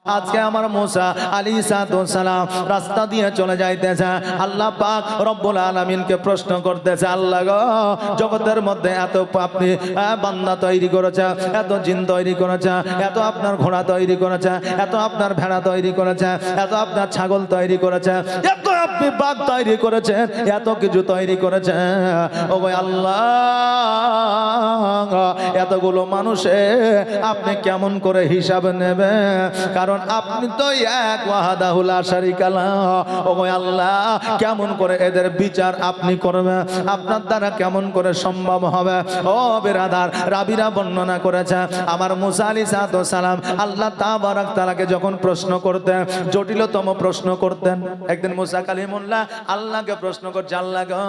আজকে আমার মুসা আলাইহিস সালাম রাস্তা দিয়ে চলে যাইতেছে, আল্লাহ পাক রব্বুল আলামিনকে প্রশ্ন করতেছে, আল্লাহ গো জগতের মধ্যে এত আপনি বান্দা তৈরি করেছে, এত জিন তৈরি করেছে, এত আপনার ঘোড়া তৈরি করেছে, এত আপনার ভেড়া তৈরি করেছে, এত আপনার ছাগল তৈরি করেছে, এত আপনি বাঘ তৈরি করেছেন, এত কিছু তৈরি করেছে, ও গো আল্লাহ এতগুলো মানুষে আপনি কেমন করে হিসাব নেবে? কারণ আপনি তো এক ওয়াহদাহু লা শারীকা লাহু। ওগো আল্লাহ কেমন করে এদের বিচার আপনি করবেন? আপনার দ্বারা কেমন করে সম্ভব হবে? ও বিরাদার, রাবিরা বর্ণনা করেছে আমার মুসা আলাইহিস সালাম আল্লাহ তাবারক তাআলাকে যখন প্রশ্ন করতেন, জটিলতম প্রশ্ন করতেন। একদিন মুসা কালিমুল্লাহ আল্লাহকে প্রশ্ন করছে, আল্লাহ গো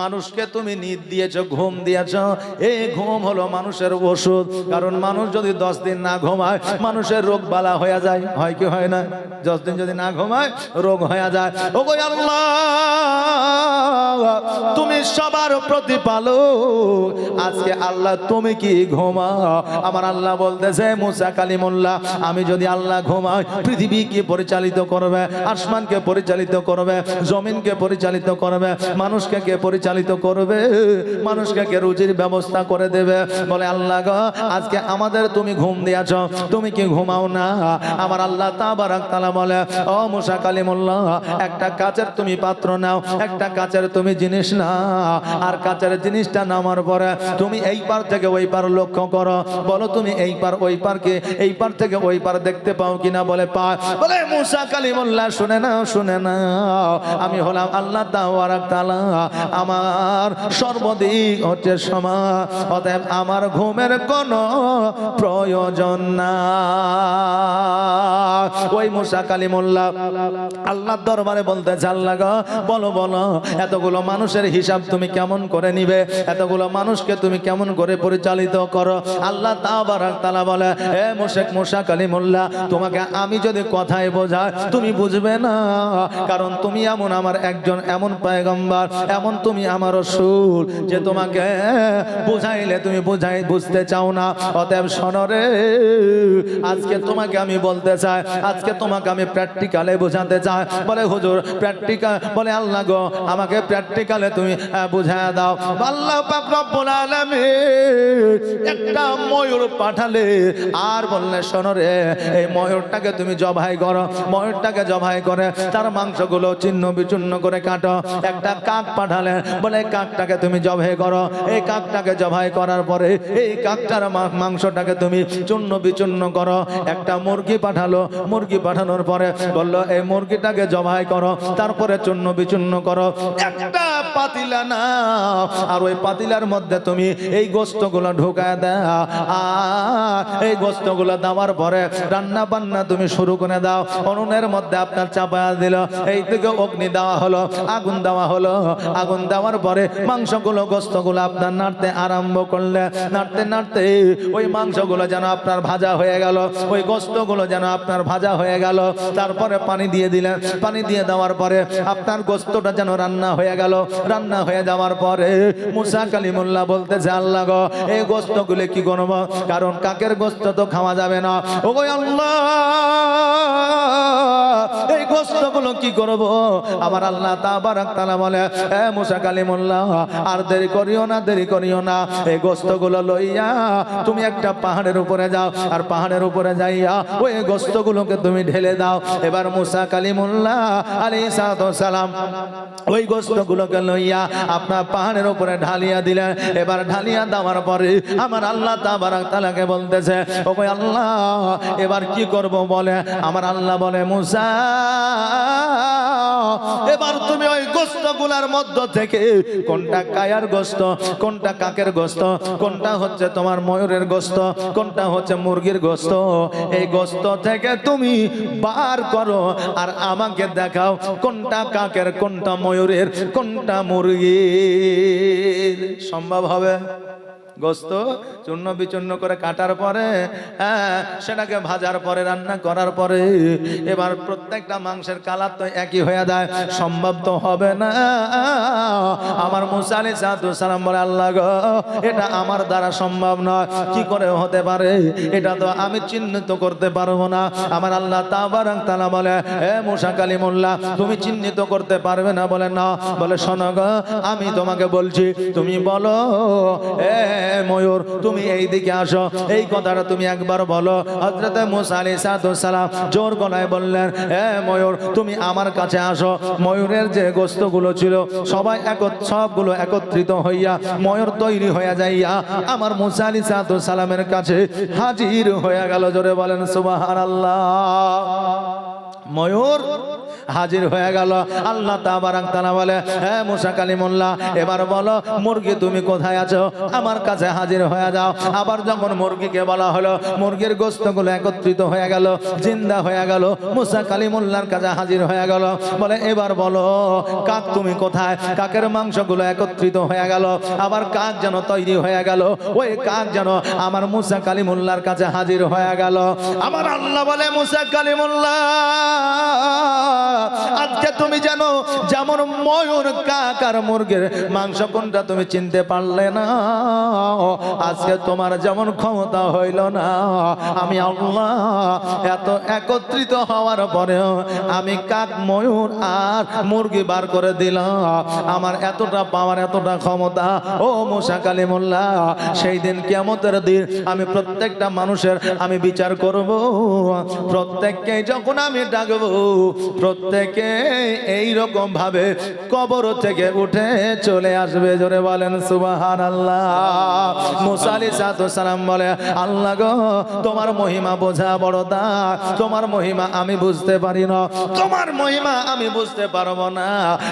মানুষকে তুমি নিদ দিয়েছো, ঘুম দিয়েছো, এই ঘুম হলো মানুষের ওষুধ। কারণ মানুষ যদি 10 দিন না ঘুমায় মানুষের রোগ বালা হয়ে যায়, হয় কি হয় না? 10 দিন যদি না ঘুমায় রোগ হয়ে যায়। ওগো আল্লাহ তুমি সবার প্রতিপালক, আজকে আল্লাহ তুমি কি ঘুমাও? আমার আল্লাহ বলতেছে মুসা কালিমুল্লাহ আমি যদি আল্লাহ ঘুমাই পৃথিবী কি পরিচালিত করবে? আসমানকে পরিচালিত করবে, জমিনকে পরিচালিত করবে, মানুষকে কে পরিচালিত করবে? মানুষকে কে রুজির ব্যবস্থা করে দেবে? বলে আল্লাহ গো আজকে আমাদের তুমি ঘুম দিয়েছো, তুমি কি ঘুমাও না? আমার আল্লাহ তাবারক তাআলা বলে, ও মুসা কালিমুল্লাহ একটা কাচের তুমি পাত্র নাও, একটা কাচের তুমি জিনিস নাও, আর কাচের জিনিসটা নামার পরে তুমি এই পার থেকে ওই পার লক্ষ্য করো, বলো তুমি এই পার ওই পারকে এই পার থেকে ওই পার দেখতে পাও কিনা? বলে পাও। বলে মুসা কালিমুল্লাহ শুনে নাও, শুনে নাও, আমি হলাম আল্লাহ তাবারক তাআলা, আমার সর্বদিক হচ্ছে সমান, অতএব আমার ঘুমের কোনো প্রয়োজন না। ওই মুসা কালিমুল্লাহ আল্লাহর দরবারে বলতেছে, আল্লাহ গো বলো বলো এতগুলো মানুষের হিসাব তুমি কেমন করে নিবে? এতগুলো মানুষকে তুমি কেমন করে পরিচালিত করো? আল্লাহ তাবারক তাআলা বলে, হে মুসা কালিমুল্লাহ তোমাকে আমি যদি কথায় বোঝাই তুমি বুঝবে না, কারণ তুমি এমন আমার একজন এমন পয়গম্বর, এমন তুমি আমার রাসূল যে তোমাকে বুঝাইলে তুমি বুঝতে চাও না। অতএব শোনো রে, আজকে তোমাকে আমি বলতে চাই, আজকে তোমাকে আমি প্র্যাকটিক্যালে বোঝাতে চাই। বলে হুজুর প্র্যাকটিক্যাল? বলে আল্লাহ গো আমাকে প্র্যাকটিক্যালে তুমি বুঝায় দাও। আল্লাহ পাক রব্বুল আলামিন একটা ময়ূর পাঠালে আর বললে শোনো রে, এই ময়ূরটাকে তুমি জবাই করো, ময়ূরটাকে জবাই করে তার মাংসগুলো ছিন্ন বিচ্ছিন্ন করে কাটো। একটা কাক পাঠালে, বলে কাকটাকে তুমি জবাই করো, এই কাকটাকে জবাই করার পরে এই কাকটার মাংসটাকে তুমি চূর্ণ বিচূর্ণ করো। একটা মুরগি পাঠালো, মুরগি পাঠানোর পরে বললো এই মুরগিটাকে জবাই করো, তারপরে চূর্ণ বিচূর্ণ করো। একটা পাতিলা না, আর ওই পাতিলার মধ্যে তুমি এই গোশতগুলো ঢুকায় দাও, আর এই গোশতগুলো দেওয়ার পরে রান্না বান্না তুমি শুরু করে দাও। উনুনের মধ্যে আপনার চাপায়া দিল, এই থেকে অগ্নি দেওয়া হলো, আগুন দেওয়া হলো, আগুন দেওয়ার পরে মাংসগুলো গোশতগুলো আপনার নাড়তে আরম্ভ করলে, নাড়তে নাড়তে ওই মাংসগুলো যেন আপনার ভাজা হয়ে গেল, ওই গোশতগুলো যেন আপনার ভাজা হয়ে গেল। তারপরে পানি দিয়ে দিলেন, পানি দিয়ে দেওয়ার পরে আপনার গোশতটা যেন রান্না হয়ে গেল। রান্না হয়ে যাওয়ার পরে মুসা কালিমুল্লাহ বলতেছে, আল্লাহ গো এই গোশতগুলো কি করব? কারণ কাকের গোশত তো খাওয়া যাবে না। ওগো আল্লাহ এই গোশতগুলো কি করব? আমার আল্লাহ তাবারক তাআলা বলে, এ মুসা কালিমুল্লাহ আর দেরি করিও না, দেরি করিও না, এই গোশতগুলো লইয়া তুমি একটা পাহাড়ের উপরে যাও, আর পাহাড়ের উপরে যাইয়া ওই গোশতগুলোকে তুমি ঢেলে দাও। এবার মুসা কালিমুল্লাহ আলাইহিস সালাম ওই গোশতগুলোকে লইয়া আপনার পাহাড়ের উপরে ঢালিয়া দিলেন। এবার ঢালিয়া দেওয়ার পরে আমার আল্লাহ তাবারক তাআলাকে বলতেছে, ওগো আল্লাহ এবার কি করব? বলে আমার আল্লাহ বলে, মুসা এবার তুমি ওই গোশতগুলোর মধ্য থেকে কোনটা কায়ার গোশত, কোনটা কাকের গোশত, কোনটা হচ্ছে তোমার ময়ূরের গোশত, কোনটা হচ্ছে মুরগির গোশত, এই গোশত থেকে তুমি বার করো আর আমাকে দেখাও কোনটা কাকের, কোনটা ময়ূরের, কোনটা মুরগির। সম্ভব হবে? গোস্ত চূর্ণ বিচূর্ণ করে কাটার পরে সেটাকে ভাজার পরে রান্না করার পরে এবার প্রত্যেকটা মাংসের কালার তো একই হয়ে যায়, সম্ভব তো হবে না। আমার মুসা আলাইহিস সালাম বলে, আল্লাহ গো, এটা আমার দ্বারা সম্ভব নয়, কি করে হতে পারে? এটা তো আমি চিহ্নিত করতে পারবো না। আমার আল্লাহ তাবারাক তাআলা বলে, হে মুসা কালিমুল্লাহ, তুমি চিহ্নিত করতে পারবে না? বলে না। বলে শোনো গো, আমি তোমাকে বলছি, তুমি বলো, এ ময়ূর তুমি এই দিকে আসো, এই কথাটা তুমি একবার বলো। হযরত মুসা আলাইহিস সালাম জোর গলায় বললেন, হে ময়ূর তুমি আমার কাছে আসো। ময়ূরের যে গোস্তগুলো ছিল সবাই সবগুলো একত্রিত হইয়া ময়ূর তৈরি হয়ে যাইয়া আমার মুসা আলাইহিস সালামের কাছে হাজির হয়ে গেল। জোরে বলেন সুবহানাল্লাহ। ময়ূর হাজির হয়ে গেল। আল্লাহ তাবারাক তাআলা বলে, হে মুসা কালিমুল্লাহ, এবার বলো মুরগি তুমি কোথায় আছো? আমার কাছে হাজির হয়ে যাও। আবার যখন মুরগিকে বলা হলো, মুরগির গোশতগুলো একত্রিত হয়ে গেল, জিন্দা হয়ে গেল, মুসা কালিমুল্লাহর কাছে হাজির হয়ে গেল। বলে এবার বলো কাক তুমি কোথায়? কাকের মাংসগুলো একত্রিত হয়ে গেল, আবার কাক যেন তৈরি হয়ে গেল, ওই কাক যেন আমার মুসা কালিমুল্লাহর কাছে হাজির হয়ে গেল। আমার আল্লাহ বলে, মুসা কালিমুল্লাহ, আজকে তুমি জানো যেমন ময়ূর, কাক আর মুরগির মাংস কোনটা তুমি চিনতে পারলে না, আজকে তোমার যেমন ক্ষমতা হইল না। আমি আল্লাহ এত একত্রিত হওয়ার পরেও আমি কাক, ময়ূর আর মুরগি বার করে দিলাম। আমার এতটা পাওয়ার, এতটা ক্ষমতা, ও মুসা কালিমুল্লাহ, সেই দিন কিয়ামতের দিন আমি প্রত্যেকটা মানুষের আমি বিচার করব। প্রত্যেককে যখন আমি ডাকবো, প্রত্যেকে এইরকম ভাবে কবর থেকে উঠে চলে আসবে। জোরে বলেন সুবহানাল্লাহ। মুসা আলাইহিস সালাম বলে, আল্লাহ গো, তোমার মহিমা বোঝা বড় দা, তোমার মহিমা আমি বুঝতে পারি না, তোমার মহিমা আমি বুঝতে পারবো না।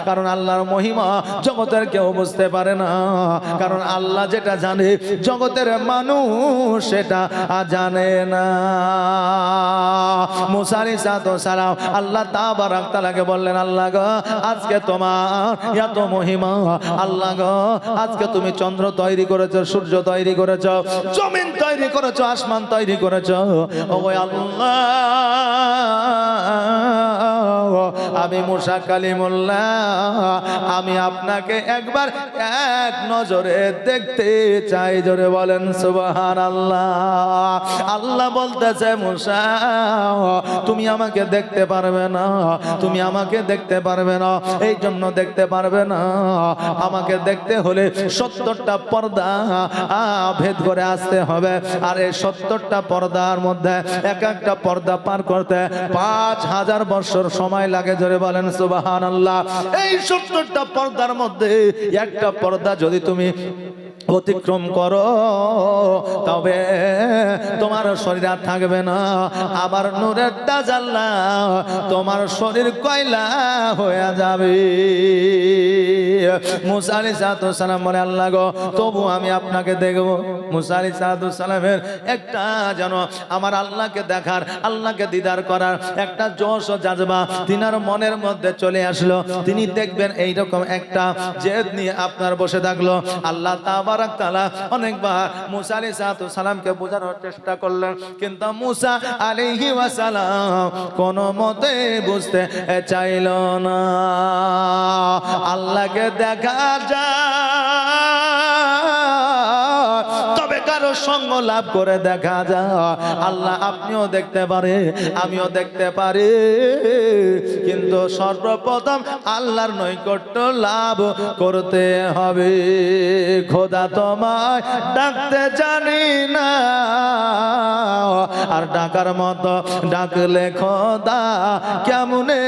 কারণ আল্লাহর মহিমা জগতের কেউ বুঝতে পারে না, কারণ আল্লাহ যেটা জানে জগতের মানুষ সেটা জানে না। মুসা আলাইহিস সালাম আল্লাহ তাবারাক তাআলাকে বললেন, আল্লাহ গো, আজকে তোমার এত মহিমা, আল্লাহ গো, আজকে তুমি চন্দ্র তৈরি করেছো, সূর্য তৈরি করেছো, জমিন তৈরি করেছো, আসমান তৈরি করেছো। ও আল্লাহ, আমি মুসা কালিমুল্লাহ, আমি আপনাকে একবার এক নজরে দেখতে চাই। জোরে বলেন সুবহানাল্লাহ। আল্লাহ বলতেছে, মুসা তুমি আমাকে দেখতে পারবে না, তুমি আমাকে দেখতে পারবে না। এই জন্য দেখতে পারবে না, আমাকে দেখতে হলে 70টা পর্দা ভেদ করে আসতে হবে। আর এই 70টা পর্দার মধ্যে এক একটা পর্দা পার করতে 5000 বছর সময় লাগে। জোরে বলেন সুবহানাল্লাহ। এই 70টা পর্দার মধ্যে একটা পর্দা যদি তুমি অতিক্রম করো, তবে তোমার শরীর আর থাকবে না। আবার নূরের তাজাল্লা তোমার শরীর কয়লা হয়ে যাবে। মুসা আলাইহিস সালাম বলে, আল্লাহ গো, তবু আমি আপনাকে দেখব। মুসা আলাইহিস সালামের একটা যেন আমার আল্লাহকে দেখার, আল্লাহকে দিদার করার একটা জোশ ও জাজবা তিনার মনের মধ্যে চলে আসলো। তিনি দেখবেন এইরকম একটা জেদ নিয়ে আপনার বসে থাকলো। আল্লাহ তাবারাক তাআলা অনেকবার মুসা আলাইহিস সালামকে বোঝানোর চেষ্টা করলেন, কিন্তু মুসা আলাইহিস সালাম কোনো মতে বুঝতে চাইল না। আল্লাহকে দেখা যায়, তবে কারো সঙ্গ লাভ করে দেখা যায়। আল্লাহ আপনিও দেখতে পারে, আমিও দেখতে পারি, কিন্তু সর্বপ্রথম আল্লাহর নৈকট্য লাভ করতে হবে। খোদা তোমায় ডাকতে জানি না, আর ডাকার মতো ডাকলে খোদা কেমনে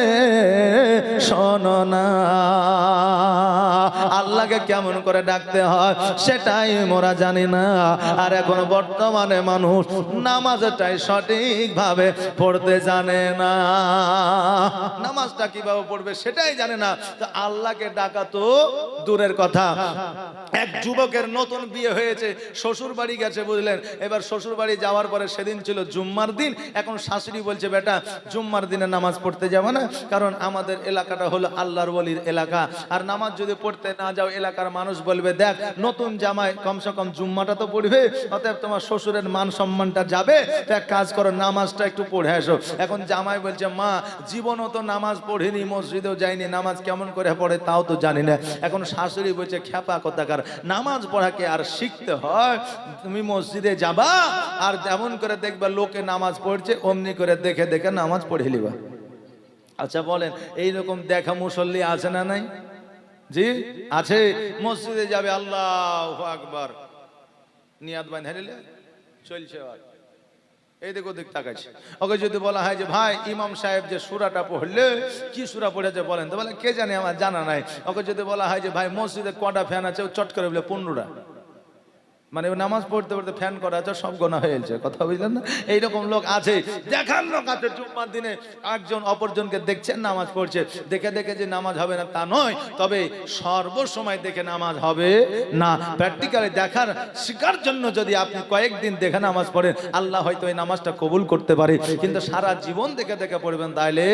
শোনো না। আল্লাহকে কেমন করে ডাকতে হয় সেটাই মোরা জানি না। আর এখন বর্তমানে মানুষ নামাজটাই সঠিকভাবে পড়তে জানে না, নামাজটা কিভাবে পড়বে সেটাই জানে না। তো আল্লাহকে ডাকা তো দূরের কথা। এক যুবকের নতুন বিয়ে হয়েছে, শ্বশুর বাড়ি গেছে, বুঝলেন। এবার শ্বশুর বাড়ি যাওয়ার পরে সেদিন ছিল জুম্মার দিন। এখন শাশুড়ি বলছে, বেটা জুম্মার দিনে নামাজ পড়তে যাবে না, কারণ আমাদের এলাকাটা হলো আল্লাহর ওলির এলাকা, আর নামাজ যদি পড়তে না যাও এলাকার মানুষ বলবে, দেখ নতুন জামাই কমসে কম জুম্মাটা তো পড়বে, অতএব তোমার শ্বশুরের মান সম্মানটা যাবে, তো এক কাজ করো নামাজটা একটু পড়ে আসো। এখন জামাই বলছে, মা জীবনও তো নামাজ পড়িনি, মসজিদেও যাইনি, নামাজ কেমন করে পড়ে তাও তো জানি না। এখন শাশুড়ি বলছে, খ্যাপা কথাকার, নামাজ পড়াকে আর শিখতে হয়, তুমি মসজিদে যাবা আর যেমন করে দেখবা লোকে নামাজ পড়ছে অমনি করে দেখে দেখে নামাজ পড়ে লিবা। আচ্ছা বলেন, এইরকম দেখা মুসল্লি আছে না নাই? জি আছে। মসজিদে যাবে, আল্লাহু আকবার, নিয়াত বান হারিলে চলছে, এই দেখো দেখ তাকাচ্ছে। ওকে যদি বলা হয় যে ভাই ইমাম সাহেব যে সূরাটা পড়লে কি সূরা পড়েছে বলেন, তো বলে কে জানে, আমার জানা নাই। ওকে যদি বলা হয় যে ভাই মসজিদে কটা ফ্যান আছে, চট করে বলে 15টা, মানে নামাজ পড়তে পড়তে ফ্যান করা আছে, সব গোনা হয়ে গেছে, কথা বুঝলেন না? এইরকম লোক আছে, দেখার লোক আছে। জুম্মার দিনে একজন অপরজনকে দেখছেন নামাজ পড়ছে, দেখে দেখে যে নামাজ হবে না তা নয়, তবে সর্বসময় দেখে নামাজ হবে না। প্র্যাকটিক্যালি দেখার শিকার জন্য যদি আপনি কয়েকদিন দেখে নামাজ পড়েন, আল্লাহ হয়তো এই নামাজটা কবুল করতে পারে, কিন্তু সারা জীবন দেখে দেখে পড়বেন তাইলে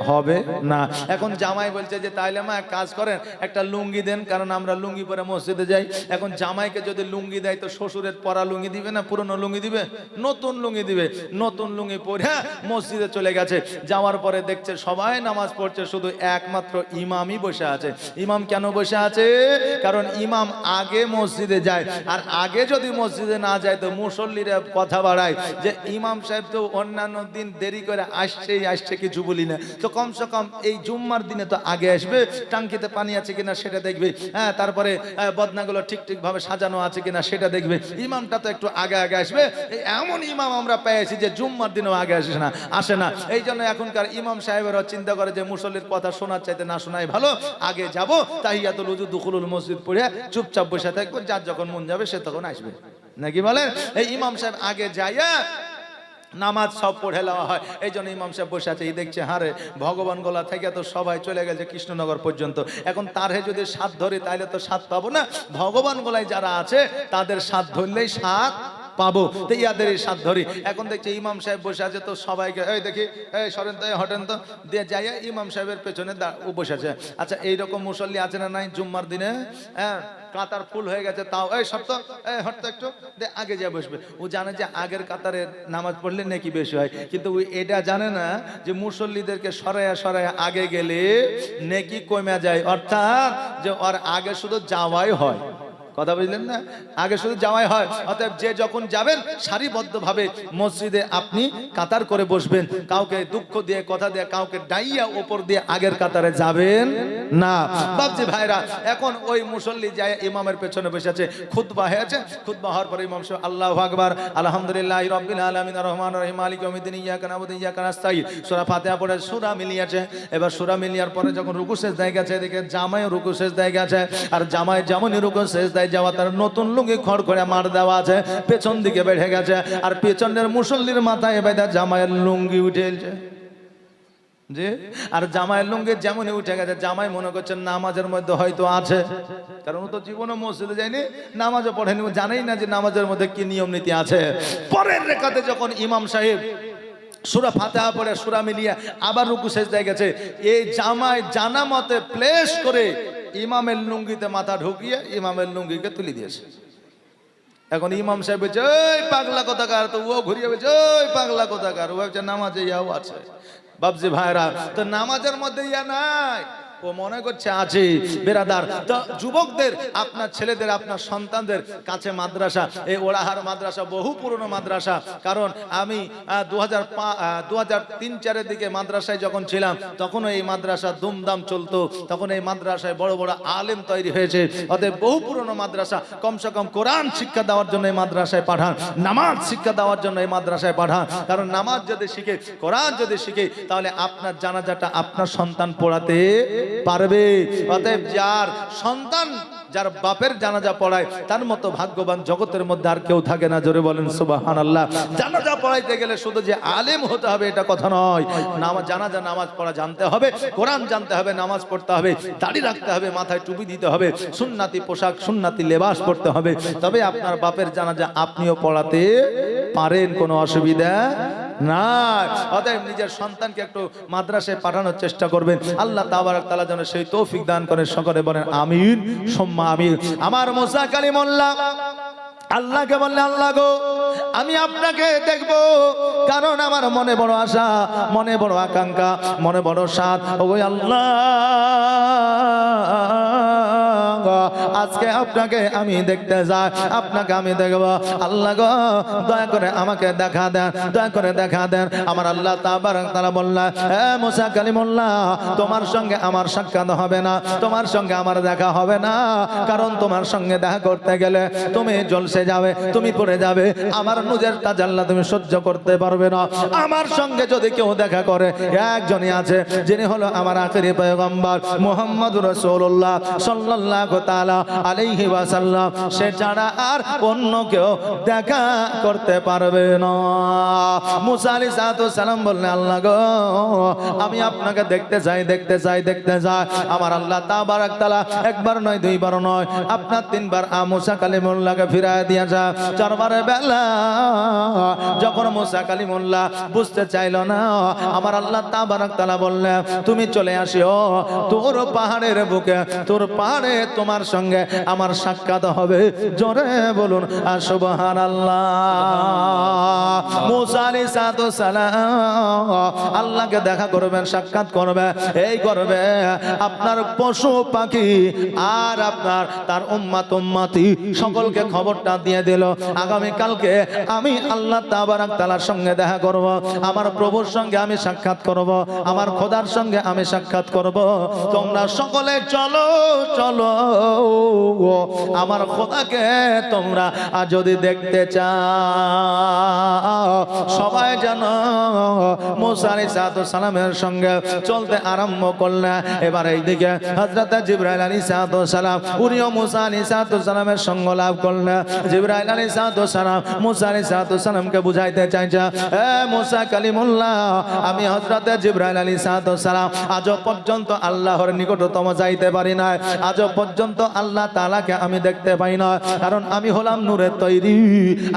হবে না। এখন জামাই বলছে যে তাইলে মা এক কাজ করেন, একটা লুঙ্গি দেন, কারণ আমরা লুঙ্গি পরে মসজিদে যাই। এখন জামাইকে যদি লুঙ্গি দেয় তো শ্বশুরের পরা লুঙ্গি দিবে না পুরনো লুঙ্গি দিবে? নতুন লুঙ্গি দিবে। নতুন লুঙ্গি পরে মসজিদে চলে গেছে, যাওয়ার পরে দেখছে সবাই নামাজ পড়ছে, শুধু একমাত্র ইমামই বসে আছে। ইমাম কেন বসে আছে? কারণ ইমাম আগে মসজিদে যায়, আর আগে যদি মসজিদে না যায় তো মুসল্লিরা কথা বাড়ায় যে ইমাম সাহেব তো অন্যান্য দিন দেরি করে আসছে কিছু বলি না, তো কমসে কম এই জুম্মার দিনে তো আগে আসবে, টাঙ্কিতে পানি আছে কিনা সেটা দেখবে, হ্যাঁ, তারপরে বদনাগুলো ঠিক ভাবে সাজানো আছে কিনা সেটা দেখবে। ইমামটা তো একটু আগে আগে আসবে। এমন ইমাম আমরা পেয়েছি যে জুম্মার দিনেও আগে আসে না। এই জন্য এখনকার ইমাম সাহেবেরা চিন্তা করে যে মুসল্লির কথা শোনার চাইতে না শোনাই ভালো, আগে যাব, তাহিয়াতুল ওযু দুখুলুল মসজিদ পড়ে চুপচাপ বসে থাকবো, যার যখন মন যাবে সে তখন আসবে, নাকি বলেন? এই ইমাম সাহেব আগে যাইয়া নামাজ সব পড়ে নেওয়া হয়। এই জন্য ইমাম সাহেব বসে আছে, এই দেখছে হারে ভগবান গোলা থেকে তো সবাই চলে গেছে কৃষ্ণনগর পর্যন্ত, এখন তারে যদি সাথ ধরি তাহলে তো সাথ পাবো না, ভগবান গোলায় যারা আছে তাদের সাথ ধরলেই সাথ পাবো, তো ইয়াদের সাথ ধরি। এখন দেখছি ইমাম সাহেব বসে আছে, তো সবাইকে এই দেখি এই সরেন তো, হটেন তো, দিয়ে যাইয়া ইমাম সাহেবের পেছনে বসে আছে। আচ্ছা এইরকম মুসল্লি আছে না নাই জুম্মার দিনে? হ্যাঁ, কাতার ফুল হয়ে গেছে, তাও এই সব তো হটতো একটু আগে যা বসবে। ও জানে যে আগের কাতারে নামাজ পড়লে নাকি বেশি হয়, কিন্তু ও এটা জানে না যে মুসল্লিদেরকে সরায়া আগে গেলে নেকি কমে যায়, অর্থাৎ যে ওর আগে শুধু যাওয়াই হয়, কথা বুঝলেন না? আগে শুধু যাওয়াই হয়। অতএব যে যখন যাবেন সারিবদ্ধভাবে মসজিদে আপনি কাতার করে বসবেন, কাউকে দুঃখ দিয়ে কথা দিয়ে কাউকে ডাইয়া ওপর দিয়ে আগের কাতারে যাবেন না। বাপজি ভাইরা, এখন ওই মুসল্লি যায় ইমামের পেছনে বসে আছে, খুতবা হয়েছে, খুতবা হওয়ার পরে ইমাম সাহেব আল্লাহু আকবার, আলহামদুলিল্লাহি রাব্বিল আলামিন আর রহমানির রহিম মালিকি ইয়াউমিদ্দিন ইয়াকা নাবুদু ইয়াকা নাস্তাঈন, সূরা ফাতিহা পড়ে সূরা মিলিয়েছে। এবার সূরা মিলিয়ার পরে যখন রুকু সেজদায় গেছে, এদিকে জামাই রুকু সেজদায় গেছে, আর জামাই যেমনই রুকু সেজদায় যাওয়া, তার নতুন লুঙ্গি খড় করে মার দেওয়া আছে, পেছন দিকে বেড়ে গেছে, আর পেছনের মুসল্লির মাথায় বেঁধে জামাইয়ের লুঙ্গি উঠেছে। যে আর জামাইয়ের লুঙ্গি যেমনই উঠে গেছে, জামাই মনে করছেন নামাজের মধ্যে হয়তো আছে, কারণ ও তো জীবনে মসজিদে যায়নি, নামাজও পড়েনি, জানেই না যে নামাজের মধ্যে কি নিয়ম নীতি আছে। পরের রেখাতে যখন ইমাম সাহেব সূরা ফাতিহা পড়ে সূরা মিলিয়ে আবার রুকু সেজদায় গেছে, এই জামাই জানা মতে প্লেস করে ইমামের লুঙ্গিতে মাথা ঢুকিয়ে ইমামের লুঙ্গিকে তুলে দিয়েছে। এখন ইমাম সাহেব বলছে, ওই পাগলা কোথাকার, তো ও ঘুরিয়ে বলছে, ওই পাগলা কোথাকার, ও ভাবছে নামাজে ইয়াও আছে। বাপজি ভাইরা, তো নামাজের মধ্যে ইয়া নাই, ও মনে করছে আছে। বেরাদার, তো যুবকদের, আপনার ছেলেদের, আপনার সন্তানদের কাছে মাদ্রাসা, এই ওড়াহার মাদ্রাসা বহু পুরনো মাদ্রাসা। কারণ আমি 2003-04 দিকে মাদ্রাসায় যখন ছিলাম, তখনও এই মাদ্রাসা দুমদাম চলতো, তখন এই মাদ্রাসায় বড় বড় আলেম তৈরি হয়েছে। অতএব বহু পুরনো মাদ্রাসা, কমসে কম কোরআন শিক্ষা দেওয়ার জন্য এই মাদ্রাসায় পাঠান, নামাজ শিক্ষা দেওয়ার জন্য এই মাদ্রাসায় পাঠান। কারণ নামাজ যদি শিখে, কোরআন যদি শিখে, তাহলে আপনার জানাজাটা আপনার সন্তান পড়াতে পারবে। অতএব যার সন্তান যার বাপের জানাজা পড়ায় তার মতো ভাগ্যবান জগতের মধ্যে আর কেউ থাকে না। জোরে বলেন সুবহানাল্লাহ। জানাজা পড়াইতে গেলে শুধু যে আলেম হতে হবে এটা কথা নয়, জানাজা নামাজ পড়া জানতে হবে, কোরআন জানতে হবে, নামাজ পড়তে হবে, দাড়ি রাখতে হবে, মাথায় টুপি দিতে হবে, সুন্নাতি পোশাক সুন্নাতি লেবাস পড়তে হবে, তবে আপনার বাপের জানাজা আপনিও পড়াতে পারেন, কোনো অসুবিধা না। অতএব নিজের সন্তানকে একটু মাদ্রাসায় পাঠানোর চেষ্টা করবেন। আল্লাহ তাবারক তাআলা যেন সেই তৌফিক দান করেন। সকলে বলেন আমিন সুম্মা আমিন। আমার মুসা কালিমুল্লাহ আল্লাহকে বললে, আল্লাহ গো আমি আপনাকে দেখব, কারণ আমার মনে বড় আশা, মনে বড় আকাঙ্ক্ষা, মনে বড় সাধ। ওগো আল্লাহ আজকে আপনাকে আমি দেখতে যাই, আপনাকে আমি দেখব। আল্লাহ গো দয়া করে আমাকে দেখা দেন, দয়া করে দেখা দেন। আমার আল্লাহ তাবারক তাআলা বললেন, হে মুসা কালিমুল্লাহ তোমার সঙ্গে আমার সাক্ষাৎ হবে না, তোমার সঙ্গে আমার দেখা হবে না, কারণ তোমার সঙ্গে দেখা করতে গেলে তুমি জলসে যাবে, তুমি পড়ে যাবে, আমার নূরের তাজাল্লা তুমি সহ্য করতে পারবে না। আমার সঙ্গে যদি কেউ দেখা করে, একজনই আছে যিনি হলো আমার আখেরি পয়গম্বর মুহাম্মদুর রাসূলুল্লাহ সাল্লাল্লাহু তাআলা আলাইহি ওয়াসাল্লাম, সে ছাড়া আর অন্য কেউ দেখা করতে পারবে না। মুসা আলাইহিস সালাম বললেন, আল্লাহ গো আমি আপনাকে দেখতে চাই, দেখতে চাই, দেখতে চাই। আমার আল্লাহ তাবারক তাআলা একবার নয়, দুইবার নয়, আপনার তিনবার মুসা কালিমুল্লাহকে ফিরায় দিয়েছে। চারবারের বেলা যখন মুসা কালিমুল্লাহ বুঝতে চাইল না, আমার আল্লাহ তাবারক তাআলা বললেন, তুমি চলে আসিও তোর পাহাড়ের বুকে, তোর পাহাড়ে তোমার সঙ্গে আমার সাক্ষাৎ হবে। জোরে বলুন সুবহানাল্লাহ। মুসা আলাইহিস সালাম আল্লাহকে দেখা করবেন, সাক্ষাৎ করবে, এই করবে আপনার পশু পাখি আর আপনার তার উম্মাত উম্মতি সকলকে খবরটা দিয়ে দিল, আগামী কালকে আমি আল্লাহ তাবারক তাআলার সঙ্গে দেখা করব, আমার প্রভুর সঙ্গে আমি সাক্ষাৎ করব, আমার খোদার সঙ্গে আমি সাক্ষাৎ করব। তোমরা সকলে চলো চলো আমার খোদাকে তোমরা যদি দেখতে চাও, সবাই যেন মুসা আলাইহিস সালামের সঙ্গে চলতে আরম্ভ করলেন। এবার এইদিকে হযরত জিবরাইল আলাইহিস সালাম উনিও মুসা আলাইহিস সালামের সঙ্গ লাভ করলেন। জিবরাইল আলাইহিস সালাম মুসা আলাইহিস সালামকে বুঝাইতে চাইছে, এ মুসা কালিমুল্লাহ আমি হযরত জিবরাইল আলাইহিস সালাম আজ পর্যন্ত আল্লাহর নিকটতম যাইতে পারি না, আজ পর্যন্ত আল্লাহ তাআলাকে আমি দেখতে পাই না, কারণ আমি হলাম নূরের তৈরি,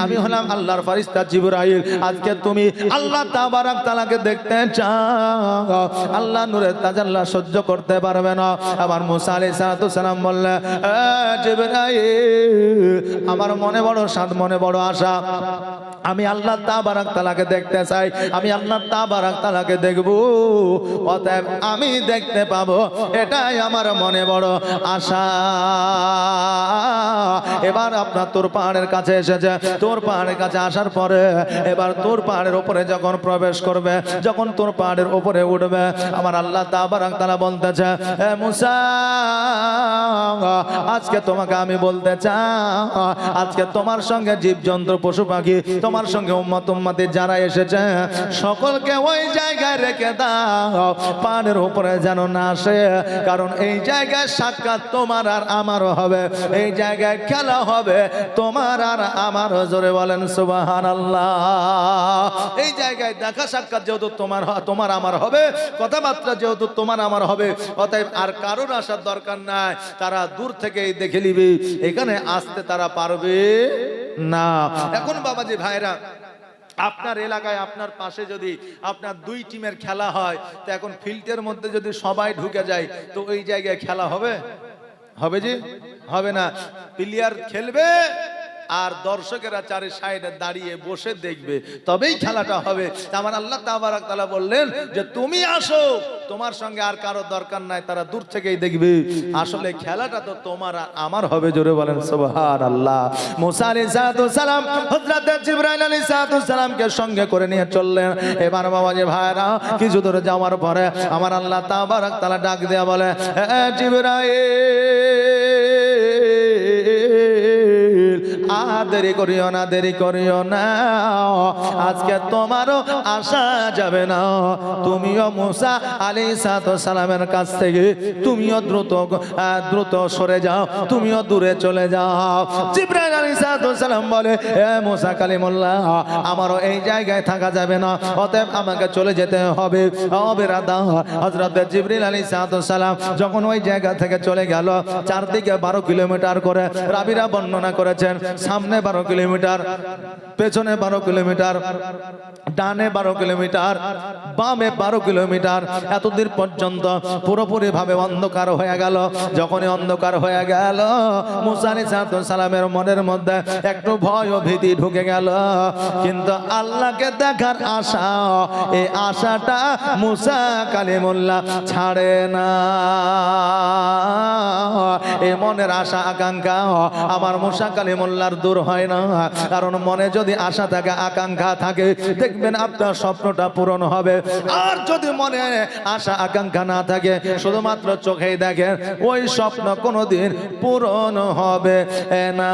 আমি হলাম আল্লাহর ফেরেশতা জিবরাইল। আজকে তুমি আল্লাহ তাবারক তাআলাকে দেখতে চাও, আল্লাহ নূরের তাজাল্লা সহ্য করতে পারবে না। আবার মুসা আলাইহিস সালাম বললেন, এ জিবরাইল আমার মনে বড় সাদ, মনে বড় আশা, আমি আল্লাহ তাবারক তাআলাকে দেখতে চাই, আমি আল্লাহ তাবারক তাআলাকে দেখব, অতএব আমি দেখতে পাবো, এটাই আমার মনে বড় আশা। এবার আপনার তোর পাহাড়ের কাছে এসেছে, তোর পাহাড়ের কাছে আসার পরে এবার তোর পাহাড়ের উপরে যখন প্রবেশ করবে, যখন তোর পাহাড়ের উপরে উঠবে, আমার আল্লাহ তাবারক তাআলা বলতেছে, হে মুসা আজকে তোমাকে আমি বলতে চাই, আজকে তোমার সঙ্গে জীবজন্তু পশু পাখি, তোমার সঙ্গে উম্মত উম্মতি যারা এসেছে সকলকে ওই জায়গায় রেখে দাও, পাহাড়ের উপরে যেন না আসে, কারণ এই জায়গায় সাক্ষাৎ তোমার আর আমারও হবে, এই জায়গায় খেলা হবে তোমার আর আমার। জোরে বলেন সুবহানাল্লাহ। এই জায়গায় দেখা সাক্ষাৎ যেহেতু তোমার আমার হবে, কথাবার্তা যেহেতু তোমার আমার হবে, অতএব আর কারোর আসার দরকার নাই, তারা দূর থেকেই দেখে নিবে, এখানে আসতে তারা পারবে না। এখন বাবাজি ভাইরা, আপনার এলাকায় আপনার পাশে যদি আপনার দুই টিমের খেলা হয়, তো এখন ফিল্ডের মধ্যে যদি সবাই ঢুকে যায়, তো ওই জায়গায় খেলা হবে? হবে জি? হবে না। প্লেয়ার খেলবে আর দর্শকেরা চারি সাইডে দাঁড়িয়ে বসে দেখবে, তবেই খেলাটা হবে। আমার আল্লাহ তাবারক তাআলা বললেন যে তুমি আসো, তোমার সঙ্গে আর কারো দরকার নাই, তারা দূর থেকেই দেখবে, আসলে খেলাটা তো তোমার আর আমার হবে। জোরে বলেন সুবহানাল্লাহ। মুসা আলাইহিস সালাম হযরত জিবরাইল আলাইহিস সালামকে সঙ্গে করে নিয়ে চললেন। এবার বাবাজি ভাইরা কিছু দূর যাওয়ার পরে আমার আল্লাহ তাবারক তাআলা ডাক দেয়া বলে, হে জিবরাইল আর দেরি করিও না, দেরি করিও না, আজকে তোমারও আসা যাবে না। তুমিও মুসা আলাইহিস সালামের কাছ থেকে তুমিও দ্রুত সরে যাও, তুমিও দূরে চলে যাও। জিবরাইল আলাইহিস সালাম বলে, হে মুসা কালিমুল্লাহ, আমারও এই জায়গায় থাকা যাবে না, অতএব আমাকে চলে যেতে হবে। হযরত জিবরিল আলাইহিস সালাম যখন ওই জায়গা থেকে চলে গেল, চারদিকে 12 কিলোমিটার করে রাবিরা বর্ণনা করেছেন। সামনে 12 কিলোমিটার, পেছনে 12 কিলোমিটার, ডানে 12 কিলোমিটার, বামে 12 কিলোমিটার। এতদূর পর্যন্ত পুরোপুরি ভাবে অন্ধকার হয়ে গেল। যখনই অন্ধকার হয়ে গেল, মুসা আলাইহিস সালামের মনের মধ্যে একটু ভয় ও ভীতি ঢুকে গেল। কিন্তু আল্লাহকে দেখার আশা, এই আশাটা মুসা কালিমুল্লাহ ছাড়ে না। এই মনের আশা আকাঙ্ক্ষা আমার মুসা কালিমুল্লাহর দূর হয় না। কারণ মনে যদি আশা থাকে, আকাঙ্ক্ষা থাকে, দেখবেন আপনার স্বপ্নটা পূরণ হবে। আর যদি মনে আশা আকাঙ্ক্ষা না থাকে, শুধুমাত্র চোখেই দেখেন, ওই স্বপ্ন কোনোদিন পূরণ হবে না।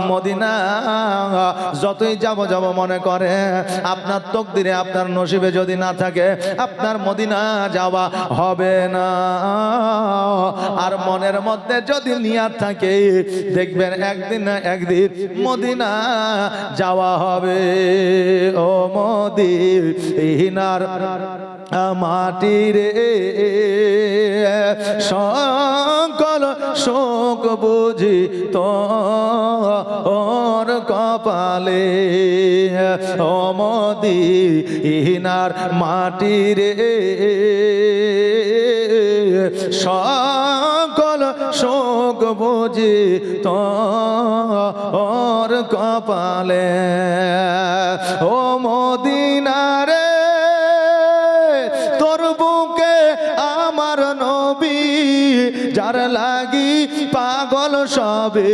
মদিনা যতই যাব মনে করে, আপনার তকদিরে, আপনার নসিবে যদি না থাকে, আপনার মদিনা যাওয়া হবে না। আর মনের মধ্যে যদি নিয়াত থাকে, দেখবেন একদিন না একদিন মদিনা যাওয়া হবে। ও মদিনার মাটি রে, সকল শোক বুঝি তোর কপালে। ও মদিনার মাটি রে, সকল শোক বুঝি তোর কপালে। ও মদিনারে, তোর বুকে আমার নবী, যার লাগি পাগল সবে,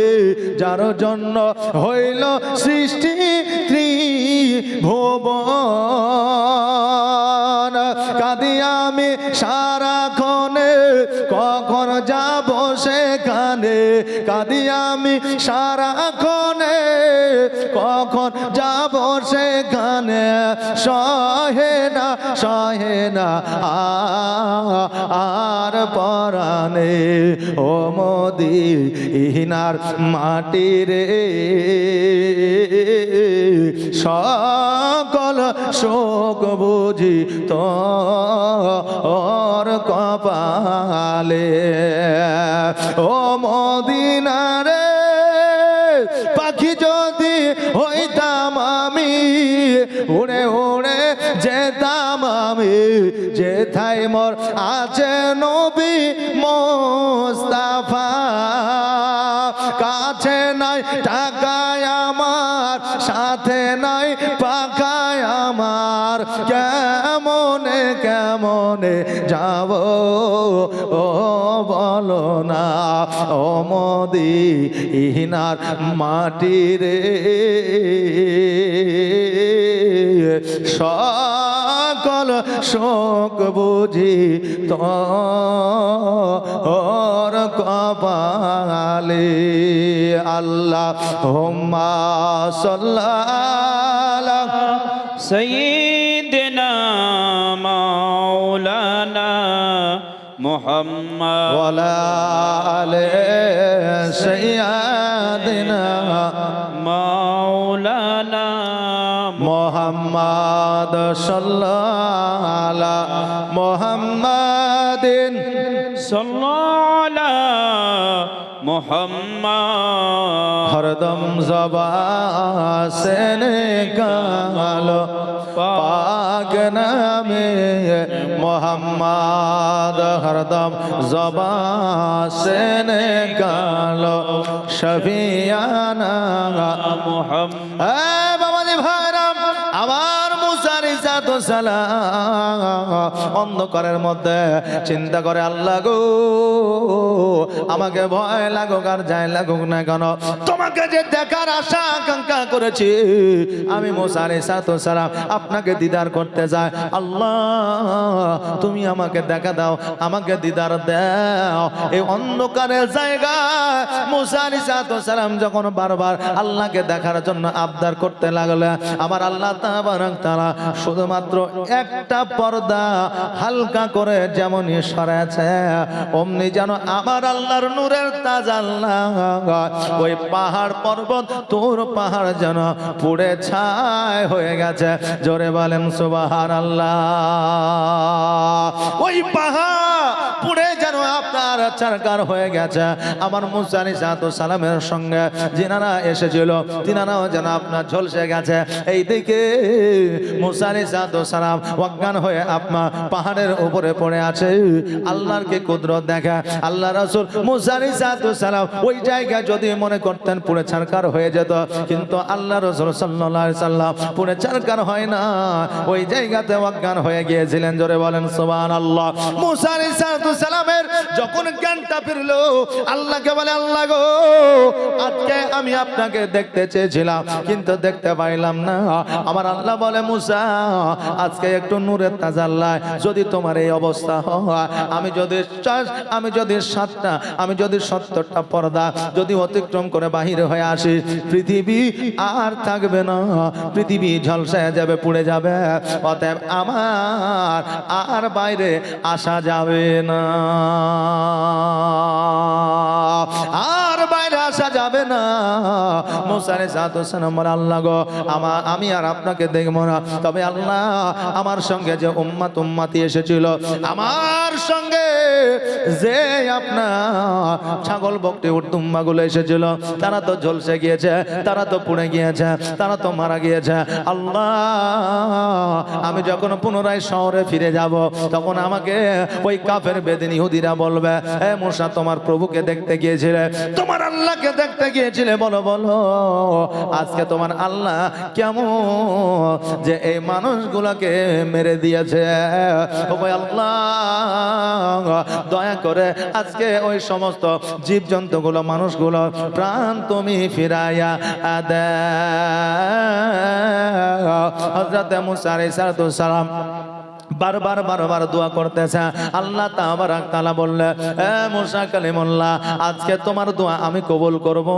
যার জন্য হইল সৃষ্টি ত্রিভুবন। কাঁদি আমি সারাক্ষণে, কখন যাব সেখানে, কাঁদি আমি সারাক্ষণে, কখন যাব সেখানে। সহে না আর পরাণে। ও মদিনার মাটি রে, সকল শোক বুঝি তোর কপালে। ও মদিনারে, পাখি যদি হইতাম আমি, উড়ে উড়ে যেতাম আমি, যেথায় মোর আছে নবী মুস্তাফা। কাছে নাই টাকায় আমার, সাথে নাই পাখায় আমার, কেমনে কেমনে যাব ও বলো না। ও মদিনার মাটি রে, সকল শোক বুঝি তোর কপালে। আল্লাহুম্মা সাল্লি সাইয়্যিদিনা মাওলানা মুহাম্মদ ওয়ালা আলি সাইয়্যিদিনা মাওলানা মুহাম্মদ সাল্লাল্লাহু মুহাম্মাদিন সাল্লাল্লাহু মুহাম্মদ। हरदम ज़बान से निकालो पाक नामे मोहम्मद, हरदम ज़बान से निकालो शफियाना मुहम्मद। बाबा जी भाईराम, আমার মুসা আলাইহিস সালাম অন্ধকারের মধ্যে চিন্তা করে, আল্লাহ গো আমাকে ভয় লাগুক আর যাই লাগুক না কেন, তোমাকে যে দেখার আশা আকাঙ্ক্ষা করেছি আমি মুসা আলাইহিস সালাম আপনাকে দিদার করতে চাই, আল্লাহ তুমি আমাকে দেখা দাও, আমাকে দিদার দাও। এই অন্ধকারের জায়গায় মুসা আলাইহিস সালাম যখন বারবার আল্লাহকে দেখার জন্য আবদার করতে লাগলেন, আমার আল্লাহ তাবারক তাআলা শুধুমাত্র একটা পর্দা হালকা করে যেমনই সরাছে অমনি যেন আমার আল্লাহর নূরের তাজাল্লা ওই পাহাড় পর্বত তোর পাহাড় যেন পুড়ে ছাই হয়ে গেছে। জোরে বলেন সুবহানাল্লাহ। ওই পাহাড় পুড়ে যেন আপনার চারকার হয়ে গেছে। আমার মুসা আলাইহিস সালামের সঙ্গে যিনারা এসেছিল তিনারাও যেন আপনার ঝলসে গেছে। এই দিকে মুসা আলাইহিস সালাম অজ্ঞান হয়ে আপনার পাহাড়ের উপরে পড়ে আছে। আল্লাহর কি কুদরত দেখা, আল্লাহ রাসূল মুসা আলাইহিস সালাম ওই জায়গায় যদি মনে করতেন পুড়ে ছারকার হয়ে যেত, কিন্তু আল্লাহ রাসূল সাল্লাল্লাহু আলাইহি সাল্লাম পুড়ে ছারকার হয় না, ওই জায়গাতে অজ্ঞান হয়ে গিয়েছিলেন। জোরে বলেন সুবহানাল্লাহ। মুসা আলাইহিস সালামের যখন জ্ঞানটা ফিরলো আল্লাহকে বলে, আল্লাহ গো আজকে আমি আপনাকে দেখতে চেয়েছিলাম কিন্তু দেখতে পাইলাম না। আমার আল্লাহ বলে, মুসা আজকে একটু নূরের তাজাল্লায় যদি তোমার এই অবস্থা হয়, আমি যদি 70টা পর্দা যদি অতিক্রম করে বাহিরে হয়ে আসি, পৃথিবী আর থাকবে না, পৃথিবী ঝলসায় যাবে, পুড়ে যাবে। অতএব আমার আর বাইরে আসা যাবে না, আর বাইরে আসা যাবে না। মুসা আলাইহিস সালাম বলে, আল্লাহ গো আমি আর আপনাকে দেখবো না, তবে আল্লাহ আমার সঙ্গে যে উম্মতি এসেছিল, আমার সঙ্গে যে আপনার ছাগল বকটি উট দুম্বাগুলো এসেছিল, তারা তো ঝলসে গিয়েছে, তারা তো পুড়ে গিয়েছে, তারা তো মারা গিয়েছে। আল্লাহ আমি যখন পুনরায় শহরে ফিরে যাব তখন আমাকে ওই কাফের বেদিন ইহুদিরা বলবে, এ মুসা তোমার প্রভুকে দেখতে গিয়েছিলে, তোমার আল্লাহকে দেখতে গিয়েছিলে, বলো বলো আজকে তোমার আল্লাহ কেমন যে এই মানুষগুলোকে মেরে দিয়েছে। ওই আল্লাহ দয়া করে আজকে ওই সমস্ত জীবজন্তুগুলো মানুষগুলো প্রাণ তুমি ফিরাইয়া দাও। হযরত মুসা আলাইহিস সালাম বারবার দোয়া করতেছে। আল্লাহ তাবারক তাআলা বললেন, এ মুসা কালিমুল্লাহ আজকে তোমার দোয়া আমি কবুল করব।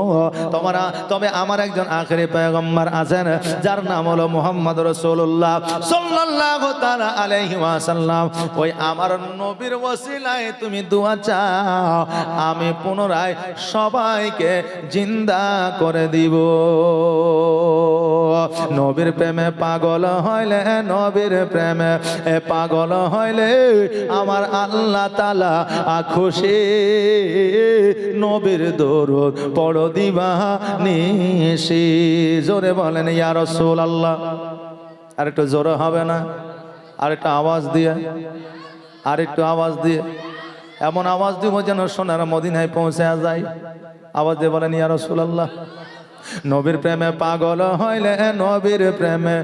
তবে আমার একজন আখেরি পয়গম্বর আছেন যার নাম হলো মুহাম্মদ রাসূলুল্লাহ সাল্লাল্লাহু তাআলা আলাইহি ওয়াসাল্লাম। ওই আমার নবীর ওসিলায় তুমি দোয়া চাও, আমি পুনরায় সবাইকে জিন্দা করে দিব। নবীর প্রেমে পাগল হইলে, নবীর প্রেমে পাগল হইলে আমার আল্লাহ তাআলা খুশি। নবীর দরুদ পড়ো দিবানিশি। জোরে বলেন ইয়া রাসূলুল্লাহ। আর একটু জোরে হবে না? আর একটু আওয়াজ দিয়ে, আর একটু আওয়াজ দিয়ে, এমন আওয়াজ দিব যেন সোনার মদিনায় পৌঁছে যায়। আওয়াজ দিয়ে বলেন ইয়া রাসূলুল্লাহ। নবীর প্রেমে পাগল হইলে, নবীর প্রেমে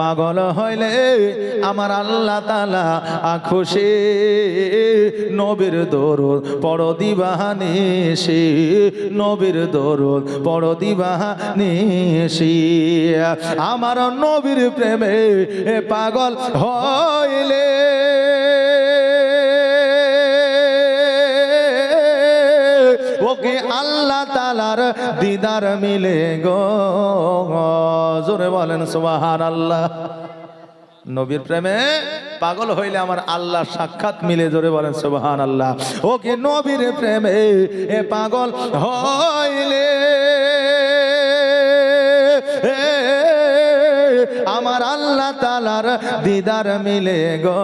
পাগল হইলে আমার আল্লাহ তাআলা খুশি। নবীর দরুদ পড়ো দিবানিশি, নবীর দরুদ পড়ো দিবানিশি। আমার নবীর প্রেমে পাগল হইলে ওকে আল্লাহ তাআলার দিদার মিলে গো। জোরে বলেন সুবহানাল্লাহ। নবীর প্রেমে পাগল হইলে আমার আল্লাহ সাক্ষাৎ মিলে। জোরে বলেন সুবহানাল্লাহ। ওকে নবীর প্রেমে পাগল হইলে আমার আল্লাহ তাআলার দিদার মিলে গো।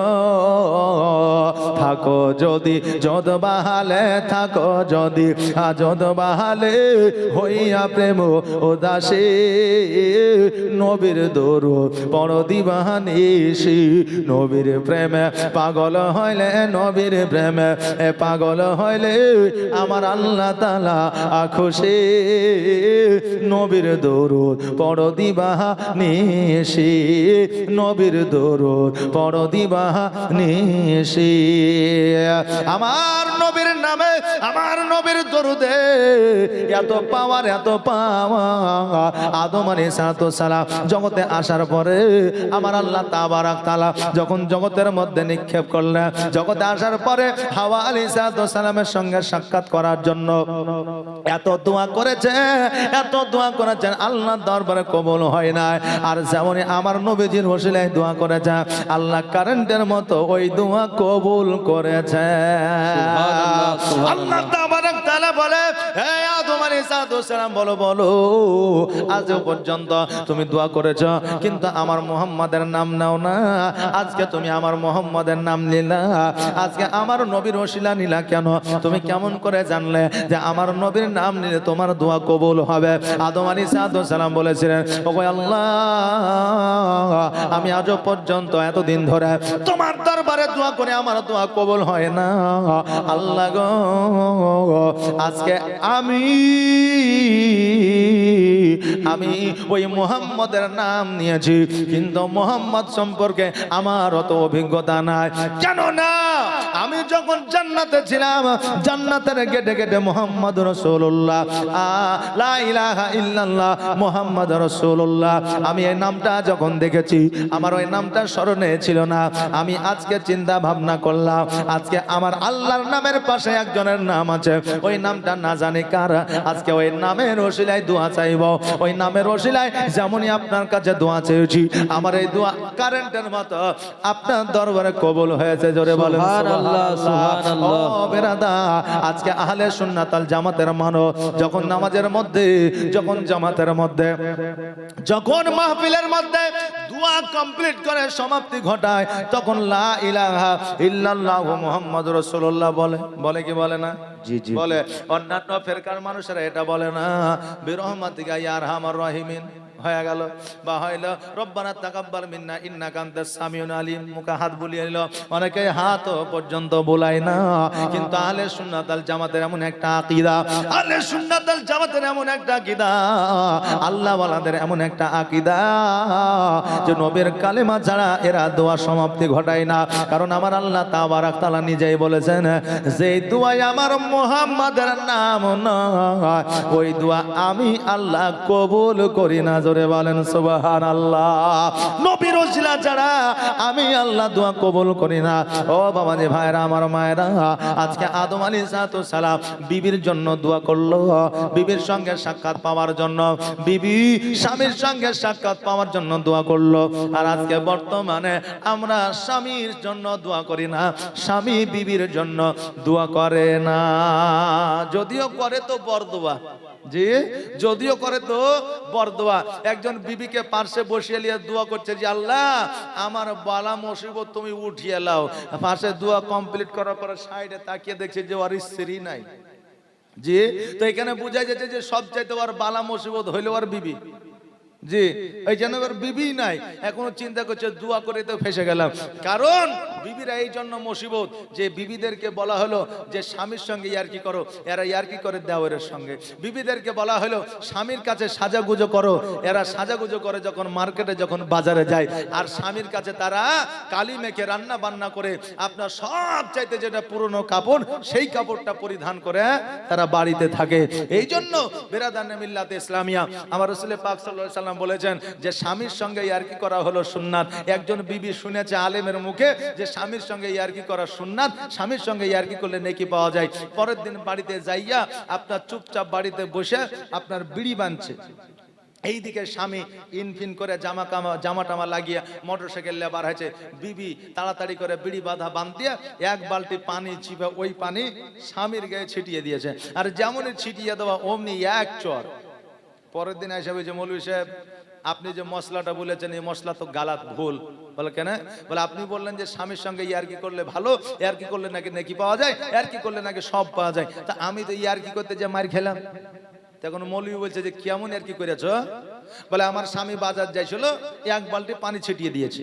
থাকো যদি যদ বাহালে, থাকো যদি যদ বাহালে হইয়া প্রেম উদাসী। নবীর দরুদ পড়ো দিবানিশি। নবীর প্রেমে পাগল হইলে, নবীর প্রেমে পাগল হইলে আমার আল্লাহ তাআলা খুশি। নবীর দরুদ পড়ো দিবানিশি। নবীর দরুদ পড়ো দিবানিশি। আমার নবীর নামে আমার নবীর দরুদে এত পাওয়ার এত পাওয়ার। আদম আলাইহিস সালাম জগতে আসার পরে আমার আল্লাহ তাবারাক তাআলা যখন জগতের মধ্যে নিক্ষেপ করলেন, জগতে আসার পরে হাওয়া আলাইহিস সালামের সঙ্গে সাক্ষাৎ করার জন্য এত দোয়া করেছে, এত দোয়া করেছেন, আল্লাহর দরবারে কবুল হয় না। আর যেমনই আমার নবীজির ওসিলায় দোয়া করেছে, আল্লাহ কারেন্টের মতো ওই দোয়া কবুল করেছে। আল্লাহ তাবারাক তাআলা বলে, হে আদম আলাইহিস সালাম বলো বলো, আজ পর্যন্ত তুমি দোয়া করেছো কিন্তু আমার মুহাম্মাদের নাম নাও না। আজকে তুমি আমার মুহাম্মাদের নাম নিলা, আজকে আমার নবীর ওসিলা নিলা কেন? তুমি কেমন করে জানলে যে আমার নবীর নাম নিলে তোমার দোয়া কবুল হবে? আদম আলাইহিস সালাম বলেছিলেন, ওগো আল্লাহ, আমি আজ পর্যন্ত এতদিন ধরে তোমার দরবারে দোয়া করে আমার দোয়া কবুল হয় না। আল্লাহ গো, আজকে আমি ওই মুহাম্মদের নাম নিয়েছি, কিন্তু মুহাম্মদ সম্পর্কে আমার অত অভিজ্ঞতা নাই। কেন না? আমি যখন জান্নাতে ছিলাম, জান্নাতের গেটে গেটে মুহাম্মদ রাসূলুল্লাহ, লা ইলাহা ইল্লাল্লাহ মুহাম্মদ রাসূলুল্লাহ, আমি এই নামটা যখন দেখেছি আমার ওই নামটা স্মরণে ছিল না। আমি আজকে চিন্তা ভাবনা করলাম, আজকে আমার আল্লাহর নামের পাশে একজনের নাম আছে, ওই নামটা না জানি কার। আজকে ওই নামের ওসিলায় দোয়া চাইব, ওই নামের ওসিলায় যেমনই আপনার কাছে দোয়া চেয়েছি, আমার এই দোয়া কারেন্টের মতো আপনার দরবারে কবুল হয়েছে। জোরে বলেন সুবহানাল্লাহ, সুবহানাল্লাহ। ও বেরাদা, আজকে আহলে সুন্নাত আল জামাতের মানো, যখন নামাজের মধ্যে, যখন জামাতের মধ্যে, যখন মাহফিলের মধ্যে দোয়া কমপ্লিট করে সমাপ্তি ঘটায়, তখন লা ইলাহা ইল্লাল্লাহ মুহাম্মাদুর রাসূলুল্লাহ বলে। বলে কি বলে না? জি জি বলে। অন্যান্য ফেরকার মানুষেরা এটা বলে না। বিরহমাতিকা ইয়া আরহামার রাহিমিন হয়ে গেল, বা হইল রব্বানা তাকাব্বাল মিন্না ইন্নাকা আনতাস সামিউল আলিম, মুখে হাত বুলিয়ে নিল। অনেকে হাত পর্যন্ত বুলায় না। কিন্তু আহলে সুন্নাত আল জামাতের এমন একটা আকীদা, আহলে সুন্নাত আল জামাতের এমন একটা আকীদা, আল্লাহ ওয়ালাদের এমন একটা আকীদা যে নবীর কালেমা ছাড়া এরা দোয়া সমাপ্তি ঘটায় না। কারণ আমার আল্লাহ তাবারাক তাআলা নিজেই বলেছেন, যে দোয়ায় আমার মুহাম্মাদের নাম নয়, ওই দোয়া আমি আল্লাহ কবুল করি না। জোরে বলেন সুবহানাল্লাহ। নবীর ওসিলা ছাড়া আমি আল্লাহ দোয়া কবুল করি না। ও বাবা জি, ভাইরা আমার, মায়েরা, আজকে আদম আলাইহিস সালাম বিবির জন্য দোয়া করলো, বিবির সঙ্গে সাক্ষাৎ পাওয়ার জন্য, বিবি স্বামীর সঙ্গে সাক্ষাৎ পাওয়ার জন্য দোয়া করলো। আর আজকে বর্তমানে আমরা স্বামীর জন্য দোয়া করি না, স্বামী বিবির জন্য দোয়া করে না। যদিও করে তো বরদোয়া, জি, যদিও করে তো বরদোয়া। একজন বিবিকে পাশে বসিয়ে নিয়ে দোয়া করছে যে আল্লাহ আমার বালা মুসিবত তুমি উঠিয়ে লাও। পাশে দোয়া কমপ্লিট করার পরে সাইডে তাকিয়ে দেখছে যে ওর স্ত্রী নাই। জি, তো এখানে বোঝা যাচ্ছে যে সবচাইতে ওর বালা মুসিবত হইলো ওর বিবি। জি, এই জন্য এবার বিবি নাই, এখনো চিন্তা করছে দোয়া করে তো ফেসে গেলাম। কারণ বিবিরা এই জন্য মুসিবত যে বিবিদেরকে বলা হলো যে স্বামীর সঙ্গে ইয়ার্কি করো, এরা ইয়ার্কি করে দেওয়ারের সঙ্গে। বিবিদেরকে বলা হলো স্বামীর কাছে সাজাগুজো করো, এরা সাজাগুজো করে যখন মার্কেটে, যখন বাজারে যায়। আর স্বামীর কাছে তারা কালি মেখে রান্না বান্না করে আপনার সব চাইতে যেটা পুরনো কাপড়, সেই কাপড়টা পরিধান করে তারা বাড়িতে থাকে। এই জন্য বেরাদানে মিল্লাতে ইসলামিয়া আমার রাসূল পাক সাল্লাল্লাহু আলাইহি ওয়াসাল্লাম বলেছেন যে স্বামীর সঙ্গে ইয়ার্কি করা হলো সুন্নাত। একজন বিবি শুনেছে আলেমের মুখে যে স্বামীর সঙ্গে ইয়ার্কি করা সুন্নাত, স্বামীর সঙ্গে ইয়ার্কি করলে নেকি পাওয়া যায়। পরের দিন বাড়িতে যাইয়া আপনার চুপচাপ বাড়িতে বসে আপনার বিড়ি বানছে, এইদিকে স্বামী ইনফিন করে জামা টামা লাগিয়ে মোটরসাইকেল লেবার হয়েছে। বিবি তাড়াতাড়ি করে বিড়ি বাঁধা বাঁধিয়ে এক বালতি পানি চিপে ওই পানি স্বামীর গায়ে ছিটিয়ে দিয়েছে। আর যেমনই ছিটিয়ে দেওয়া অমনি এক চর। পরের দিন এসে বলছে মৌলভী সাহেব আপনি যে মশলাটা বলেছেন এই মশলা তো গালাত ভুল। বলে কেন? বলে আপনি বললেন যে স্বামীর সঙ্গে ইয়ার্কি করলে ভালো, ইয়ার্কি করলে নাকি নেকি পাওয়া যায়, ইয়ার্কি করলে নাকি সব পাওয়া যায়। তা আমি তো ইয়ার্কি করতে যে মার খেলাম। তখন মৌলভী বলছে যে কেমন ইয়ার্কি করেছ? বলে আমার স্বামী বাজার যাইছিল, এক বালতি পানি ছিটিয়ে দিয়েছে।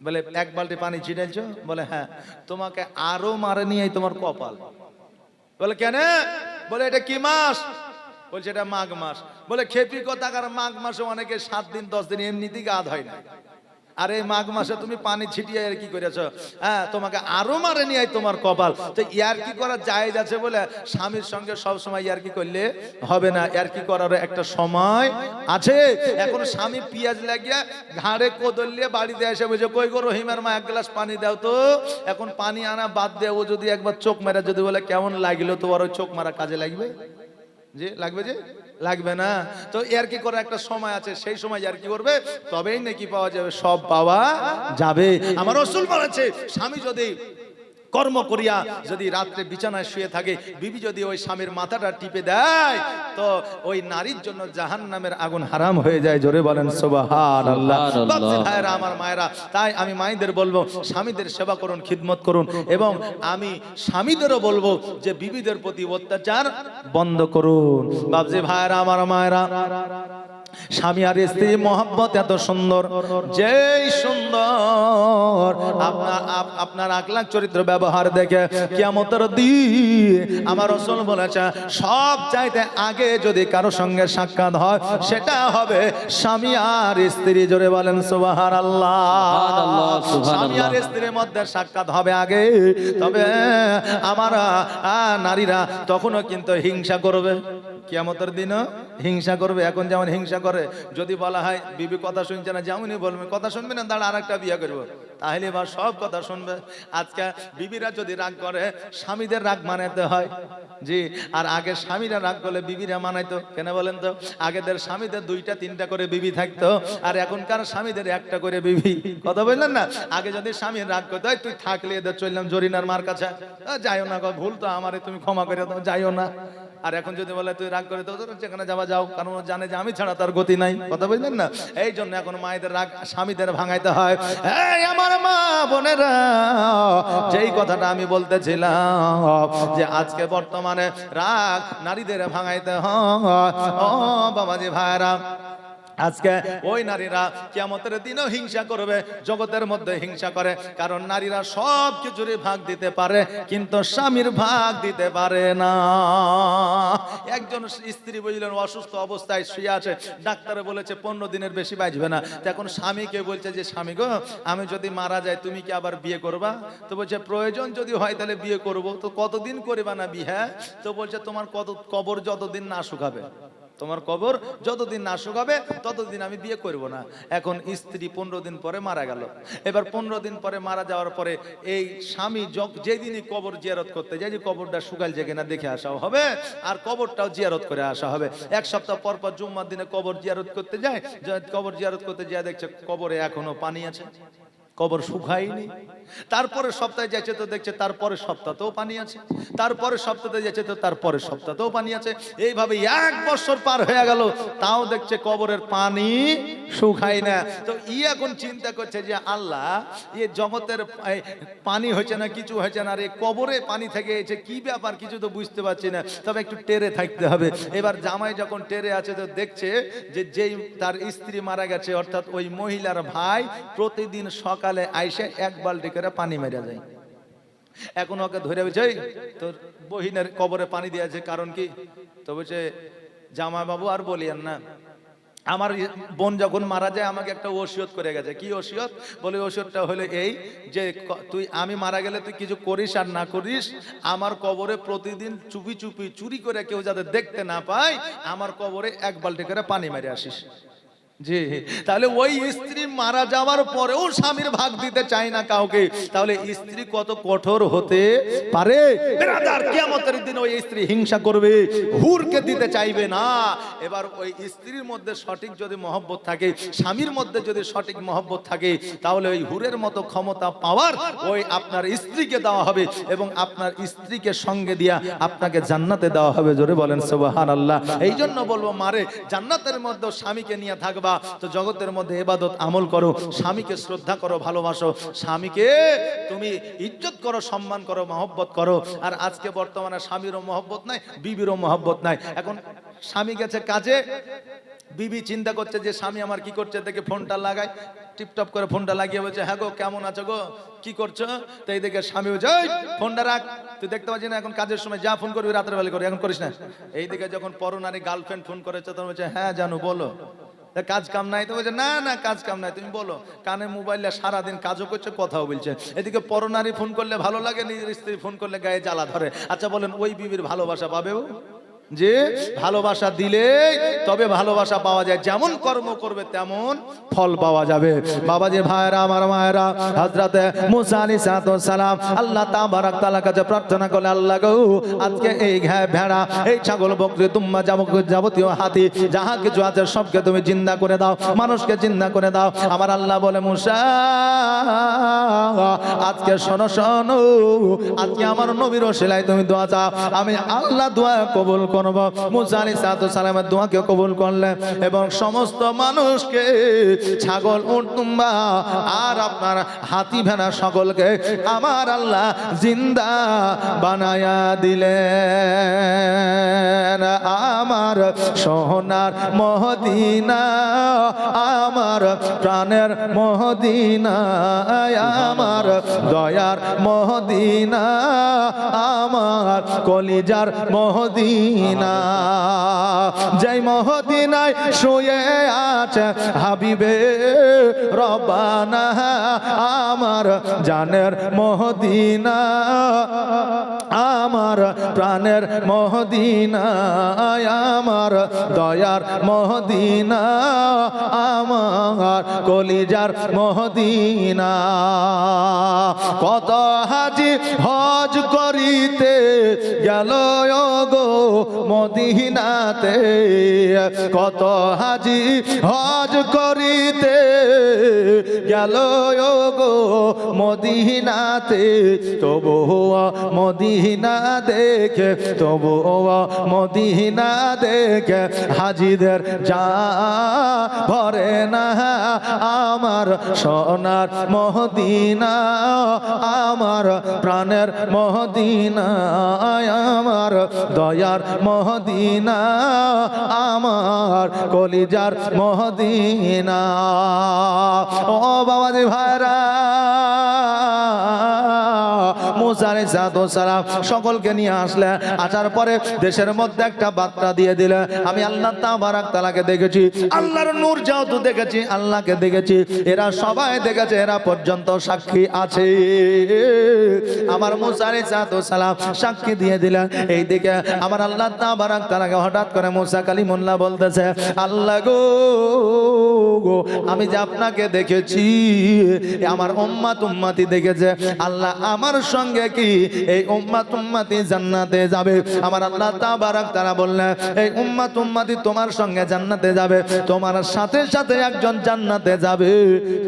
বলে এক বালতি পানি ছিটাইছ? বলে হ্যাঁ। তোমাকে আরো মারে নিয়ে তোমার কপাল। বলে কেন? বলে এটা কি মাস? বলছে এটা মাঘ মাস। বলে খেপি কথাকার, মাঘ মাসে অনেকে 7 দিন 10 দিন এমনিতেই গা ধয় না। আর এই মাঘ মাসে তুমি পানি ছিটিয়ে আর কি করেছো, হ্যাঁ তোমাকে আরো মারে নিয়ে তোমার কপাল। তো ইয়ার কি করা জায়েজ আছে বলে স্বামীর সঙ্গে সব সময় ইয়ার কি করলে হবে না, ইয়ার কি করার একটা সময় আছে। এখন স্বামী পেঁয়াজ লাগিয়ে ঘাড়ে কোদল নিয়ে বাড়িতে এসে বলছে কই গো রহিমের মা এক গ্লাস পানি দাও তো। এখন পানি আনা বাদ দিয়ে ও যদি একবার চোখ মেরা যদি বলে কেমন লাগলো, তো আর ওই চোখ মারা কাজে লাগবে যে লাগবে, যে লাগবে না। তো এর কি করে একটা সময় আছে, সেই সময় আর কি করবে তবেই নাকি পাওয়া যাবে, সব পাওয়া যাবে। আমার রাসূল বলেছে স্বামী যদি কর্ম করিয়া যদি রাত্রে বিছানায় শুয়ে থাকে, বিবি যদি ওই স্বামীর মাথাটা টিপে দেয়, তো ওই নারীর জন্য জাহান্নামের আগুন হারাম হয়ে যায়। জোরে বলেন সুবহানাল্লাহ। ভাইরা আমার মায়েরা, তাই আমি মায়েদের বলবো স্বামীদের সেবা করুন, খিদমত করুন, এবং আমি স্বামীদেরও বলবো যে বিবিদের প্রতি অত্যাচার বন্ধ করুন। বাবজি ভাইরা আমার মায়েরা, স্বামী আর স্ত্রী মহব্বত এত সুন্দর, যেই সুন্দর আপনার আখলাক চরিত্র ব্যবহার দেখে কিয়ামতের দিন আমার রাসূল বলেছে সব চাইতে আগে যদি কারো সঙ্গে সাক্ষাৎ হয় সেটা হবে স্বামী আর স্ত্রী। জোরে বলেন সুবহানাল্লাহ। স্বামী আর স্ত্রীর মধ্যে সাক্ষাৎ হবে আগে, তবে আমার নারীরা তখনও কিন্তু হিংসা করবে, কিয়ামতের দিনও হিংসা করবে। এখন যেমন হিংসা করে, যদি বলা হয় বিবি কথা শুনছে না, যেমনই বলবে কথা শুনবে না, দাঁড়া আরেকটা বিয়ে করবো, তাহলে এবার সব কথা শুনবে। আজকে বিবিরা যদি রাগ করে স্বামীদের রাগ মানাতে হয়, জি। আর আগে স্বামীরা রাগ করলে বিবিরা মানাইতো, কেন বলেন তো? আগেদের স্বামীদের 2টা 3টা করে বিবি থাকতো, আর এখনকার স্বামীদের 1টা করে বিবি। কথা বললেন না? আগে যদি স্বামী রাগ করতো তুই থাকলে এদের চললাম জরিনার মার কাছে, যাইও না গো, ভুল তো আমারে, তুমি ক্ষমা করে দাও, যাইও না। আর এখন যদি বলে তুই রাগ করে তো যেখানে যাওয়া যাও, কারণ জানে যে আমি ছাড়া তার গতি নাই। কথা বুঝলেন না? এই জন্য এখন মায়েদের রাগ স্বামীদের ভাঙাইতে হয়। এই আমার মা বোনেরা, যেই কথাটা আমি বলতেছিলাম যে আজকে বর্তমানে রাগ নারীদের ভাঙাইতে হয়। ও বাবাজি ভাইরা, আজকে ওই নারীরা কিয়ামতের দিনও হিংসা করবে, জগতের মধ্যে হিংসা করে, কারণ নারীরা সব কিছুরই ভাগ দিতে পারে কিন্তু স্বামীর ভাগ দিতে পারে না। একজন স্ত্রী বুঝলেন অসুস্থ অবস্থায় শুয়ে আছে, ডাক্তারে বলেছে 15 দিনের বেশি বাঁচবে না। এখন স্বামীকে বলছে যে স্বামী গো, আমি যদি মারা যাই তুমি কি আবার বিয়ে করবা? তো বলছে প্রয়োজন যদি হয় তাহলে বিয়ে করব। তো কতদিন করবা না বিয়ে? তো বলছে তোমার কবর যতদিন না শুকাবে, তোমার কবর যতদিন না শুকাবে ততদিন আমি বিয়ে করব না। এখন স্ত্রী 15 দিন পরে মারা গেল। এবার 15 দিন পরে মারা যাওয়ার পরে এই স্বামী যেদিনই কবর জিয়ারত করতে যায়, যে কবরটা শুকাল যে কিনা দেখে আসা হবে, আর কবরটাও জিয়ারত করে আসা হবে। 1 সপ্তাহ পর পর জুম্মার দিনে কবর জিয়ারত করতে যায়, কবর জিয়ারত করতে যায় দেখছে কবরে এখনো পানি আছে, কবর শুকায়নি। তারপরে সপ্তাহে যাচ্ছে তো দেখছে তারপরে সপ্তাহতেও পানি আছে, তারপরে সপ্তাহে যাচ্ছে তো তারপরে সপ্তাহতেও পানি আছে। এইভাবে 1 বছর পার হয়ে গেল, তাও দেখছে কবরের পানি শুকায় না। তো এখন চিন্তা করছে যে আল্লাহ, এই জগতের পানি হয়েছে না, কিছু হয়েছে না, আর এই কবরে পানি থেকে এসে কি ব্যাপার কিছু তো বুঝতে পারছি না, তবে একটু টেরে থাকতে হবে। এবার জামাই যখন টেরে আছে তো দেখছে যে যেই তার স্ত্রী মারা গেছে, অর্থাৎ ওই মহিলার ভাই প্রতিদিন সকালে আইসে 1 বালতি করে পানি মেরে যায়। এখন ওকে ধরে বলছে তোর বহিনের কবরে পানি দিয়েছে, কারণ কি? তো বলছে জামাই বাবু আর বলিয়েন না, আমার বোন যখন মারা যায় আমাকে একটা ওসিয়ত করে গেছে। কি ওসিয়ত? বলে ওসিয়তটা হলো এই যে তুই, আমি মারা গেলে তুই কিছু করিস আর না করিস, আমার কবরে প্রতিদিন চুপি চুপি চুরি করে কেউ যাতে দেখতে না পায়, আমার কবরে 1 বালতি করে পানি মেরে আসিস। জি, তাহলে ওই স্ত্রী মারা যাওয়ার পরেও স্বামীর ভাগ দিতে চায় না কাউকে, তাহলে স্ত্রী কত কঠোর হতে পারে। বিরাদার, কিয়ামতের দিন ওই স্ত্রী হিংসা করবে, হুরকে দিতে চাইবে না। এবার ওই স্ত্রীর মধ্যে সঠিক যদি মহব্বত থাকে, স্বামীর মধ্যে যদি সঠিক মহব্বত থাকে, তাহলে ওই হুরের মতো ক্ষমতা পাওয়ার ওই আপনার স্ত্রীকে দেওয়া হবে, এবং আপনার স্ত্রীকে সঙ্গে দিয়া আপনাকে জান্নাতে দেওয়া হবে। জোরে বলেন সুবহানাল্লাহ। এই জন্য বলবো মারে, জান্নাতের মধ্যে স্বামীকে নিয়ে থাকবা তো জগতের মধ্যে ইবাদত আমল করো, স্বামীকে শ্রদ্ধা করো, ভালোবাসো, স্বামীকে তুমি ইজ্জত করো, সম্মান করো, মহব্বত করো। আর আজকে বর্তমানে স্বামীরও মহব্বত নাই, বিবিরও মহব্বত নাই। এখন স্বামী গেছে কাজে, বিবি চিন্তা করছে যে স্বামী আমার কি করছে, দেখে ফোনটা লাগায়, টিপটপ করে ফোনটা লাগিয়ে বলছে হ্যাঁ গো কেমন আছো গো, কি করছো? তো এই দেখে স্বামী বলছে ফোনটা রাখ, তুই দেখতে পাচ্ছি না এখন কাজের সময়, যা ফোন করবি রাতের বেলা করে, এখন করিস না। এই দিকে যখন পরনারী গার্লফ্রেন্ড ফোন করেছে তখন বলছে হ্যাঁ জানু বলো। কাজ কাম নাই তো বলছে না না কাজ কাম নাই, তুমি বলো। কানে মোবাইলে সারাদিন কাজও করছে কথাও বলছে। এদিকে পরনারী ফোন করলে ভালো লাগে, নিজের স্ত্রী ফোন করলে গায়ে জ্বালা ধরে। আচ্ছা বলেন ওই বিবির ভালোবাসা পাবে ও? যে ভালোবাসা দিলে তবে ভালোবাসা পাওয়া যায়, যেমন কর্ম করবে তেমন ফল পাওয়া যাবে। বাবাজি ভাইরা আমার মায়েরা, হযরতে মুসা আলাইহিস সালাম আল্লাহ তাবারক তাআলার কাছে প্রার্থনা করলে, আল্লাহ গো আজকে এই ভেড়া, এই ছাগল, বকরি, দুম্বা, যাবতীয় হাতি যাহা কিছু আছে সবকে তুমি জিন্দা করে দাও, মানুষকে জিন্দা করে দাও। আমার আল্লাহ বলে মুসা আজকে শোনো শোনো, আজকে আমার নবীর ওসিলায় তুমি দোয়া চাও, আমি আল্লাহ দোয়া কবুল করব। মুসা আলাইহিস সালামের দোয়াকে কবুল করলেন এবং সমস্ত মানুষকে, ছাগল, উট, দুম্বা আর আপনার হাতি, ভেড়া সকলকে আমার আল্লাহ জিন্দা বানায়া দিলেন। আমার সোনার মদিনা, আমার প্রাণের মদিনা, আমার দয়ার মদিনা, আমার কলিজার মদিনা, যেই মদিনায় শুয়ে আছে হাবিবে রব্বানা, আমার জানের মদিনা, আমার প্রাণের মদিনা, আমার দয়ার মদিনা, আমার কলিজার মদিনা। কত হাজি হজ করিতে গেল গো মদিনাতে, কত হাজি হজ করিতে গেল গো মদিনাতে, তবু মদিনা দেখে, তবু মদিনা দেখে হাজিদের যা ভরে না। আমার সোনার মদিনা, আমার প্রাণের মদিনা, আমার দয়ার মদিনা, আমার কলিজার মদিনা। ও বাবাজি ভাইরা, মুসা আলাইহিস সালাম সকলকে নিয়ে আসলেন। আসার পরে দেশের মধ্যে একটা বার্তা দিয়ে দিলে, আমি আল্লাহ তাবারক তাআলাকে দেখেছি, আল্লাহর নূর যেহেতু দেখেছি, আল্লাহকে দেখেছি, এরা সবাই দেখেছে, এরা পর্যন্ত সাক্ষী আছে। আমার মুসা আলাইহিস সালাম সাক্ষী দিয়ে দিলেন। এই দিকে আমার আল্লাহ তাবারক তাআলাকে হঠাৎ করে মুসা কালিমুল্লাহ বলতেছে, আল্লাহ গো আমি যে আপনাকে দেখেছি, আমার উম্মত উম্মতি দেখেছে, আল্লাহ আমার সঙ্গে কি এই উম্মত উম্মতি জান্নাতে যাবে? আমার আল্লাহ তাবারক তাআলা বললেন, এই উম্মত উম্মতি তোমার সঙ্গে জান্নাতে যাবে, তোমার সাথে সাথে একজন জান্নাতে যাবে,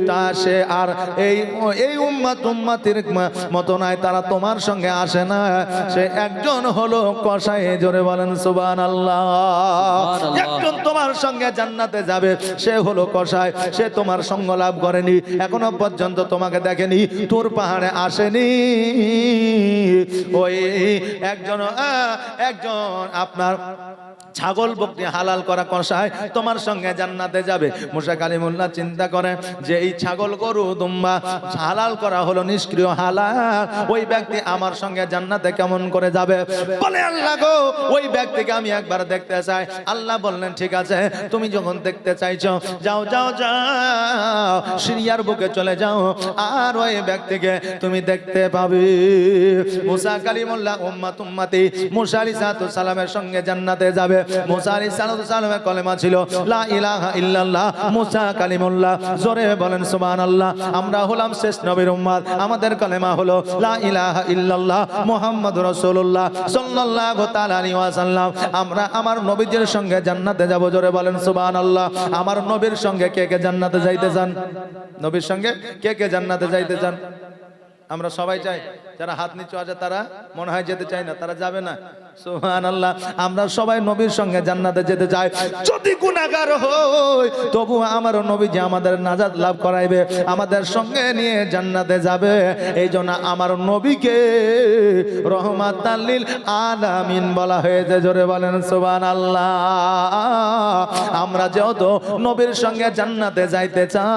তা সে আর এই উম্মত উম্মতির মতো নয়, তারা তোমার সঙ্গে আসে না, সে একজন হলো কসাই। জোরে বলেন সুবহানাল্লাহ। একজন তোমার সঙ্গে জান্নাতে যাবে, সে হলো কসাই, সে তোমার সঙ্গ লাভ করেনি, এখনো পর্যন্ত তোমাকে দেখেনি, তোর পাহাড়ে আসেনি। ওই একজন আপনার ছাগল বকরি হালাল করা কসাই তোমার সঙ্গে জান্নাতে যাবে। মুসা কালিমুল্লাহ চিন্তা করেন যে এই ছাগল, গরু, দুম্বা হালাল করা হলো নিষ্ক্রিয় হালাল, ওই ব্যক্তি আমার সঙ্গে জান্নাতে কেমন করে যাবে? বলে আল্লাহ গো ওই ব্যক্তিকে আমি একবার দেখতে চাই। আল্লাহ বললেন ঠিক আছে, তুমি যখন দেখতে চাইছো যাও যাও যাও, সিরিয়ার বুকে চলে যাও, আর ওই ব্যক্তিকে তুমি দেখতে পাবে। মুসা কালিমুল্লাহ উম্মত উম্মতি মুসা আলাইহিস সালামের সঙ্গে জান্নাতে যাবে। মুসা আলাইহিস সালামের কলেমা ছিল লা ইলাহা ইল্লাল্লাহ মুসা কালিমুল্লাহ। জোরে বলেন সুবহানাল্লাহ। আমরা হলাম শেষ নবীর উম্মত, আমাদের কলেমা হলো লা ইলাহা ইল্লাল্লাহ মুহাম্মাদুর রাসূলুল্লাহ সাল্লাল্লাহু তাআলা আলাইহি ওয়াসাল্লাম। আমরা আমার নবীর সঙ্গে জান্নাতে যাব। জোরে বলেন সুবহানাল্লাহ। আমার নবীর সঙ্গে কে কে জান্নাতে যাইতে চান? নবীর সঙ্গে কে কে জান্নাতে যাইতে চান? আমরা সবাই চাই। যারা হাত নিচু আছে তারা মনে হয় যেতে চায় না, তারা যাবে না। সুবহানাল্লাহ। আমরা সবাই নবীর সঙ্গে জান্নাতে যেতে চাই। যদি গুনাহগার হই তবু আমার নবী যে আমাদের নাজাত লাভ করাইবে, আমাদের সঙ্গে নিয়ে জান্নাতে যাবে। এই জন্য আমার নবীকে রহমাতাল লিল আলামিন বলা হয়েছে। জোরে বলেন সুবহানাল্লাহ। আমরা যেহেতু নবীর সঙ্গে জান্নাতে যাইতে চাই,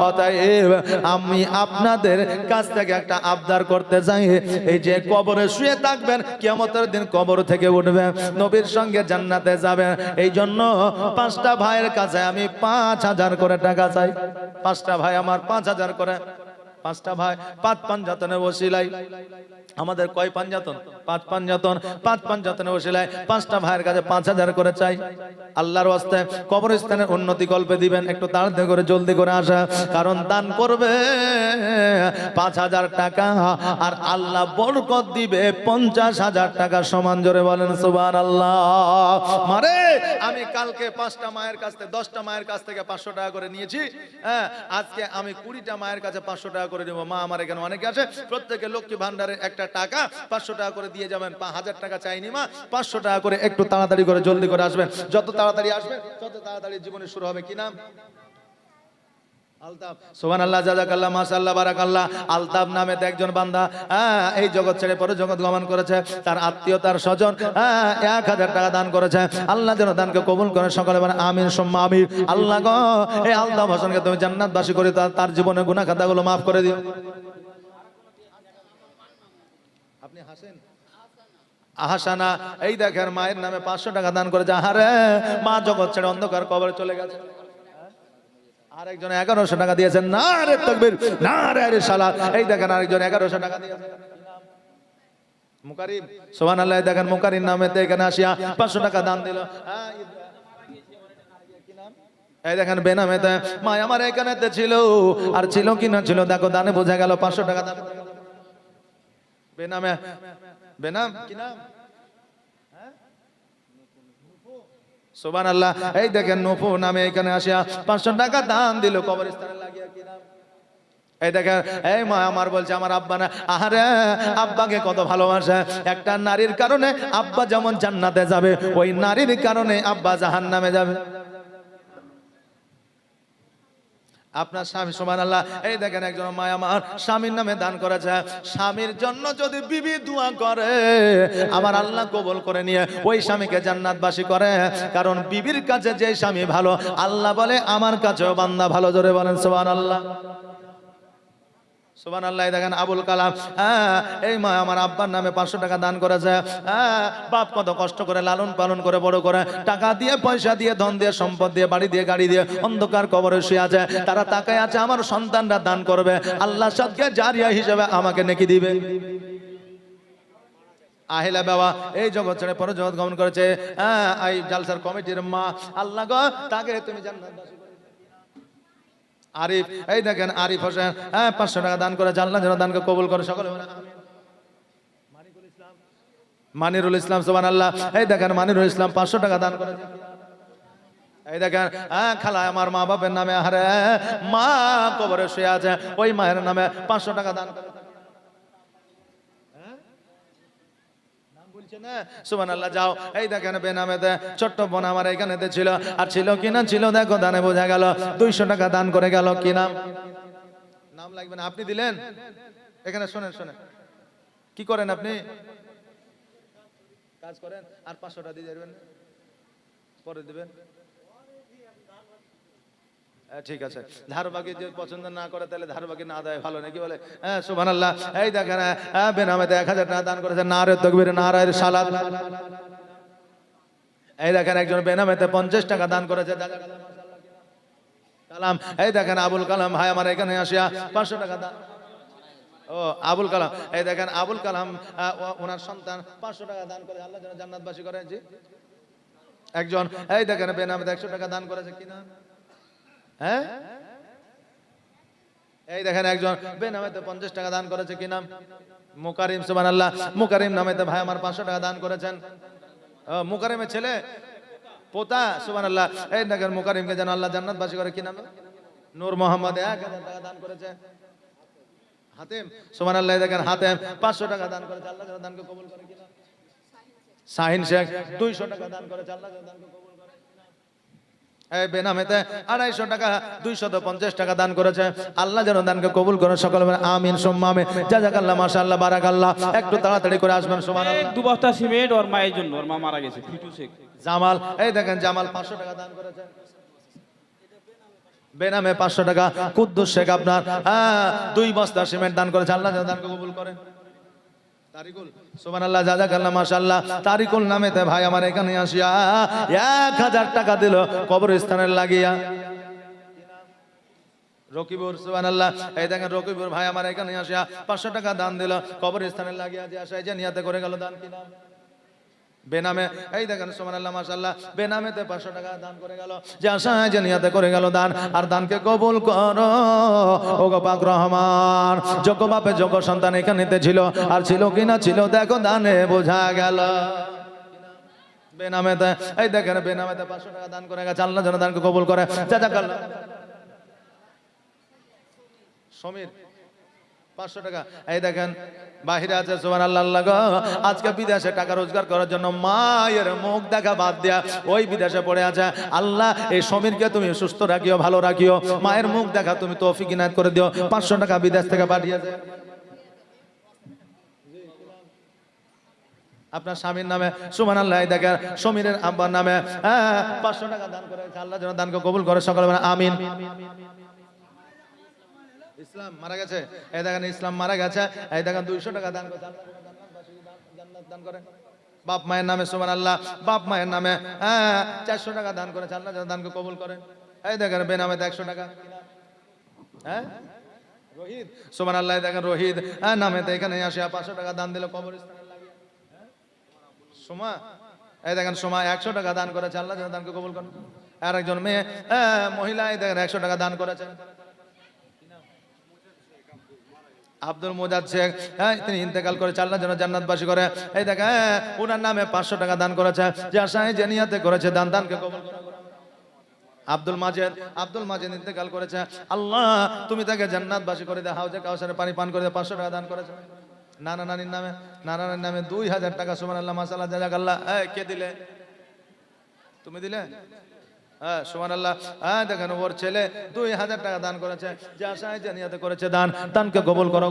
অতএব আমি আপনাদের কাছ থেকে একটা আবদার করতে চাই, এই যে কবরে শুয়ে থাকবেন, কিয়ামতের দিন কবর থেকে উঠবেন, নবীর সঙ্গে জান্নাতে যাবেন, এই জন্য 5টা ভাইয়ের কাছে আমি 5,000 করে টাকা চাই। 5টা ভাই আমার 5,000 করে, 5টা ভাই 5 পাঞ্জাতনের ওসিলাই, আমাদের কয় পাঞ্জাতন? 5 পাঞ্জাতন, 5 পাঞ্জাতনের ওসিলায় 5টা ভাইয়ের কাছে 5,000 করে চাই। আল্লাহর ওয়াস্তে কবরস্থানের উন্নতি কল্পে দিবেন, একটু তাড়াতাড়ি করে জলদি করে আসা, কারণ দান করবে 5,000 টাকা আর আল্লাহ বরকত দিবে 50,000 টাকা সমান। জোরে বলেন সুবহানাল্লাহ। মারে আমি কালকে 5টা মায়ের কাছ থেকে 10টা মায়ের কাছ থেকে 500 টাকা করে নিয়েছি, হ্যাঁ আজকে আমি 20টা মায়ের কাছে 500 টাকা করে নেব। মা আমার এখানে অনেকে আছে, প্রত্যেকে লক্ষ্মী ভান্ডারের একটা টাকা 500 টাকা করে দিয়ে যাবেন। 5,000 টাকা চাইনি মা, 500 টাকা করে একটু তাড়াতাড়ি করে জলদি করে আসবেন। যত তাড়াতাড়ি আসবেন তত তাড়াতাড়ি জীবনে শুরু হবে। কি নাম? আলতাফ। সুবহানাল্লাহ, জাযাকাল্লাহ, মাশাআল্লাহ, বারাকাল্লাহ। আলতাফ নামে একজন বান্দা এই জগৎ ছেড়ে পরে জগৎ গমন করেছে, তার আত্মীয় তার স্বজন 1,000 টাকা দান করেছে। আল্লাহ যেন দানকে কবুল করে, সকলে বলেন আমিন সুম্মা আমিন। আল্লাহ গো এই আলতাফ হোসেনকে তুমি জান্নাতবাসী করে তার জীবনের গুনাহ খাতাগুলো মাফ করে দিও। আপনি হাসেন? আহাসানা, এই দেখেন মায়ের নামে 500 টাকা দান করেছে। আহারে মা জগৎ ছেড়ে অন্ধকার কবরে চলে গেছে। আরেকজন 1100 টাকা দিয়েছেন। নারে তাকবীর, নারে রিসালাত। এই দেখেন আরেকজন 1100 টাকা দিয়েছেন। মুকারিম, সুবহানাল্লাহ। দেখেন মুকারিম নামে এখানে আসিয়া 500 টাকা দান দিল। এই দেখেন বেনামেতে মা আমার এখানেতে ছিল, আর ছিল কি না ছিল দেখো দানে বোঝা গেল। 500 টাকা দান বেনামে। বেনাম কি নাম? সুবহানাল্লাহ। এই দেখেন নফু নামে এখানে আসিয়া 500 টাকা দান দিল কবরস্থানে লাগিয়া। কি নাম? এই দেখেন এই মা আমার বলছে আমার আব্বা না, আহারে আব্বাকে কত ভালোবাসে। একটা নারীর কারণে আব্বা যেমন জান্নাতে যাবে, ওই নারীর কারণে আব্বা জাহান্নামে যাবে। আপনার স্বামী, সুবহানাল্লাহ। এই দেখেন একজন মা আমার স্বামীর নামে দান করেছে। স্বামীর জন্য যদি বিবি দোয়া করে, আমার আল্লাহ কবুল করে নিয়ে ওই স্বামীকে জান্নাতবাসী করে, কারণ বিবির কাছে যে স্বামী ভালো, আল্লাহ বলে আমার কাছেও বান্দা ভালো। জোরে বলেন সুবহানাল্লাহ, সুবহানাল্লাহ। দেখেন আবুল কালাম, এই মা আমার আব্বার নামে 500 টাকা দান করেছে। বাপ কত কষ্ট করে লালন পালন করে বড় করে, টাকা দিয়ে পয়সা দিয়ে ধন দিয়ে সম্পদ দিয়ে বাড়ি দিয়ে গাড়ি দিয়ে অন্ধকার কবরে শুয়ে আছে। তারা তাকায় আছে আমার সন্তানরা দান করবে, আল্লাহ সাদকে জারিয়া হিসেবে আমাকে নেকি দিবে। আহিলা বাবা এই জগৎ ছেড়ে পরে জগৎ গমন করেছে। এই জালসার কমিটির মা, আল্লাহ গো তাকে তুমি জান্নাতবাসী। আরিফ, এই দেখেন আরিফ হোসেন 500 টাকা দান করে। আল্লাহ যেন দানকে কবুল করে, সকলে বলেন আমিন। মানিরুল ইসলাম, সুবহানাল্লাহ। এই দেখেন মানিরুল ইসলাম 500 টাকা দান করে। এই দেখেন খালা আমার মা বাপের নামে, আরে মা কবরে শুয়ে আছে, ওই মায়ের নামে 500 টাকা দান করে। সুবহানাল্লাহ। যাও এই দেখেন বেনামেতে ছোট্ট বোন আমার এখানেতে ছিল, আর ছিল কিনা ছিল দেখো দানে বোঝা গেল 200 টাকা দান করে গেল। কি নাম? নাম লাগবে না, আপনি দিলেন। এখানে শোনেন শোনেন, কি করেন আপনি? কাজ করেন আর 500 টাকা দিয়ে যাবেন, পরে দিবেন। ঠিক আছে, ধারবাকি যদি পছন্দ না করে তাহলে ধারবাকি না দেয় ভালো, নাকি বলে? সুবহানাল্লাহ। এই দেখেন বেনামেতে 1000 টাকা দান করেছে। নারে তাকবীর, নারে রিসালাত। এই দেখেন একজন বেনামেতে 50 টাকা দান করেছে। কালাম, এই দেখেন আবুল কালাম ভাই আমার এখানে আসিয়া 500 টাকা দান। ও আবুল কালাম, এই দেখেন আবুল কালাম ওনার সন্তান 500 টাকা দান করে, আল্লাহ যেন জান্নাতবাসী করে। জি একজন এই দেখেন বেনামেতে 100 টাকা দান করেছে। কি নাম? হ্যাঁ এই দেখেন একজন বেনামেতে 50 টাকা দান করেছে। কি নাম? মুকারিম, সুবহানাল্লাহ। মুকারিম নামেতে ভাই আমার 500 টাকা দান করেছেন। মুকারিমের ছেলে পোতা, সুবহানাল্লাহ। এই দেখেন মুকারিমকে যেন আল্লাহ জান্নাতবাসী করে। কি নাম? নূর মোহাম্মদ 1000 টাকা দান করেছে। হাতেম, সুবহানাল্লাহ। দেখেন হাতেম 500 টাকা দান করেছে, আল্লাহ যেন দানকে কবুল করে। কি নাম? শাহিন শেখ 200 টাকা দান করেছে, আল্লাহ যেন দানকে কবুল করে। এই বেনামেতে 250 টাকা 250 টাকা দান করেছে, আল্লাহ যেন দানকে কবুল করে। সকলে বলেন আমিন সুম্মা আমিন। জাযাকাল্লাহ, মাশাআল্লাহ, বারাকাল্লাহ। একটু তাড়াতাড়ি করে আসবেন। সুবহানাল্লাহ। 2 বস্তা সিমেন্ট ওর মায়ের জন্য, ওর মা মারা গেছে। ফিটু শেখ জামাল, এই দেখেন জামাল 500 টাকা দান করেছে। বেনামে 500 টাকা কুদ্দুস শেখ আপনার 2 বস্তা সিমেন্ট দান করেছে, আল্লাহ যেন দানকে কবুল করেন। তারিকুল সুবহানাল্লাহ, জাযাকাল্লাহ, মাশাআল্লাহ। তারিকুল নামেতে ভাই আমার এখানে আসিয়া 1000 টাকা দিল কবরস্থানের লাগিয়া। রকিবুর সুবহানাল্লাহ, এই দেখেন রকিবুর ভাই আমার এখানে আসিয়া 500 টাকা দান দিল কবরস্থানের লাগিয়া, যে আশায় যে নিয়াতে করে গেল দান। কি নাম? বেনামে, এই দেখেন সুবহানাল্লাহ, মাশাআল্লাহ, বেনামেতে 500 টাকা দান করে গেল, যে আশায় যে নিয়াতে করে গেল দান। আর দানকে কবুল করো ওগো পাক রহমান। যোগ্য বাপে যোগ্য সন্তান এখানেতে ছিল, আর ছিল কিনা ছিল দেখো দানে বোঝা গেল। বেনামেতে, এই দেখেন বেনামেতে 500 টাকা দান করে গেছে, আল্লাহ যেন দানকে কবুল করে। জাযাকাল্লাহ। সমীর 500 টাকা, এই দেখেন বাহিরে আছে সুবহানাল্লাহ। আল্লাহ গো, আজকে বিদেশে টাকা রোজগার করার জন্য মায়ের মুখ দেখা বাদ দিয়া ওই বিদেশে পড়ে আছে। আল্লাহ এই সমীরকে তুমি সুস্থ রাখিও, ভালো রাখিও, মায়ের মুখ দেখা তুমি তৌফিক ইনায়েত করে দিও। 500 টাকা বিদেশ থেকে পাঠিয়েছে আপনার স্বামীর নামে সুবহানাল্লাহ। এই দেখেন সমীরের আব্বার নামে 500 টাকা দান করে, আল্লাহ যেন দানকে কবুল করে। সকলে বলেন আমিন। ইসলাম মারা গেছে, এই দেখেন ইসলাম মারা গেছে, এই দেখেন 200 টাকা দান করে, জান্নাত দান করেন। বাপ মায়ের নামে সুবহানাল্লাহ, বাপ মায়ের নামে 400 টাকা দান করেছে, আল্লাহ যেন দানকে কবুল করেন। এই দেখেন বেনামেতে 100 টাকা, রোহিত সুবহানাল্লাহ, এই দেখেন রোহিত নামেতে এখানে আসে 500 টাকা দান দিল কবরস্থানের লাগিয়ে। সোমা, এই দেখেন সোমা 100 টাকা দান করেছে, আল্লাহ যেন দানকে কবুল করেন। আর একজন মেয়ে মহিলা, এই দেখেন 100 টাকা দান করেছে, আব্দুল মুজাদ শেখ, তিনি ইন্তেকাল করেছে, আল্লাহ যেন জান্নাতবাসী করে। এই দেখেন ওনার নামে 500 টাকা দান করেছে, যে আশায় যে নিয়াতে করেছে দান, দানকে কবুল করে। আব্দুল মাজেদ ইন্তেকাল করেছে, আল্লাহ তুমি তাকে জান্নাতবাসী করে দাও, হাউজে কাউসারে পানি পান করে দাও। 500 টাকা দান করেছে। নানির নামে 2000 টাকা, সুবহানাল্লাহ, মাশাআল্লাহ, জাযাকাল্লাহ। কে দিলে? তুমি দিলে? সুবহানাল্লাহ। দেখেন ওর ছেলে 2000 টাকা দান করেছে, যে আশায় যে নিয়াতে করেছে দান, দানকে কবুল করো।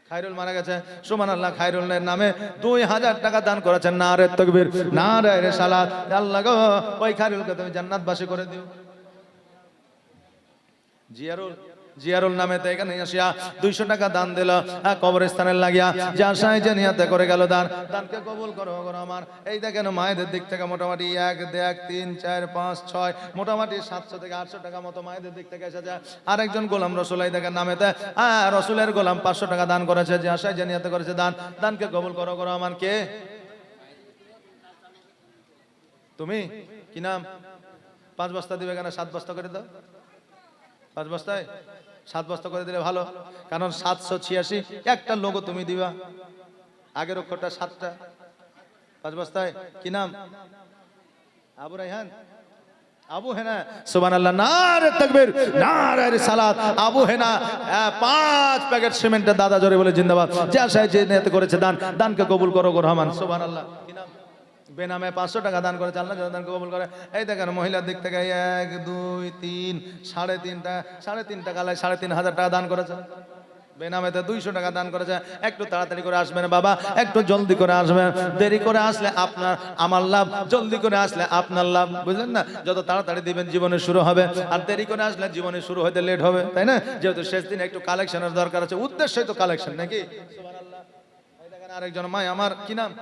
খায়রুল মারা গেছে, সুবহানাল্লাহ, খায়রুলের নামে 2000 টাকা দান করেছেন। নারে তাকবীর, নারে রিসালাত। আল্লাহ গো, ওই খায়রুলকে তুমি জান্নাতবাসী করে দিও। জিয়ারুল নামে তো এখানে আসিয়া 200 টাকা দান দিল কবরস্থানের লাগিয়া, যে আশায় যে নিয়াতে করে গেল দান, দানকে কবুল করো আমার। এই দেখেন মায়েদের দিক থেকে মোটামুটি 1 2 3 4 5 6 মোটামুটি 700 থেকে 800 টাকা মতো মায়েদের দিক থেকে এসেছে। আরেকজন গোলাম রসুল, এই দেখেন নামেতে রসুলের গোলাম 500 টাকা দান করেছে, যে আশায় যে নিয়াতে করেছে দান, দানকে কবুল করো আমার। কে তুমি? কি নাম? 5 বস্তা দিবে কেন? 7 বস্তা করে দাও। 5 বস্তায় 7 বস্তা করে দিলে ভালো, কারণ 786 একটা লোগো তুমি দিবা, আগের অক্ষরটা 7টা। 5 বস্তায়। কি নাম? আবু রায়হান, আবু হেনা, সুবহানাল্লাহ, নারে তাকবীর, নারে রিসালাত। আবু হেনা 5 প্যাকেট সিমেন্টের দাদা জোরে বলে জিন্দাবাদ। যে আশায় যে নিয়ত করেছে দান, দানকে কবুল করো রহমান। সুবহানাল্লাহ। কি নাম? বেনামে 500 টাকা দান করেছে, আল্লাহ যেন দানকে কবুল করে। এই দেখেন মহিলার দিক থেকে 1 2 3 3.5 টাকা 3,500 টাকা দান করেছে। বেনামেতে 200 টাকা দান করেছে। একটু তাড়াতাড়ি করে আসবেন বাবা, একটু জলদি করে আসবেন। দেরি করে আসলে আপনার আমার লাভ, জলদি করে আসলে আপনার লাভ, বুঝলেন না? যত তাড়াতাড়ি দিবেন জীবনে শুরু হবে, আর দেরি করে আসলে জীবনে শুরু হতে লেট হবে, তাই না? যেহেতু শেষ দিনে একটু কালেকশনের দরকার আছে, উদ্দেশ্যই তো কালেকশন, নাকি? সুবহানাল্লাহ। এই দেখেন আরেকজন মা আমার, কি নাম?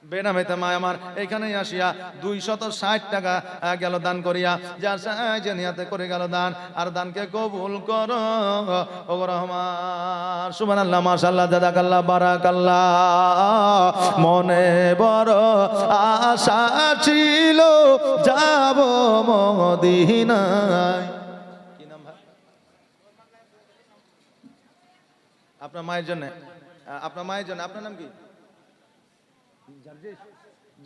বেনামেতে মা আমার এখানেই আসিয়া 260 টাকা গেল দান করিয়া, যার যে নিয়াতে করে গেল দান, আর দানকে কবুল করো ও রহমান। সুবহানাল্লাহ, মাশাআল্লাহ, জাযাকাল্লাহ, বারাকাল্লাহ। মনে বড় আশা ছিল যাব মদিনায়। কি নাম ভাই? আপনার মায়ের জন্য, আপনার মায়ের জন্য। আপনার নাম কি?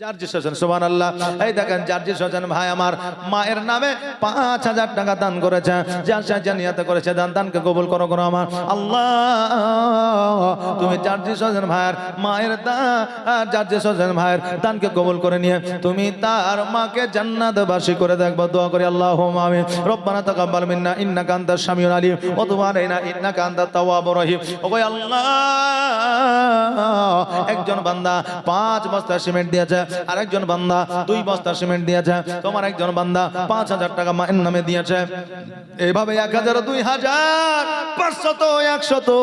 জার্জিস হোসেন, সুবহানাল্লাহ। এই দেখেন জার্জিস হোসেন ভাই আমার মায়ের নামে 5000 টাকা দান করেছে, যা নিয়ত করেছে দান, দানকে কবুল করো আমার। আল্লাহ তুমি জার্জিস হোসেন ভাইয়ের মায়ের জার্জিস হোসেন ভাইয়ের দানকে কবুল করে নিয়ে তুমি তার মাকে জান্নাতবাসী করে দেখবো, দোয়া করি আল্লাহুম্মা আমিন। রব্বানা তাকাব্বাল মিন্না ইন্নাকা আনতাস সামিউল আলিম ওয়া তুব আলাইনা ইন্নাকা আনতাত তাওয়াবুর রহিম। ওগো আল্লাহ, একজন বান্দা 5 বস্তা সিমেন্ট দিয়েছে, আরেকজন বান্দা 2 বস্তা সিমেন্ট দিয়েছে, তোমার একজন বান্দা 5000 টাকা মায়ের নামে দিয়েছে। এইভাবে 1000, 2000, 500, 100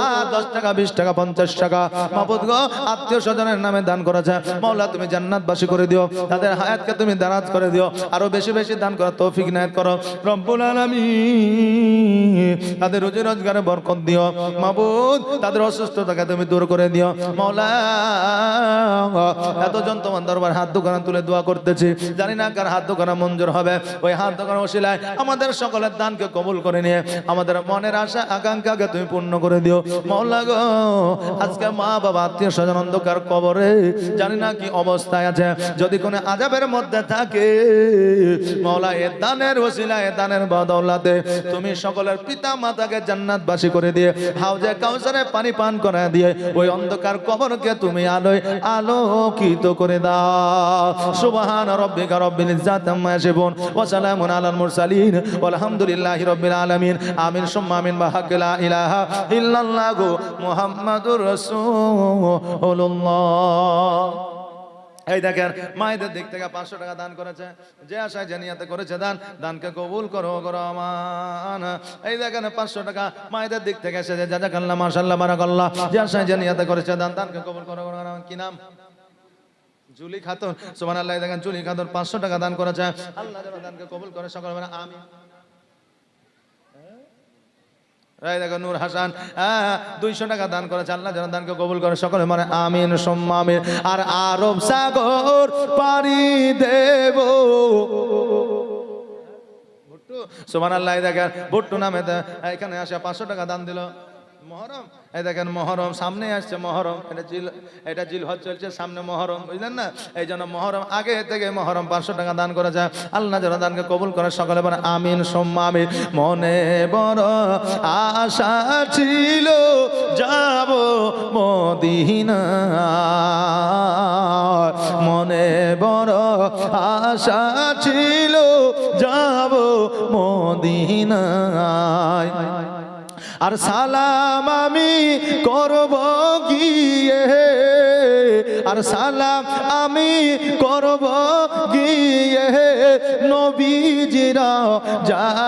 আর 10 টাকা, 20 টাকা, 50 টাকা মাবুদ গো আত্মীয় স্বজনের নামে দান করেছে। মাওলা তুমি জান্নাতবাসী করে দিও, তাদের হায়াতকে তুমি দারাজ করে দিও, আরো বেশি বেশি দান করার তৌফিক ইনায়েত করো রব্বুল আলামিন। তাদের রুজি রোজগারে বরকত দিও মাবুদ, তাদের অসুস্থতাকে তুমি দূর করে দিও মাওলা। এতজন তোমার দরবার হাত দুখানা তুলে দোয়া করতেছি, জানি না কার হাত দুখানা মঞ্জুর হবে। ওই হাত দুখানা ওসিলায় আমাদের সকলের দানকে কবুল করে নিয়ে আমাদের মনের আশা আকাঙ্ক্ষাকে তুমি পূর্ণ করে দিও মাওলা গো। আজকে মা বাবা আত্মীয় স্বজন অন্ধকার কবরে, জানি না কি অবস্থায় আছে, যদি কোনো আযাবের মধ্যে থাকে মাওলা এ দানের ওসিলায়, এ দানের বদৌলতে তুমি সকলের পিতা মাতাকে জান্নাতবাসী করে দিয়ে হাউজে কাউসারে পানি পান করায় দিয়ে ওই অন্ধকার কবরকে তুমি আলোয় আলোকিত করে দাও। সুবহান রাব্বিকা রাব্বিল ইজ্জাতি আম্মা ইয়াসিফুন ওয়া সালামুন আলাল মুরসালিন ওয়ালহামদুলিল্লাহি রাব্বিল আলামিন। আমিন সুম্মা আমিন। বাহাক লা ইলাহা ইল্লাল্লাহু মুহাম্মাদুর রাসূলুল্লাহ। এই দেখেন মায়েদের দিক থেকে 500 টাকা দান করেছে, যে আশায় জানিয়াতে করেছে দান, দানকে কবুল করো রহমান। এই দেখেন 500 টাকা মায়েদের দিক থেকে এসেছে, জাযাকাল্লাহ মাশাআল্লাহ বারাকাল্লাহ। যে আশায় জানিয়াতে করেছে দান, দানকে কবুল করো রহমান। কি নাম? জুলি খাতুন। সুবহানাল্লাহ। দেখেন জুলি খাতুন 500 টাকা দান করেছে, আল্লাহ যেন দানকে কবুল করে সকলে বলেন আমিন। এই দেখো নূর হাসান 200 টাকা দান করেছে, আল্লাহ যেন দানকে কবুল করে সকলে মানে আমিন সুম্মা আমিন। আর আরব সাগর পাড়ি দেব ভুট্টু। সুবহানাল্লাহ। দেখেন ভুট্টু নামে এখানে আসে 500 টাকা দান দিল। মহরম, এই দেখেন মহরম সামনে আসছে, মহরম এটা জিলহজ চলছে, সামনে মহরম, বুঝলেন না? এই জন্য মহরম আগে থেকে মহরম 500 টাকা দান করা যায়, আল্লাহ যেন দানকে কবুল করে সকলে বলে আমিন সুম্মা আমিন। মনে বড় আশা ছিল যাব মদিনা, মনে বড় আশা ছিল যাব মদিনায়, আর সালাম আমি করব গিয়ে, আর সালাম আমি করব গিয়ে নবীজিরা যায়।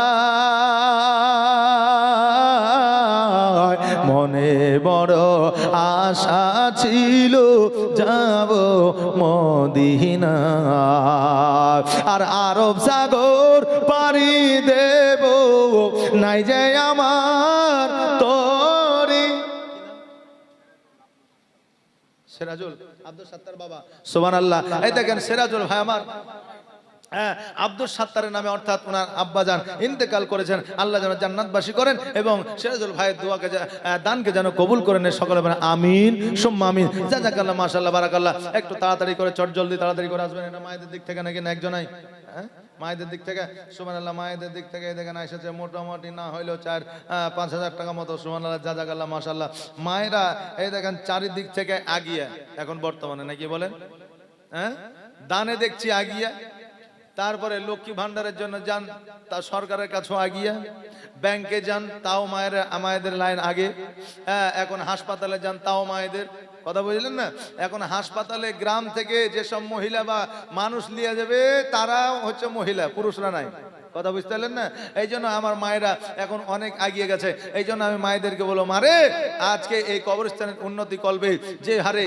মনে বড় আশা ছিল যাব মদিনা, আর আরব সাগর পাড়ি দেব নাই যে আমার তোরে। সিরাজুল আব্দুল সাত্তার বাবা। সুবহানাল্লাহ। এই দেখেন সিরাজুল ভাই আমার আব্দুল সাত্তারের নামে, অর্থাৎ ওনার আব্বাজান ইন্তেকাল করেছেন, আল্লাহ যেন জান্নাতবাসী করেন এবং সিরাজুল ভাইয়ের দোয়াকে দানকে যেন কবুল করে নেয় সকলে বলেন আমিন সুম্মা আমিন। জাযাকাল্লাহ মাশাআল্লাহ বারাকাল্লাহ। একটু তাড়াতাড়ি করে চট জলদি তাড়াতাড়ি করে আসবেন। এটা মায়েদের দিক থেকে নাকি না একজনই? মায়েদের দিক থেকে। সুবহানাল্লাহ। মায়েদের দিক থেকে দেখেন এসেছে মোটামুটি না হইলেও 4-5 হাজার টাকা মতো। সুবহানাল্লাহ জাযাকাল্লাহ মাশাআল্লাহ। মায়েরা এই দেখেন চারিদিক থেকে আগিয়ে এখন বর্তমানে নাকি বলেন, দানে দেখছি আগিয়ে, তারপরে লক্ষ্মী ভান্ডারের জন্য যান তা সরকারের কাছেও আগিয়ে, ব্যাংকে যান তাও মায়েদের লাইন আগে, এখন হাসপাতালে যান তাও মায়েদের। কথা বুঝলেন না? এখন হাসপাতালে গ্রাম থেকে যেসব মহিলা বা মানুষ নিয়ে যাবে তারা হচ্ছে মহিলা, পুরুষরা নাই। কথা বুঝতে পারলেন না? এই জন্য আমার মায়েরা এখন অনেক এগিয়ে গেছে। এই জন্য আমি মায়েদেরকে বলো, মারে আজকে এই কবরস্থানের উন্নতি করবে যে হারে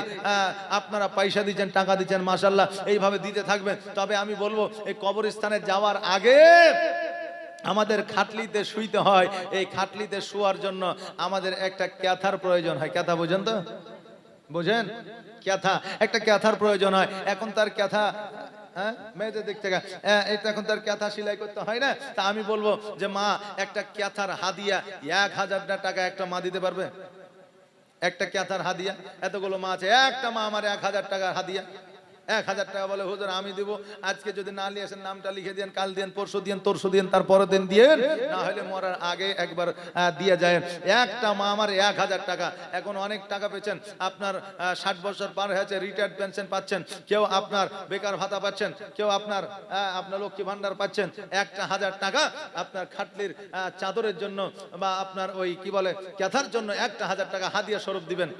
আপনারা পয়সা দিচ্ছেন, টাকা দিচ্ছেন, মাশাআল্লাহ এইভাবে দিতে থাকবেন। তবে আমি বলবো এই কবরস্থানে যাওয়ার আগে আমাদের খাটলিতে শুইতে হয়, এই খাটলিতে শোয়ার জন্য আমাদের একটা ক্যাথার প্রয়োজন হয়। ক্যাথা বোঝেন তো? বোঝেন? ক্যাথা, একটা ক্যাথার প্রয়োজন হয়। এখন তার ক্যাথা মেয়েদের দিক থেকে এটা এখন তার ক্যাথা সেলাই করতে হয় না। তা আমি বলবো যে মা একটা ক্যাথার হাদিয়া 1000 টাকা একটা মা দিতে পারবে? একটা ক্যাথার হাদিয়া, এতগুলো মা আছে, একটা মা আমার 1000 টাকার হাদিয়া, 1000 টাকা বলে হুজুর আমি দিব, আজকে যদি না নিয়ে আসেন নামটা লিখে দেন, কাল দেন, পরশু দেন, তরশু দেন, তারপরের দিন দিয়েন, না হলে মরার আগে একবার দিয়ে যায়। একটা মা আমার 1000 টাকা। এখন অনেক টাকা পেয়েছেন, আপনার 60 বছর পার হয়েছে, রিটায়ার্ড পেনশন পাচ্ছেন, কেউ আপনার বেকার ভাতা পাচ্ছেন, কেউ আপনার লক্ষ্মী ভান্ডার পাচ্ছেন। 1000 টাকা আপনার খাটলির চাদরের জন্য বা আপনার ওই কি বলে ক্যাথার জন্য 1000 টাকা হাদিয়া স্বরূপ দিবেন।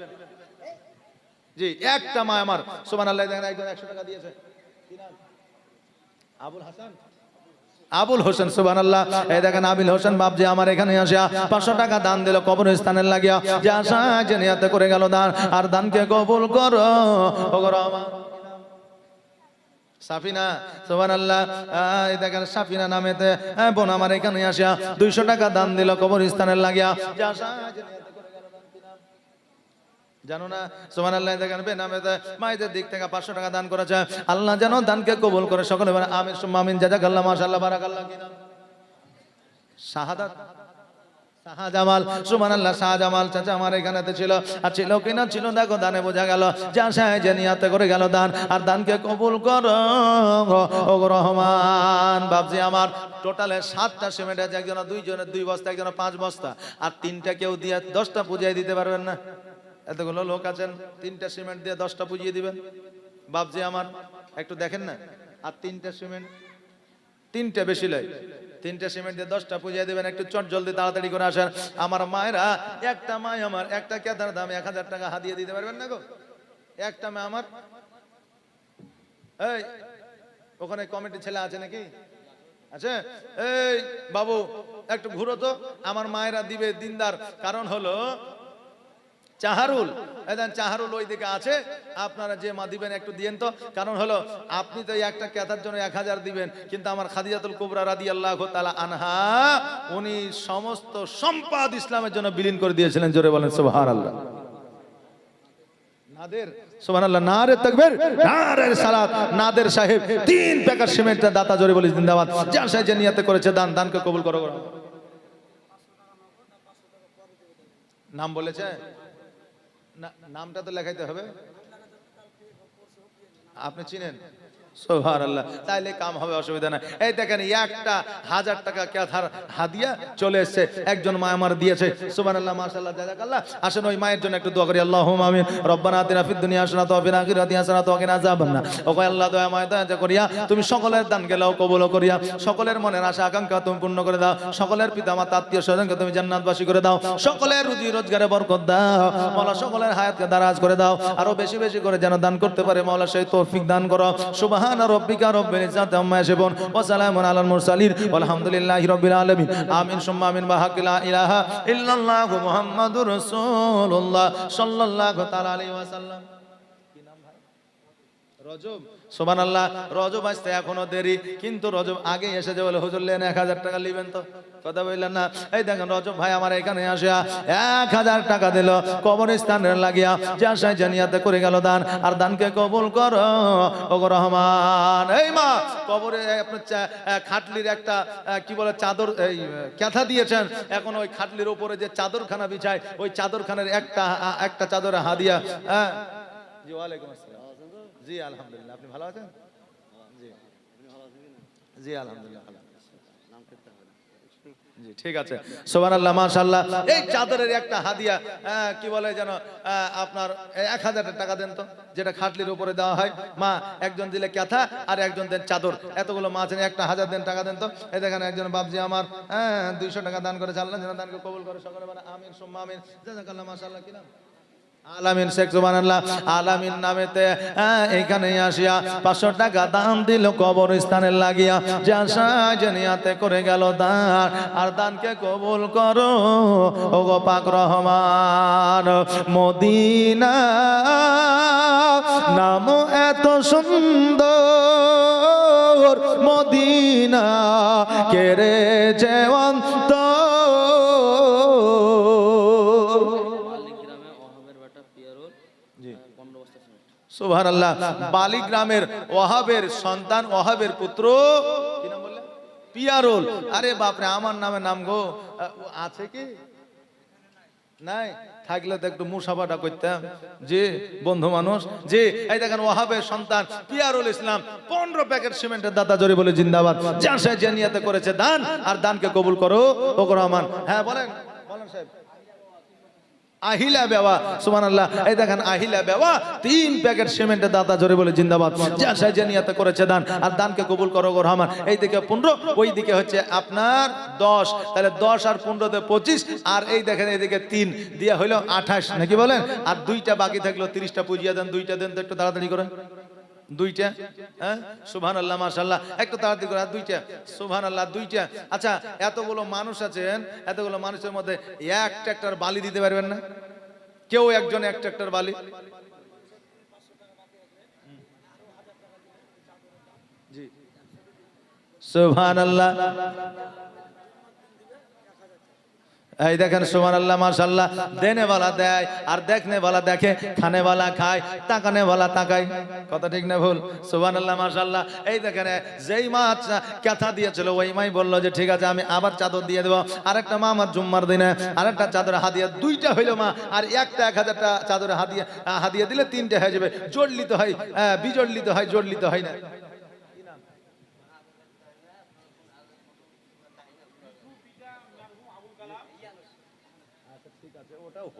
জি একটা মা আমার সুবহানাল্লাহ দেখেন একজন 100 টাকা দিয়েছে কি নাম আবুল হাসান আবুল হোসেন সুবহানাল্লাহ এই দেখেন আবিল হোসেন বাপজি আমার এখানে আসিয়া 500 টাকা দান দিল কবরস্থানের লাগিয়া যে আশা যে নিয়তে করে গেল দান আর দানকে কবুল করো ওগো রহমান সাফিনা সুবহানাল্লাহ এই দেখেন সাফিনা নামেতে বোন আমার এখানে আসিয়া 200 টাকা দান দিল কবরস্থানের লাগিয়া যে আশা যে নিয়তে করে গেল দান কি নাম জানো না সুবহানাল্লাহ দেখেন বেনামেতে মায়েদের দিক থেকে 500 টাকা দান করেছে আল্লাহ যেন দানকে কবুল করে সকলে বলেন আমিন সুম্মা আমিন জাযাকাল্লাহ মাশাআল্লাহ বারাকাল্লাহ কি নাম শাহাদাত শাহজামাল সুবহানাল্লাহ শাহজামাল চাচা আমার এখানেতে ছিল আর ছিল কিনা ছিল দেখো দানে বোঝা গেল যে আশায় যে নিয়তে করে গেল দান আর দানকে কবুল করো ওগো রহমান বাপজি আমার টোটালে 7টা সিমেন্ট আছে একজনের 2 জনের 2 বস্তা একজনের 5 বস্তা আর 3টা কেউ দিয়ে 10টা পুজিয়ে দিতে পারবেন না এতগুলো লোক আছেন 3টা সিমেন্ট দিয়ে 10টা পুজিয়ে দিবেন বাপজি আমার একটু দেখেন না আর 3টা সিমেন্ট 3টা বেশি লয় 3টা সিমেন্ট দিয়ে 10টা পুজিয়ে দিবেন একটু চট জলদি তাড়াতাড়ি করে আসেন আমার মায়েরা একটা মা আমার একটা কেদার দাম 1000 টাকা হাদিয়ে দিতে পারবেন না গো একটা মা আমার এই ওখানে কমিটি ছেলে আছে নাকি আছে এই বাবু একটু ঘুরো তো আমার মায়েরা দিবে দিনদার কারণ হলো চাহারুল এদান চাহারুল ওই দিকে আছে আপনারা যে মা দিবেন একটু দিয়েন তো কারণ হলো আপনি তো একটা কেতার জন্য 1000 দিবেন কিন্তু আমার খাদিজাতুল কুবরা রাদিয়াল্লাহু তাআলা আনহা উনি সমস্ত সম্পদ ইসলামের জন্য বিলীন করে দিয়েছিলেন জোরে বলেন সুবহানাল্লাহ নাদের সুবহানাল্লাহ নারে তাকবীর নারে সালাত নাদের সাহেব 3 প্যাকেট সিমেন্টের দাতা জোরে বলি জিন্দাবাদ যার সাহেব যে নিয়তে করেছে দান দানকে কবুল করো নাম বলেছে নামটা তো লেখাইতে হবে আপনি চিনেন সুবহানাল্লাহ তাইলে কাম হবে অসুবিধা নাই এই দেখেন একটা 1000 টাকা কেথার হাদিয়া চলে এসেছে একজন মা আমার দিয়েছে সুবহানাল্লাহ মাশাআল্লাহ জাযাকাল্লাহ আসেন ওই মায়ের জন্য একটু দোয়া করি আল্লাহুম্মা আমিন রব্বানা আতিনা ফিদ দুনিয়া হাসানাতাও ওয়া ফিল আখিরাতি হাসানাতাও ওয়া কিনা আযাবান্নার ওগো আল্লাহ দয়াময় দয়া করিয়া তুমি সকলের দান গেলাও কবুল করিয়া সকলের মনের আশা আকাঙ্ক্ষা তুমি পূর্ণ করে দাও সকলের পিতামাতা আত্মীয় স্বজনকে তুমি জান্নাতবাসী করে দাও সকলের রুজি রোজগারে বরকত দাও মাওলা সকলের হায়াতকে দারাজ করে দাও আরো বেশি বেশি করে যেন দান করতে পারে মাওলা সেই তৌফিক দান করো সুবহানা রাব্বিকা রাব্বিল ইজ্জাতি আম্মা ইয়াসিফুন ওয়া সালামুন আলাল মুরসালিন ওয়ালহামদুলিল্লাহি রাব্বিল আলামিন আমিন সুম্মা আমিন বাহাক্কি লা ইলাহা ইল্লাল্লাহু মুহাম্মাদুর রাসূলুল্লাহ সাল্লাল্লাহু তাআলা আলাইহি ওয়াসাল্লাম কি নাম ভাই রজব সুবহানাল্লাহ রজব আসতে এখনো দেরি কিন্তু রজব আগে এসে যে বলে হুজুর লেন 1000 টাকা নেবেন তো কথা বললেন না এই দেখেন রজব ভাই আমার এখানে আসিয়া 1000 টাকা দিল কবরস্থানের লাগিয়া যে আশায় জানিয়াতে করে গেল দান আর দানকে কবুল করো ওগো রহমান এই মা কবরে আপনার খাটলির একটা কি বলে চাদর এই কেথা দিয়েছেন এখন ওই খাটলির উপরে যে চাদরখানা বিছায় ওই চাদরখানার একটা চাদরে হাদিয়া হ্যাঁ জি ওয়ালাইকুম আসসালাম জি আলহামদুলিল্লাহ আপনি ভালো আছেন জি জি আলহামদুলিল্লাহ জি ঠিক আছে সুবহানাল্লাহ মাশাআল্লাহ এই চাদরের একটা হাদিয়া কি বলে যেন আপনার 1000 টাকা দেন তো যেটা খাটলির উপরে দেওয়া হয় মা একজন দিলে কাঁথা আর একজন দেন চাদর এতগুলো মা আছেন একটা 1000 দেন টাকা দেন তো এই দেখেন একজন বাপজি আমার 200 টাকা দান করেছে আল্লাহ যেন দানকে কবুল করে সকলে বলে আমিন সুম্মা আমিন জাযাকাল্লাহ মাশাআল্লাহ কি নাম আলামিন শেখ সুবহানাল্লাহ আলামিন নামেতে এখানে আসিয়া 500 টাকা দান দিল কবরস্থানের লাগিয়া যে আশা যে নিয়তে করে গেল দান আর দানকে কবুল করো ওগো পাক রহমান মদিনা নাম এত সুন্দর মদিনা কেরে যেওয়ান্ত সুবহানাল্লাহ বালি গ্রামের ওয়াহাবের সন্তান ওয়াহাবের পুত্র কি নাম বললেন পিয়ারুল আরে বাপ রে আমার নামে নাম গো আছে কি নাই থাকলে তো একটু মুসাফাটা করতাম জি বন্ধু মানুষ জি এই দেখেন ওয়াহাবের সন্তান পিয়ারুল ইসলাম 15 প্যাকেট সিমেন্টের দাতা জোরে বলে জিন্দাবাদ যার সাহেব যে নিয়তে করেছে দান আর দানকে কবুল করো ওগো রহমান হ্যাঁ বলেন বলেন সাহেব আহিলা বেওয়া সুবহানাল্লাহ। এই দেখেন আহিলা বেওয়া 3 প্যাকেট সিমেন্টের দাতা জোরে বলে জিন্দাবাদ। যা সাইজে নিয়তে করেছে দান, আর দানকে কবুল করো গো রহমান। এই দিকে 15, ওই দিকে হচ্ছে আপনার 10, তাহলে 10 আর 15 তে 25, আর এই দেখেন এইদিকে 3 দিয়ে হইলো 28 নাকি বলেন। আর 2টা বাকি থাকলো 30টা পুজিয়া দেন, 2টা দেন তো একটু তাড়াতাড়ি করে। 2টা, হ্যাঁ সুবহানাল্লাহ মাশাআল্লাহ, একটু তাড়াতাড়ি করে। আর 2টা সুবহানাল্লাহ, 2টা। আচ্ছা এতগুলো মানুষ আছেন, এতগুলো মানুষের মধ্যে এক ট্রাক্টর বালি দিতে পারবেন না? কেউ একজন এক ট্রাক্টর বালি? জি সুবহানাল্লাহ। এই দেখেন সুবহানাল্লাহ মাশাআল্লাহ, দেনে वाला দেয় আর দেখনে वाला দেখে, খানে वाला খায়, তাকানে वाला তাকায়। কথা ঠিক না ভুল? সুবহানাল্লাহ মাশাআল্লাহ। এই দেখেন যেই মা কথা দিয়েছিল ওই মাই বলল যে ঠিক আছে আমি আবার চাদর দিয়ে দেব। আরেকটা মা আমার জুম্মার দিনে আরেকটা চাদর হাদিয়া, 2টা হইলো মা, আর একটা 1000টা চাদর হাদিয়া দিলে 3টে হয়ে যাবে। জড়লিত হয়, বিজড়লিত হয়, জড়লিত হয় না।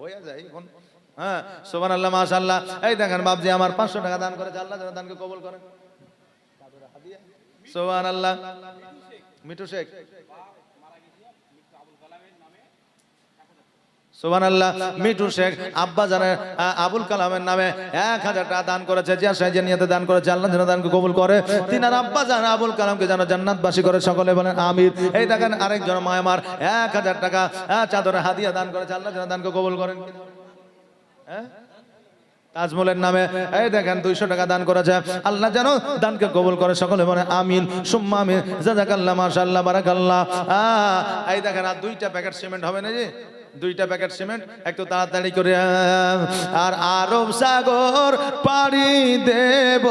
হয়ে যায় এখন। হ্যাঁ সুবহানাল্লাহ মাশাআল্লাহ। এই দেখেন বাপজি আমার 500 টাকা দান করেছে, আল্লাহ যেন দানকে কবুল করেন। সুবহানাল্লাহ। মিঠু শেখ সুবহানাল্লাহ, মিঠু শেখ আব্বা জানের আবুল কালামের নামে 1000 টাকা দান করেছে। যে সাইজে নিয়তে দান করেছে আল্লাহ যেন দানকে কবুল করে। তিনার আব্বা জান আবুল কালামকে যেন জান্নাতবাসী করে, সকলে বলেন আমিন। এই দেখেন আরেকজন মা আমার 1000 টাকা চাদরে হাদিয়া দান করেছে, আল্লাহ যেন দানকে কবুল করেন। হ্যাঁ তাজমুলের নামে এই দেখেন 200 টাকা দান করেছে, আল্লাহ যেন দানকে কবুল করে, সকলে বলে আমিন সুম্মা আমিন। জাযাকাল্লাহ মাশাআল্লাহ বারাকাল্লাহ। এই দেখেন আর 2টা প্যাকেট সিমেন্ট হবে না জি, 2টা প্যাকেট সিমেন্ট একটু তাড়াতাড়ি করে। আর আরব সাগর পাড়ি দেব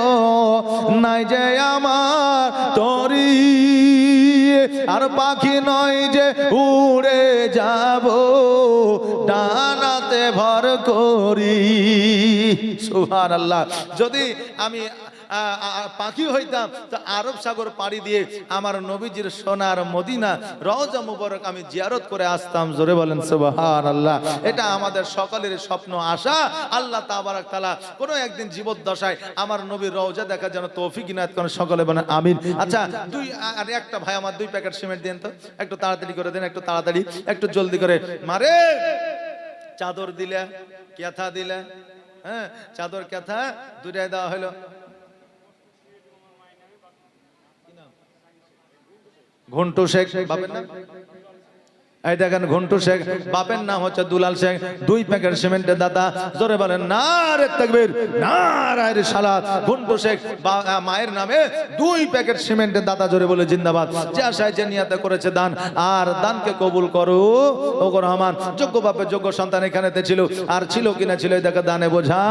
নাই যে আমার তরি, আর পাখি নয় যে উড়ে যাব ডানাতে ভর করি। সুবহানাল্লাহ। যদি আমি পাখি হইতাম তো আরব সাগর পাড়ি দিয়ে আমার নবীজির সোনার মদিনা রওজা মুবারক আমি জিয়ারত করে আসতাম। জোরে বলেন সুবহানাল্লাহ। এটা আমাদের সকলের স্বপ্ন আশা। আল্লাহ তাবারক তাআলা কোনো একদিন জীবদ্দশায় আমার নবীর রওজা দেখা যেন তৌফিক ইনায়াত করেন, সকলে বলেন আমিন। আচ্ছা আর একটা ভাই আমার 2 প্যাকেট সিমেন্ট দেন তো, একটু তাড়াতাড়ি করে দেন, একটু তাড়াতাড়ি, একটু জলদি করে। মারে চাদর দিলে, কেথা দিলে, হ্যাঁ চাদর কেথা 2টাই দেওয়া হলো। ঘন্টু শেখ বাপের নাম, এই দেখেন ঘন্টু শেখ বাপের নাম হচ্ছে দুলাল শেখ। 2 প্যাকেট সিমেন্টের দাতা, জোরে বলেন নারে তাকবীর নারে রিসালাত। ঘন্টু শেখ মায়ের নামে 2 প্যাকেট সিমেন্টের দাতা, জোরে বলে জিন্দাবাদ। যে আশায় যে নিয়তে করেছে দান, আর দানকে কবুল করো ওগো রহমান। যোগ্য বাপের যোগ্য সন্তান এখানেতে ছিল, আর ছিল কিনা ছিল এই দেখে দানে বোঝা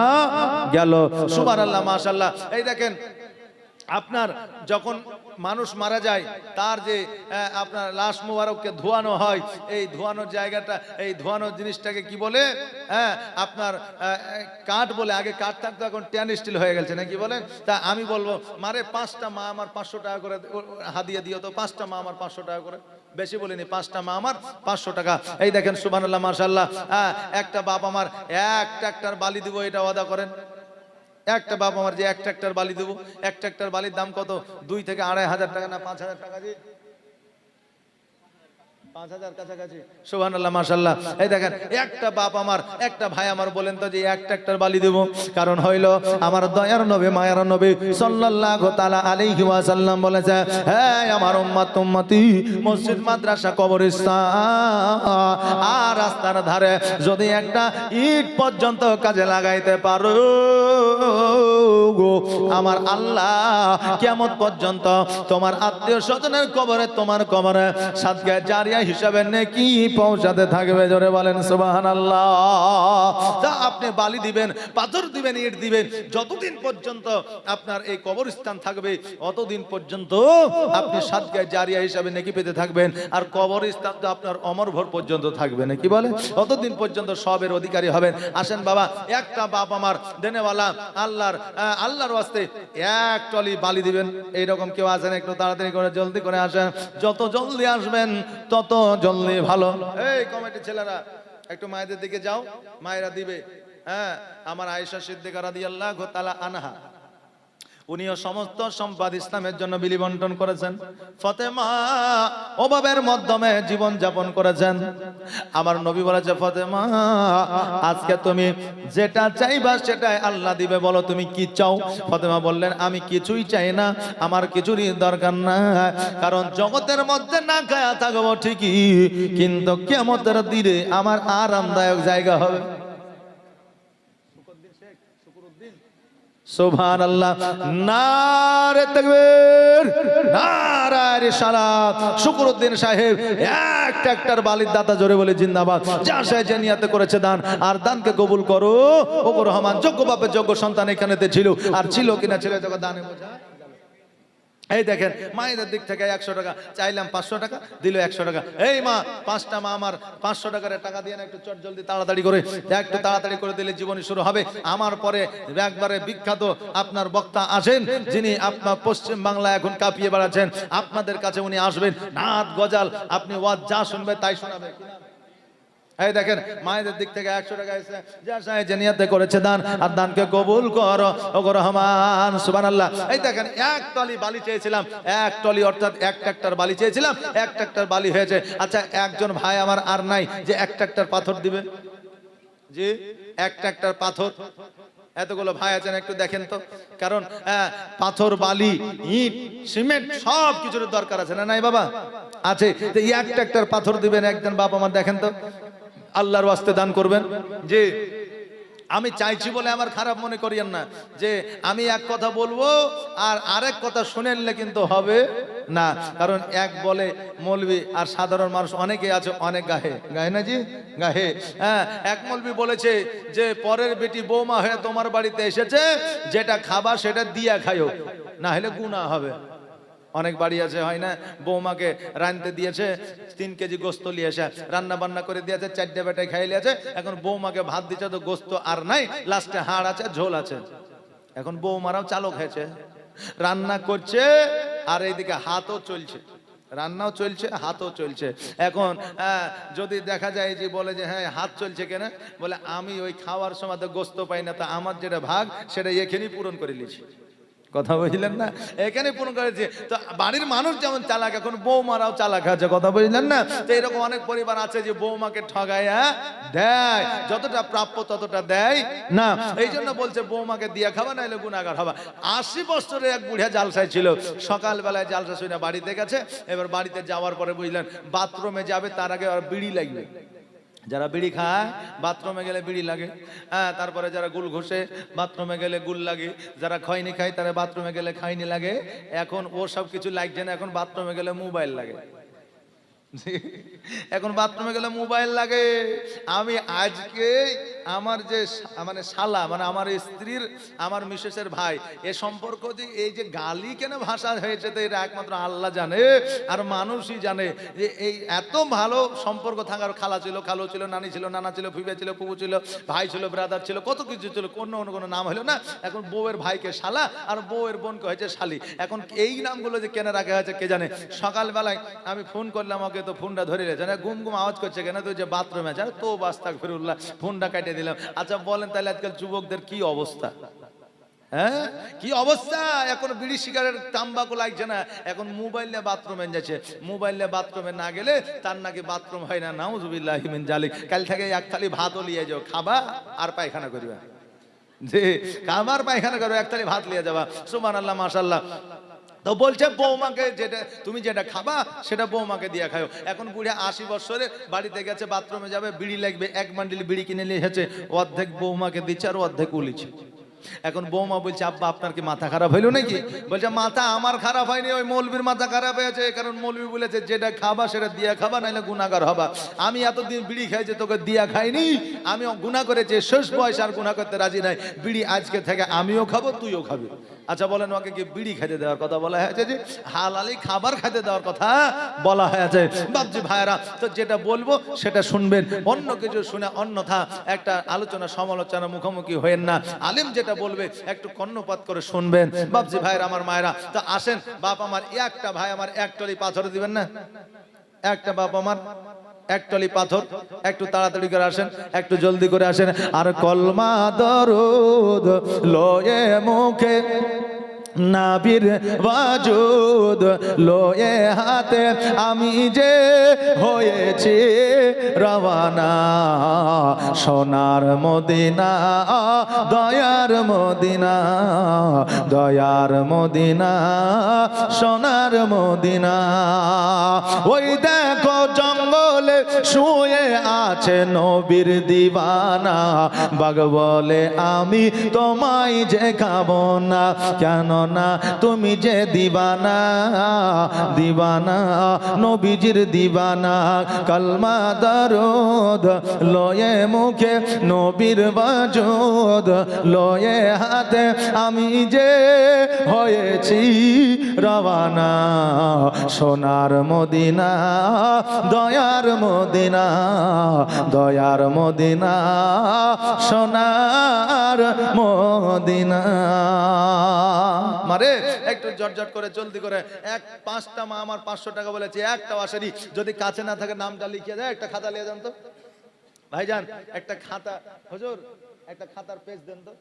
গেল। সুবহানাল্লাহ মাশাআল্লাহ। এই দেখেন আপনার যখন মানুষ মারা যায় তার যে আপনার লাশ মুবারককে ধোয়ানো হয়, এই ধোয়ানোর জায়গাটা, এই ধোয়ানোর জিনিসটাকে কি বলে? হ্যাঁ আপনার কাঠ বলে। আগে কাঠ থাকতো, এখন ট্যান স্টিল হয়ে গেছে নাকি বলেন। তা আমি বলবো মারে 5টা মা আমার 500 টাকা করে হাদিয়া দিও তো, 5টা মা আমার 500 টাকা করে, বেশি বলিনি, 5টা মা আমার 500 টাকা। এই দেখেন সুবহানাল্লাহ মাশাআল্লাহ। একটা বাপ আমার 1 ট্রাক্টর বালি দিব, এটা ওয়াদা করেন। একটা বাপ আমার যে 1 ট্রাক্টর বালি দেবো, 1 ট্রাক্টর বালির দাম কত? 2 থেকে 2,500 টাকা না 5,000 টাকা জি, 5,000 কাছাকাছি। সুবহানাল্লাহ মাশাআল্লাহ। এই দেখেন একটা বাপ আমার, একটা ভাই আমার বলেন তো যে 1 ট্রাক্টর বালি দেব। কারণ হইলো আমার দয়ার নবী মায়ার নবী সাল্লাল্লাহু তাআলা আলাইহি ওয়াসাল্লাম বলেছে, হ্যাঁ আমার উম্মত উম্মতি মসজিদ মাদ্রাসা কবরস্থান আর রাস্তার ধারে যদি একটা ইট পর্যন্ত কাজে লাগাইতে পারো গো, আমার আল্লাহ কিয়ামত পর্যন্ত তোমার আত্মীয় স্বজনের কবরে, তোমার কবরে সাদকা জারিয়া হিসাবে নেকি পৌঁছাতে থাকবে। জোরে বলেন সুবহানাল্লাহ। তা আপনি বালি দিবেন, পাথর দিবেন, ইট দিবেন, যতদিন পর্যন্ত আপনার এই কবরস্থান থাকবে অতদিন পর্যন্ত আপনি সাদকা জারিয়া হিসাবে নেকি পেতে থাকবেন। আর কবরস্থান তো আপনার অমরভর পর্যন্ত থাকবে নাকি বলে, অতদিন পর্যন্ত সবের অধিকারী হবেন। আসেন বাবা, একটা বাপ আমার দেনেওয়ালা, আল্লাহর ওয়াস্তে 1 টলি বালি দিবেন। এইরকম কেউ আসেন? একটু তাড়াতাড়ি করে জলদি করে আসেন, যত জলদি আসবেন তত জলদি ভালো। এই কমিটির ছেলেরা একটু মায়েদের দিকে যাও, মায়েরা দিবে। হ্যাঁ, আমার আয়েশা সিদ্দিকা রাদিয়াল্লাহু তাআলা আনহা, উনিও সমস্ত সম্পদ ইসলামের জন্য বিলি বন্টন করেছেন। ফাতেমা অভাবের মাধ্যমে জীবন যাপন করেছেন। আমার নবী বলেছে, ফাতেমা আজকে তুমি যেটা চাইবা সেটাই আল্লাহ দিবে, বলো তুমি কি চাও? ফাতেমা বললেন, আমি কিছুই চাই না, আমার কিছুরই দরকার না, কারণ জগতের মধ্যে না খায়া থাকবো ঠিকই, কিন্তু কিয়ামতের দিনে আমার আরামদায়ক জায়গা হবে। সুবহানাল্লাহ, নারে তাকবীর, নারে রিসালাত। শুকরউদ্দিন সাহেব এক ট্রাক্টর বালির দাতা, জোরে বলে জিন্দাবাদ। যা সে যে নিয়তে করেছে দান, আর দানকে কবুল করো। ওগো রহমান, যোগ্য বাপের যোগ্য সন্তান এখানেতে ছিল, আর ছিল কিনা ছিল তোকে দানে বোঝা। এই দেখেন, মায়েদের দিক থেকে 100 টাকা চাইলাম, 500 টাকা দিল, 100 টাকা। এই মা, 5টা মা আমার 500 টাকার টাকা দিয়ে না, একটু চট জলদি তাড়াতাড়ি করে, একটু তাড়াতাড়ি করে দিলে জীবনী শুরু হবে। আমার পরে একবারে বিখ্যাত আপনার বক্তা আসেন, যিনি আপনার পশ্চিম বাংলা এখন কাঁপিয়ে বেড়াচ্ছেন, আপনাদের কাছে উনি আসবেন, নাত গজাল, আপনি ওয়াজ যা শুনবে তাই শোনাবে। এই দেখেন, মায়েদের দিক থেকে 100 টাকা এসে যা সাহেব যে নিয়তে করেছে দান, আর দানকে কবুল করো ওগো রহমান। সুবহানাল্লাহ। এই দেখেন, এক টলি বালি চেয়েছিলাম, এক টলি অর্থাৎ এক ট্রাক্টর বালি চেয়েছিলাম, এক ট্রাক্টর বালি হয়েছে। আচ্ছা, একজন ভাই আমার আর নাই যে এক ট্রাক্টর পাথর দিবে? জি, এক ট্রাক্টর পাথর। এতগুলো ভাই আছেন, একটু দেখেন তো, কারণ পাথর, বালি, ইট, সিমেন্ট সব কিছুর দরকার আছে না? নাই বাবা? আছে। তো এক ট্রাক্টর পাথর দিবেন একজন বাপ আমার, দেখেন তো, আল্লাহর ওয়াস্তে দান করবেন। যে আমি চাইছি বলে আমার খারাপ মনে করিয়েন না, যে আমি এক কথা বলবো আর আরেক কথা শুনে নিলে কিন্তু হবে না। কারণ এক বলে মৌলবি, আর সাধারণ মানুষ অনেকে আছে, অনেক গাহে গাহে না জি, গাহে। হ্যাঁ, এক মৌলবি বলেছে যে পরের বেটি বৌমা হয়ে তোমার বাড়িতে এসেছে, যেটা খাবা সেটা দিয়া খাইও, না হলে গুনাহ হবে। অনেক বাড়ি আছে, হয় না, বৌমাকে রাঁধতে দিয়েছে, 3 কেজি গোস্ত নিয়ে এসে রান্না বান্না করে দিয়েছে, 4টে বেটায় খাইয়ে আছে, এখন বৌমাকে ভাত দিচ্ছে তো গোস্ত আর নাই, লাস্টে হাড় আছে, ঝোল আছে। এখন বৌমারাও চালক হয়েছে, রান্না করছে আর এইদিকে হাতও চলছে, রান্নাও চলছে, হাতও চলছে। এখন যদি দেখা যায় যে বলে যে হ্যাঁ হাত চলছে কেন, বলে আমি ওই খাওয়ার সময় তো গোস্ত পাই না, তা আমার যেটা ভাগ সেটা এখানেই পূরণ করে নিয়েছি। কথা বুঝলেন না? এখানে পূরণ করেছে। তো বাড়ির মানুষ যেমন চালাক, এখন বৌমারাও চালাক আছে। কথা বুঝলেন না? তো এরকম অনেক পরিবার আছে যে বৌমাকে ঠগায়া দেয়, যতটা প্রাপ্য ততটা দেয় না। এই জন্য বলছে বৌমাকে দিয়া খাবা, নাহলে গুনাহগার হবা। 80 বছরের এক বুড়িয়া জালসায় ছিল, সকালবেলায় জালসা শুনে বাড়িতে গেছে। এবার বাড়িতে যাওয়ার পরে বুঝলেন বাথরুমে যাবে, তার আগে আর বিড়ি লাগবে। যারা বিড়ি খায় বাথরুমে গেলে বিড়ি লাগে, হ্যাঁ, তারপরে যারা গুল ঘষে বাথরুমে গেলে গুল লাগে, যারা খৈনি খায় তারা বাথরুমে গেলে খাইনি লাগে। এখন ও সব কিছু লাগছে না, এখন বাথরুমে গেলে মোবাইল লাগে। এখন বাথরুমে গেলে মোবাইল লাগে। আমি আজকে আমার যে মানে শালা, মানে আমার স্ত্রীর, আমার মিসেসের ভাই, এ সম্পর্ক যে এই যে গালি কেন ভাষা হয়েছে, তো এটা একমাত্র আল্লাহ জানে আর মানুষই জানে। যে এই এত ভালো সম্পর্ক থাকার, খালা ছিল, খালো ছিল, নানি ছিল, নানা ছিল, ফুফে ছিল, ফুফু ছিল, ভাই ছিল, ব্রাদার ছিল, কত কিছু ছিল, কোনো নাম হলো না। এখন বউয়ের ভাইকে শালা আর বউয়ের বোনকে হয়েছে শালি। এখন এই নামগুলো যে কেন রাখা হয়েছে কে জানে। সকালবেলায় আমি ফোন করলাম ওকে, তো ফোনটা ধরে রেখেছে, গুম গুম আওয়াজ করছে কেন, তো যে বাথরুমে আছে, তো আস্তাগফিরুল্লাহ, ফোনটা কেটে দিলাম। আচ্ছা বলেন তাহলে আজকাল যুবকদের কি অবস্থা? হ্যাঁ, কি অবস্থা? এখন বিড়ি সিগারেট তাম্বাকু লাগছে না, এখন মোবাইল নিয়ে বাথরুমে যাচ্ছে। মোবাইল নিয়ে বাথরুমে না গেলে তার নাকি বাথরুম হয় না। নাউজুবিল্লাহি মিন জালিক। কাল থেকে এক থালি ভাতও নিয়ে যাও, খাবা আর পায়খানা করবে। যে খাবার পায়খানা করো, এক থালি ভাত নিয়ে যাবা। সুবহানাল্লাহ, মাশাআল্লাহ। তো বলছে বৌমাকে যেটা তুমি যেটা খাবা সেটা বৌমাকে দিয়ে খাও। এখন বুড়ে 80 বছরে বাড়িতে গেছে, বাথরুমে যাবে, বিড়ি লাগবে, 1 বান্ডিল বিড়ি কিনে নিয়ে এসেছে, অর্ধেক বৌমাকে দিচ্ছে আর অর্ধেক উলিছে। এখন বৌমা বলছে আব্বা আপনার কি মাথা খারাপ হইলো নাকি? বলছে মাথা আমার খারাপ হয়নি, ওই মৌলবীর মাথা খারাপ হয়েছে। কারণ মৌলবী বলেছে যেটা খাবা সেটা দিয়া খাবা, নাহলে গুনাহগার হবা। আমি এতদিন বিড়ি খাইছি, তোকে দিয়া খাইনি, আমিও গুনাহ করেছি, শেষ বয়স আর গুনাহ করতে রাজি নাই। বিড়ি আজকে থেকে আমিও খাবো, তুইও খাবি। আচ্ছা বলেন, ওকে কি বিড়ি খেতে দেওয়ার কথা বলা হয়েছে? যে হালালি খাবার খেতে দেওয়ার কথা বলা হয়েছে। বাপজি ভাইরা, তো যেটা বলবো সেটা শুনবেন, অন্য কিছু শুনে অন্যথা একটা আলোচনা সমালোচনা মুখোমুখি হয়েন না। আলেম যেটা বলবে একটু কর্ণপাত করে শুনবেন। বাপজি ভাইরা, আমার মায়েরা, তো আসেন। বাপ আমার একটা ভাই আমার এক টলি পাথর দিবেন না? একটা বাপ আমার এক টলি পাথর, একটু তাড়াতাড়ি করে আসেন, একটু জলদি করে আসেন। আর কলমা দরুদ লয়ে মুখে, নাবির ওয়াজুদ লয়ে হাতে, আমি যে হয়েছি রওয়ানা সোনার মদিনা, দয়ার মদিনা, দয়ার মদিনা, সোনার মদিনা। ওই দেখো জঙ্গলে শুয়ে আছে নবীর দিবানা, বাঘ বলে আমি তোমায় যে খাবো না, কেন না তুমি যে দিবানা, দিবানা নবীজির দিবানা। কলমা দরুদ লয়ে মুখে, নবীর ওয়াজুদ লয়ে হাতে, আমি যে হয়েছি রওয়ানা সোনার মদিনা, দয়ার মদিনা, দয়ার মদিনা, সোনার মদিনা। মারে একটু জটজট করে জলদি করে, এক 5টা মা আমার 500 টাকা বলেছে, একটাও আসেনি। যদি কাছে না থাকে নামটা লিখিয়ে দেয়, একটা খাতা নিয়ে যান তো ভাইজান, একটা খাতা, হুজুর একটা খাতার পেজ দেন তো।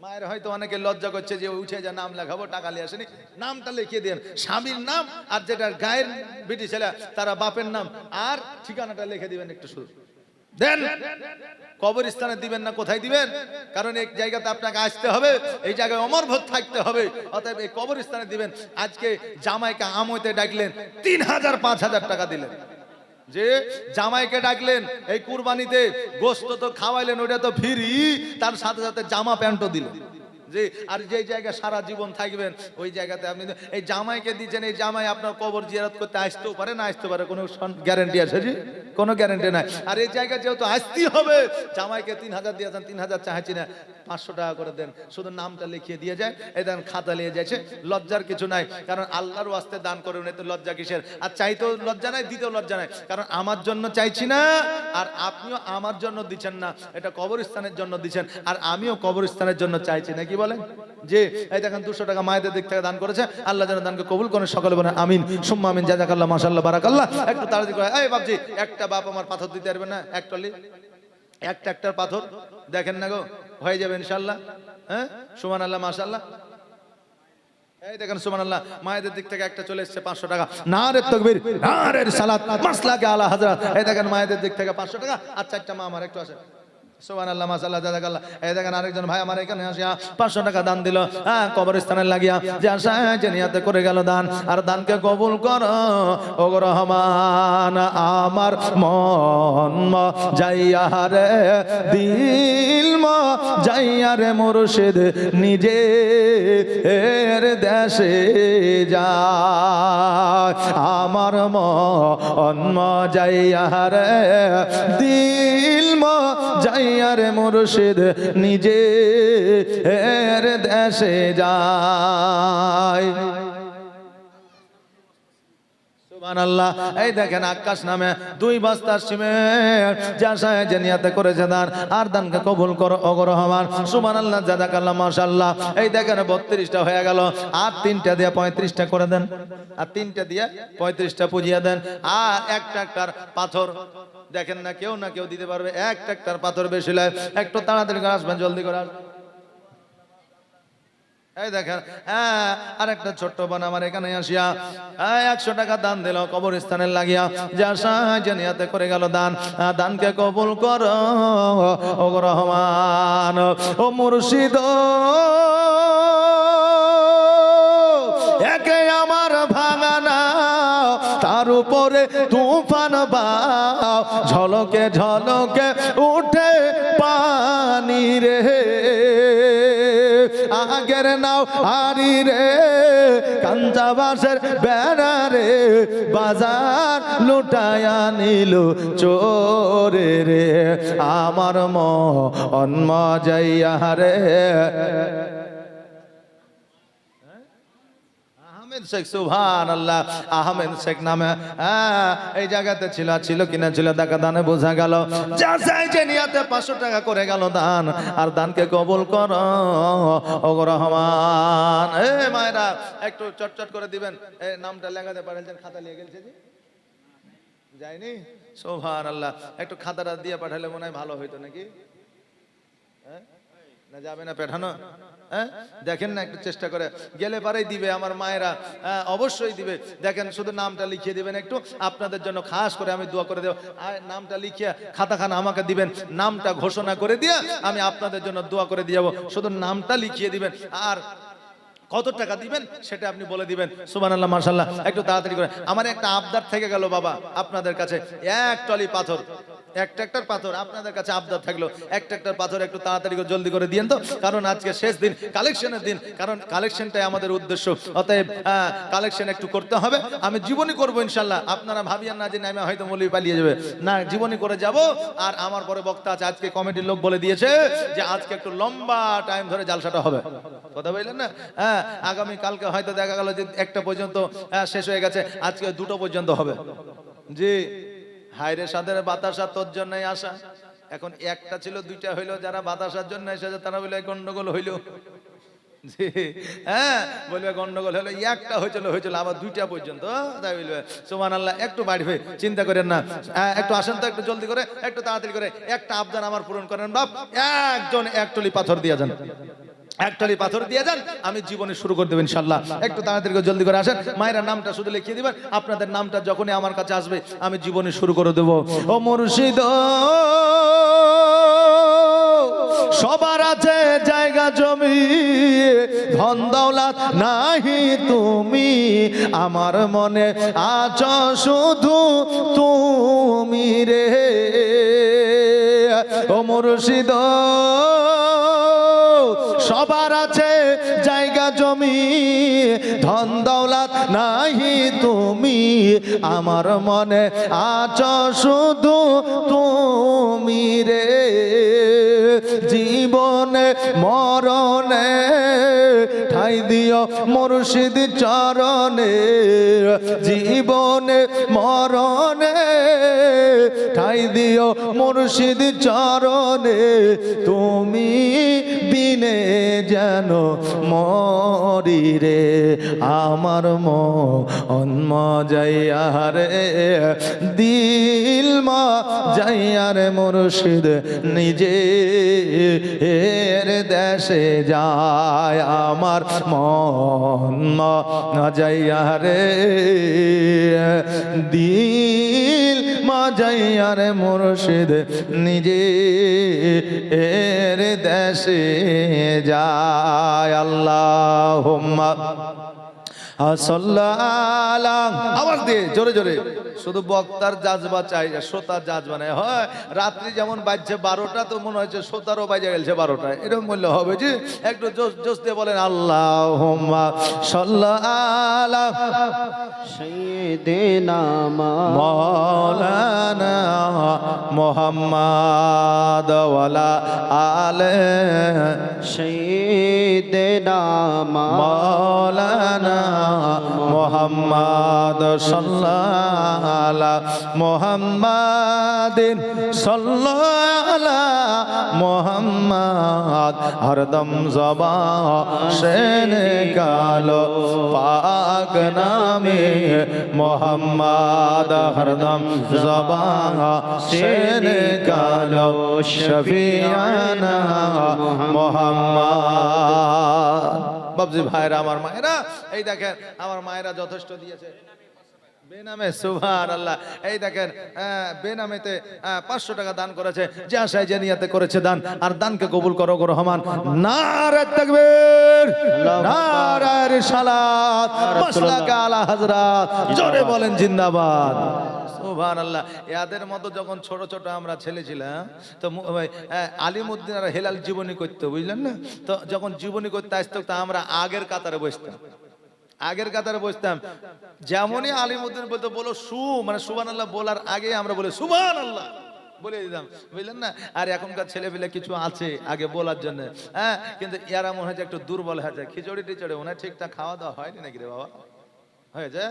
মায়ের হয়তো অনেকে লজ্জা করছে যে উঠে যা নাম লেখাবো, টাকা নিয়ে আসেনি, নামটা লিখিয়ে দেন, স্বামীর নাম আর যেটা গায়ের বেটি ছেলে তারা বাপের নাম, আর ঠিকানাটা লিখে দিবেন একটু শুধু দেন। কবরস্থানে দিবেন না, কোথায় দিবেন? কারণ এই জায়গাতে আপনাকে আসতে হবে, এই জায়গায় অমরভোট থাকতে হবে, অতএব এই কবরস্থানে দিবেন। আজকে জামাইকে আমতে ডাকলেন, 3000 5000 টাকা দিলেন। যে জামাইকে ডাকলেন এই কুরবানিতে, গোশত তো খাওয়াইলেন, ওটা তো ফ্রি, তার সাথে সাথে জামা প্যান্টও দিলেন। যে আর যে জায়গায় সারা জীবন থাকবেন ওই জায়গাতে আপনি এই জামাইকে দিচ্ছেন, এই জামাই আপনার কবর জিয়ারত করতে আসতেও পারে না আসতে পারে, কোনো গ্যারান্টি আছে জি? কোনো গ্যারান্টি নাই। আর এই জায়গায় যেহেতু আসতেই হবে, জামাইকে 3000 দিয়েছেন, 3000 চাইছি না, 500 টাকা করে দেন, শুধু নামটা লিখিয়ে দিয়ে যায়, এই দেন খাতা নিয়ে যাচ্ছে। লজ্জার কিছু নাই, কারণ আল্লাহর ওয়াস্তে দান করুন, এতে লজ্জা কিসের? আর চাইতেও লজ্জা নাই, দিতেও লজ্জা নাই, কারণ আমার জন্য চাইছি না, আর আপনিও আমার জন্য দিচ্ছেন না, এটা কবরস্থানের জন্য দিচ্ছেন, আর আমিও কবরস্থানের জন্য চাইছি না। কি বলেন? যে এই দেখেন 200 টাকা মায়েদের দিক থেকে দান করেছে, আল্লাহ যেন দানকে কবুল করেন, সকলে বলেন আমিন সুম্মা আমিন, জাযাকাল্লাহ, মাশাআল্লাহ, বারাকাল্লাহ। একটু তাড়াতাড়ি করে, এই বাপজি একটা বাপ আমার পাথর দিতে পারবে না? এক টলি, একটা পাথর দেখেন না গো, হয়ে যাবে ইনশাআল্লাহ। হ্যাঁ, সুবহানাল্লাহ, মাশাআল্লাহ। এই দেখেন সুবহানাল্লাহ, মায়েদের দিক থেকে একটা চলে এসেছে 500 টাকা। নারে তাকবীর, নারে সালাত, মাসলাকে আলা হযরত। এই দেখেন মায়েদের দিক থেকে 500 টাকা। আর 4টা মা আমার একটু আসে। সুবহানাল্লাহ, মাশাআল্লাহ, জাযাকাল্লাহ। এই দেখেন আরেকজন ভাই আমার এখানে আসিয়া 500 টাকা দান দিল, হ্যাঁ, কবরস্থানে লাগিয়া, যে আশায় যে নিয়তে করে গেল দান। আর দানকে কবুল করো ও গো রহমান, আমার মন যাইয়া রে, দিল যাইয়া রে মুর্শিদ, নিজে এর দেশে যায়। আমার মন যাইয়া রে, দিল যাইয়া রে মুর্শিদ, নিজে এর দেশে যায়। সুবহানাল্লাহ। এই দেখেন আকাশ নামে 2 বস্তা সিমেন্ট, যা সাহেব যে নিয়তে করেছে দান, আর দানকে কবুল করো ও গো রহমান। সুবহানাল্লাহ, জাযাকাল্লাহ, মাশাআল্লাহ। এই দেখেন 32টা হয়ে গেল, আর 3টা দিয়ে 35টা করে দেন, আর 3টা দিয়ে 35টা পুজিয়ে দেন। আর একটা পাথর দেখেন না কেউ দিতে পারবে, একটা পাথর বেশি লাগে, একটু তাড়াতাড়ি করে আসবেন, জলদি করে আসবেন। এই দেখেন, হ্যাঁ, আর একটা ছোট্ট বোন আমার এখানে আসিয়া 100 টাকা দান দিল কবরস্থানে লাগিয়া, যা সাহায্য নিয়াতে করে গেল দান। দানকে কবুল করো ও গো রহমান। ও মুর্শিদ, একে আমার ভাঙানা, তার উপরে তুফান বাও, ঝলকে ঝলকে উঠে পানি রে, আগের নাও আরি রে, কাঞ্চা বাসের বেড়া রে, বাজার লুটায়া নিল চোরে রে, আমার মন যাইয়া রে। আহমেদ শেখ, সুবহানাল্লাহ, আহমেদ শেখ নামে এই জায়গাতে ছিল কিনা ছিল দেখা দানে বোঝা গেল, যা চাই যে নিয়াতে 500 টাকা করে গেল দান। আর দানকে কবুল করো ও গো রহমান। এই মায়েরা একটু চটচট করে দিবেন, এই নামটা লেখাতে পারেন, খাতা নিয়ে গেছে যায়নি? সুবহানাল্লাহ। একটু খাতাটা দিয়ে পাঠালে মনে হয় ভালো হইতো নাকি? হ্যাঁ, না যাবে না পাঠানো? হ্যাঁ, দেখেন না একটু চেষ্টা করে, গেলে পারেই দিবে আমার মায়েরা, অবশ্যই দিবে। দেখেন শুধু নামটা লিখিয়ে দিবেন একটু, আপনাদের জন্য খাস করে আমি দোয়া করে দেব। আর নামটা লিখিয়ে খাতাখানা আমাকে দিবেন, নামটা ঘোষণা করে দিয়ে আমি আপনাদের জন্য দোয়া করে দিয়ে যাবো। শুধু নামটা লিখিয়ে দিবেন আর কত টাকা দিবেন সেটা আপনি বলে দিবেন। সুবহানাল্লাহ, মাশাআল্লাহ। একটু তাড়াতাড়ি করে, আমার একটা আবদার থেকে গেল বাবা আপনাদের কাছে, এক টলি পাথর, একটা পাথর আপনাদের কাছে আবদার থাকলো, একটা পাথর একটু তাড়াতাড়ি করে জলদি করে দিয়েন তো, কারণ আজকে শেষ দিন, কালেকশনের দিন, কারণ কালেকশনটাই আমাদের উদ্দেশ্য। অতএব কালেকশন একটু করতে হবে। আমি জীবনী করব ইনশাল্লাহ, আপনারা ভাবিয়েন না যে নামে হয়তো মৌলবি পালিয়ে যাবে, না, জীবনী করে যাব। আর আমার পরে বক্তা আছে, আজকে কমিটির লোক বলে দিয়েছে যে আজকে একটু লম্বা টাইম ধরে জালসাটা হবে, কথা বললেন না? হ্যাঁ, আগামী কালকে হয়তো দেখা গেল যে 1টা পর্যন্ত শেষ হয়ে গেছে, আজকে 2টো পর্যন্ত হবে। জি, হায়রে সাদের বাতাসা তোর জন্যই আসা। এখন একটা ছিল, 2টা হইলো, যারা বাতাসার জন্য এসেছে তারা বলে গন্ডগোল হইলো। জি, হ্যাঁ, বলবে গন্ডগোল হলো, একটা হয়েছিল আবার 2টা পর্যন্ত, তাই বলবে। সুবহানাল্লাহ, একটু বাড়বে, চিন্তা করেন না। একটু আসেন তো, একটু জলদি করে, একটু তাড়াতাড়ি করে, একটা আবদার আমার পূরণ করেন বাপ। একজন এক টলি পাথর দিয়ে যান, এক টলি পাথর দিয়ে যান, আমি জীবনে শুরু করে দেবো ইনশাল্লাহ। একটু তাড়াতাড়ি করে জলদি করে আসেন, মায়েরা নামটা শুধু লিখিয়ে দিবেন, আপনাদের নামটা যখনই আমার কাছে আসবে আমি জীবনে শুরু করে দেবো। ও মুর্শিদ, সবার আছে জায়গা জমি, ধন দৌলত নাহি তুমি, আমার মনে আছো শুধু তুমি রে। ও মুর্শিদ, সবার আছে জায়গা জমি, ধন দৌলত নাহি তুমি, আমার মনে আছো শুধু তুমি রে। জীবনে মরণে ঠাই দিও মুর্শিদ চরণে, জীবনে মরণে ঠাই দিও মুর্শিদ চরণে, তুমি বিনে যেন মরি রে, আমার মন মজাইয়া রে, দিল মজাইয়া রে, মুর্শিদ নিজে এর দেশে যায়, আমার মন মজাইয়া রে, দিল মজাইয়া রে, মুর্শিদ নিজে এর দেশে যায়। আল্লাহুম্মা আওয়াজ দিয়ে জোরে জোরে, শুধু বক্তার জাজবা চাই, শ্রোতার জাজবা নেই হয়। রাত্রি যেমন বাজছে 12টা, তো মনে হচ্ছে শ্রোতারও বাজে গেছে 12টা, এরকম বললে হবে। যে একটু জোশ জোশ দিয়ে বলেন আল্লাহুম্মা সাল্লি আলা সাইয়্যিদিনা মাওলানা মুহাম্মাদ ওয়ালা আলে সাইয়্যিদিনা মাওলানা মুহাম্মাদ সাল্লাল্লাহু আলা মুহাম্মাদিন সাল্লাল্লাহু আলা মুহাম্মাদ, হরদম জবান সে নিকালো পাক নামে মুহাম্মাদ, হরদম জবান সে নিকালো শফিয়ানা মুহাম্মাদ। বাবজি ভাইরা, আমার মায়েরা, এই দেখেন আমার মায়েরা যথেষ্ট দিয়েছে বেনামে। সুবহানাল্লাহ, এই দেখেন বেনামেতে 500 টাকা দান করেছে, যে আশায় যে নিয়াতে করেছে দান, আর দানকে কবুল করো গো রহমান। নারে তাকবীর, নারে রিসালাত, মাসলাকা আলা হযরত, জোরে বলেন জিন্দাবাদ। সুবহানাল্লাহ। এদের মতো যখন ছোট ছোট আমরা ছেলে ছিলাম, তো আলিমউদ্দিন আর হেলাল জীবনী করতে, বুঝলেন না? তো যখন জীবনী করতে আসতো, তা আমরা আগের কাতারে বসতাম, আগের কাতারে বসতাম। যেমনই আলিমউদ্দিন বলতো বলো মানে সুবহানাল্লাহ বলার আগে আমরা বলে সুবহানাল্লাহ বলে দিতাম, বুঝলেন না? আর এখনকার ছেলেপিলে কিছু আছে আগে বলার জন্য, হ্যাঁ, কিন্তু এরা মনে হচ্ছে একটু দুর্বল হয়ে যায়। খিচুড়ি টিচড়ি ওনার ঠিকঠাক খাওয়া দাওয়া হয়নি নাকি রে বাবা? হয়েছে?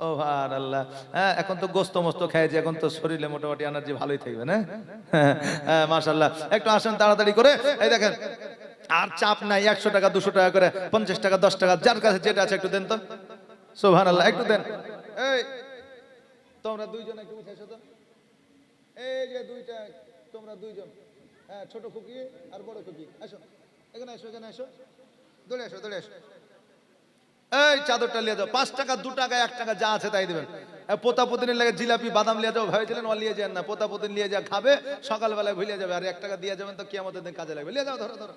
ও ভার আল্লাহ, হ্যাঁ, এখন তো গোস্ত মস্ত খাইছে, এখন তো শরীরে মোটামুটি এনার্জি ভালোই থাকবে না? হ্যাঁ, মাশাআল্লাহ। একটু আসেন তাড়াতাড়ি করে, এই দেখেন আর চাপ নাই, 100 টাকা 200 টাকা করে, 50 টাকা 10 টাকা, যার কাছে যেটা আছে একটু দেন তো। সুবহানাল্লাহ, একটু দেন। এই তোমরা দুইজন একটু উঠে এসো তো। এই যে দুইটা, তোমরা দুইজন, হ্যাঁ, ছোট খুকি আর বড় খুকি, এসো এখানে, এসো এখানে, এসো, দৌড়ে এসো, দৌড়ে এসো। এই চাদরটা নিয়ে যাও, 5 টাকা 2 টাকা 1 টাকা যা আছে তাই দিবেন। পোতা পুতিনের লাগে জিলাপি বাদাম নিয়ে যাও, ভেবেছিলেন ও নিয়ে যান না, পোতা পুতিন নিয়ে যা খাবে, সকালবেলায় ভুলে যাবে, আর 1 টাকা দিয়ে যাবেন তো কিয়ামতের দিন কাজে লাগবে। নিয়ে যাও, ধরো ধরো।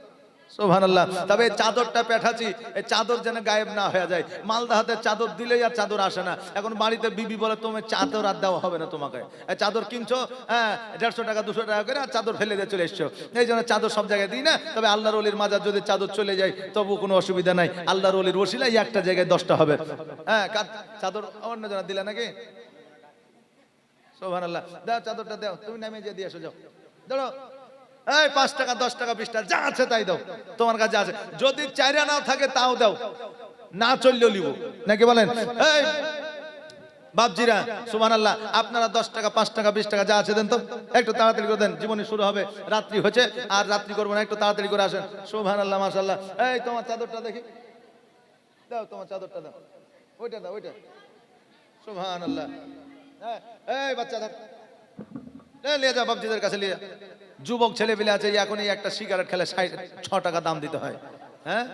সুবহানাল্লাহ। তবে এই চাদরটা পেঠাচ্ছি, এই চাদর যেন গায়েব না হয়ে যায়। মালদা হাতের চাদর দিলেই আর চাদর আসে না। এখন বাড়িতে বিবি বলে তোমার চাদর আর দেওয়া হবে না তোমাকে, এই চাদর কিনছো, হ্যাঁ, 150 টাকা 200 টাকা করে, আর চাদর ফেলে দিয়ে চলে এসছো। এই জন্য চাদর সব জায়গায় দিই না। তবে আল্লাহর ওলির মাজার যদি চাদর চলে যায় তবু কোনো অসুবিধা নাই, আল্লাহর ওলির ওসিলায় একটা জায়গায় 10টা হবে। হ্যাঁ, চাদর অন্য জনা দিলে নাকি? সুবহানাল্লাহ। দাও চাদরটা, দাও, তুমি নামে যে দিয়ে এসো, যাও, ধরো। এই 5 টাকা 10 টাকা 20 টাকা যা আছে তাই দাও, তোমার কাছে আছে। যদি চাইরা নাও থাকে তাও দাও, না চললেও লিব, নাকি বলেন? এই বাপজিরা, সুবহানাল্লাহ, আপনারা 10 টাকা 5 টাকা 20 টাকা যা আছে দেন তো, একটু তাড়াতাড়ি করে দেন, জীবনী শুরু হবে, রাত্রি হচ্ছে আর রাত্রি করবো না, একটু তাড়াতাড়ি করে আসেন। সুবহানাল্লাহ, মাশাআল্লাহ। এই তোমার চাদরটা দেখি, দাও, তোমার চাদরটা দাও, ওইটা দাও, ওইটা। সুবহানাল্লাহ। হ্যাঁ, এই বাচ্চা ধর, নিয়ে যা, বাপজিদের কাছে নিয়ে যা। যুবক ছেলে পেলে আছে, এখনই একটা সিগারেট খেলে 6 টাকা দাম দিতে হয়, হ্যাঁ,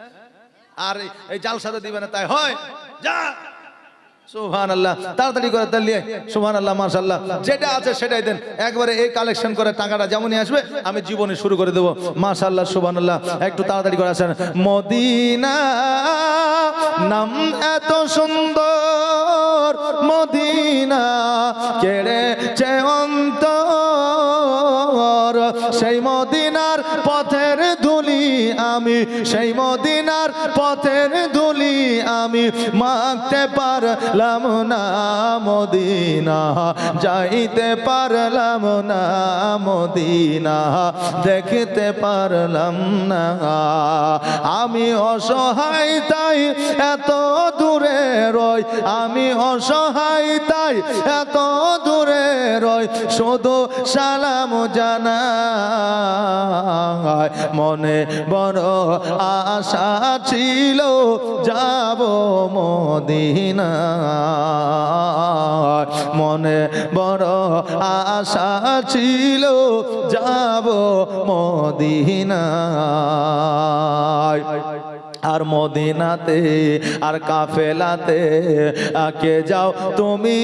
আর এই জালসাতে দিবে না, তাই হয়? যা, সুবহানাল্লাহ, তাড়াতাড়ি করে তেল নিয়ে, সুবহানাল্লাহ, মাশাআল্লাহ, যেটা আছে সেটাই দেন, একবারে এই কালেকশন করে টাকাটা যেমনই আসবে আমি জীবনে শুরু করে দেবো। মাশাআল্লাহ, সুবহানাল্লাহ, একটু তাড়াতাড়ি করে আসেন। মদিনা নাম এত সুন্দর, মদিনা কেড়েছে অন্তর, সেই মদিনার পথের ধুলি আমি, সেই মদিনার পথের ধুলি আমি মাখতে পারলাম না, মদিনা যাইতে পারলাম না, মদিনা দেখতে পারলাম না। আমি অসহায় তাই এত দূরে রই, আমি অসহায় তাই এত দূরে রই, শুধু সালাম জানাই, মনে বড় আশা ছিল যাব মদিনা, মনে বড় আশা ছিল যাব মদিনা। আর মদিনাতে আর কাফেলাতে আকে যাও তুমি,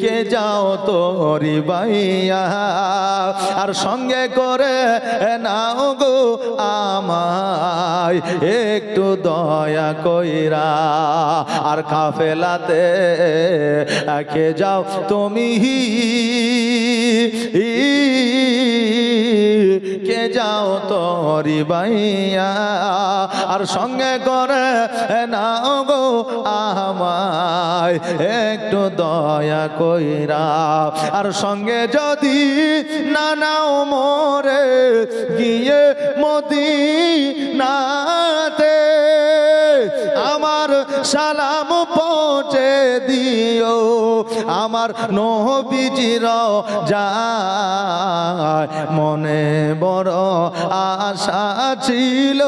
কে যাও তোরি বাইয়া, আর সঙ্গে করে নাও গো আমায় একটু দয়া কইরা, আর কাফেলাতে কে যাও তুমি, কে যাও তোরি বাইয়া, আর সঙ্গে করে নাও গো আমায় একটু দয়া কইরা, আর সঙ্গে যদি না নাও মোরে গিয়ে মদিনাতে, আমার সালাম পৌঁছে দিও, আমার নবীজির যায়, মনে বড় আশা ছিল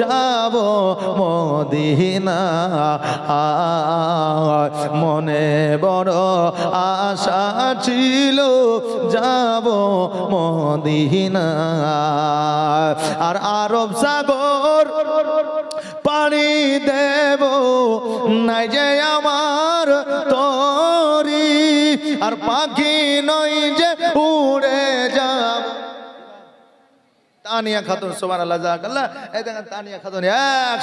যাব মদিনা, মনে বড় আশা ছিল যাব মদিনা। আর আরব সাগর পাড়ি দেব নাই যে আমার তরি, আর পাখি নই যে উড়ে যাব। তানিয়া খাতুন, সুবহানাল্লাহ, জাযাকাল্লাহ। এই দেখেন তানিয়া খাতুন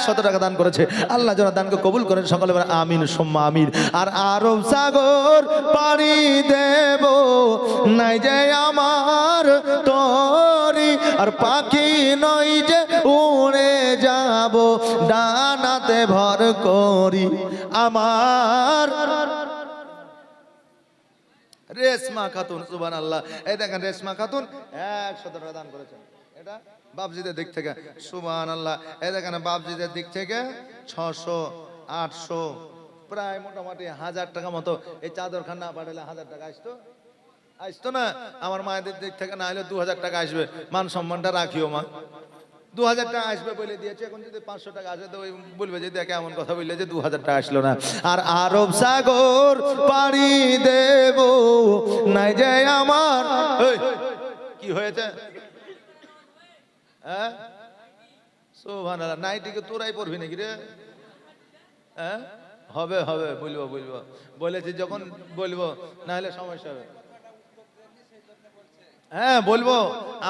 100 টাকা দান করেছে, আল্লাহ যেন দানকে কবুল করেন, সকলে বলেন আমিন সুম্মা আমিন। আর আরব সাগর পাড়ি দেব নাই যে আমার তরি, আর পাখি নই যে উড়ে যাব ডানাতে ভর করি আমার। রেশমা খাতুন, সুবহানাল্লাহ, এই দেখেন রেশমা খাতুন 100 টাকা দান করেছেন, এটা বাপজিদের দিক থেকে, সুবহানাল্লাহ। এই দেখেন বাপজিদের দিক থেকে 600 800 প্রায় মোটামুটি 1000 টাকা মতো, এই চাদর খান না পাঠালে 1000 টাকা আসতো না। আমার মায়েদের দিক থেকে না হলে 2000 টাকা আসবে। মান সম্মানটা রাখিও মা, 2000 টাকা আসবে বলে দিয়েছে, এখন যদি 500 টাকা আসে তো ওই বলবে যে দেখে এমন কথা বললে যে 2000 টাকা আসলো না। আর আরব সাগর পাড়ি দেব নাই যে আমার। এই, কি হয়েছে? হ্যাঁ, সুবহানাল্লাহ। নাইটিকে তোরাই পড়বি নাকি রে? হ্যাঁ, হবে হবে, বলবো বলবো, বলেছি যখন বলবো, না হলে সমস্যা হবে। হ্যাঁ বলবো,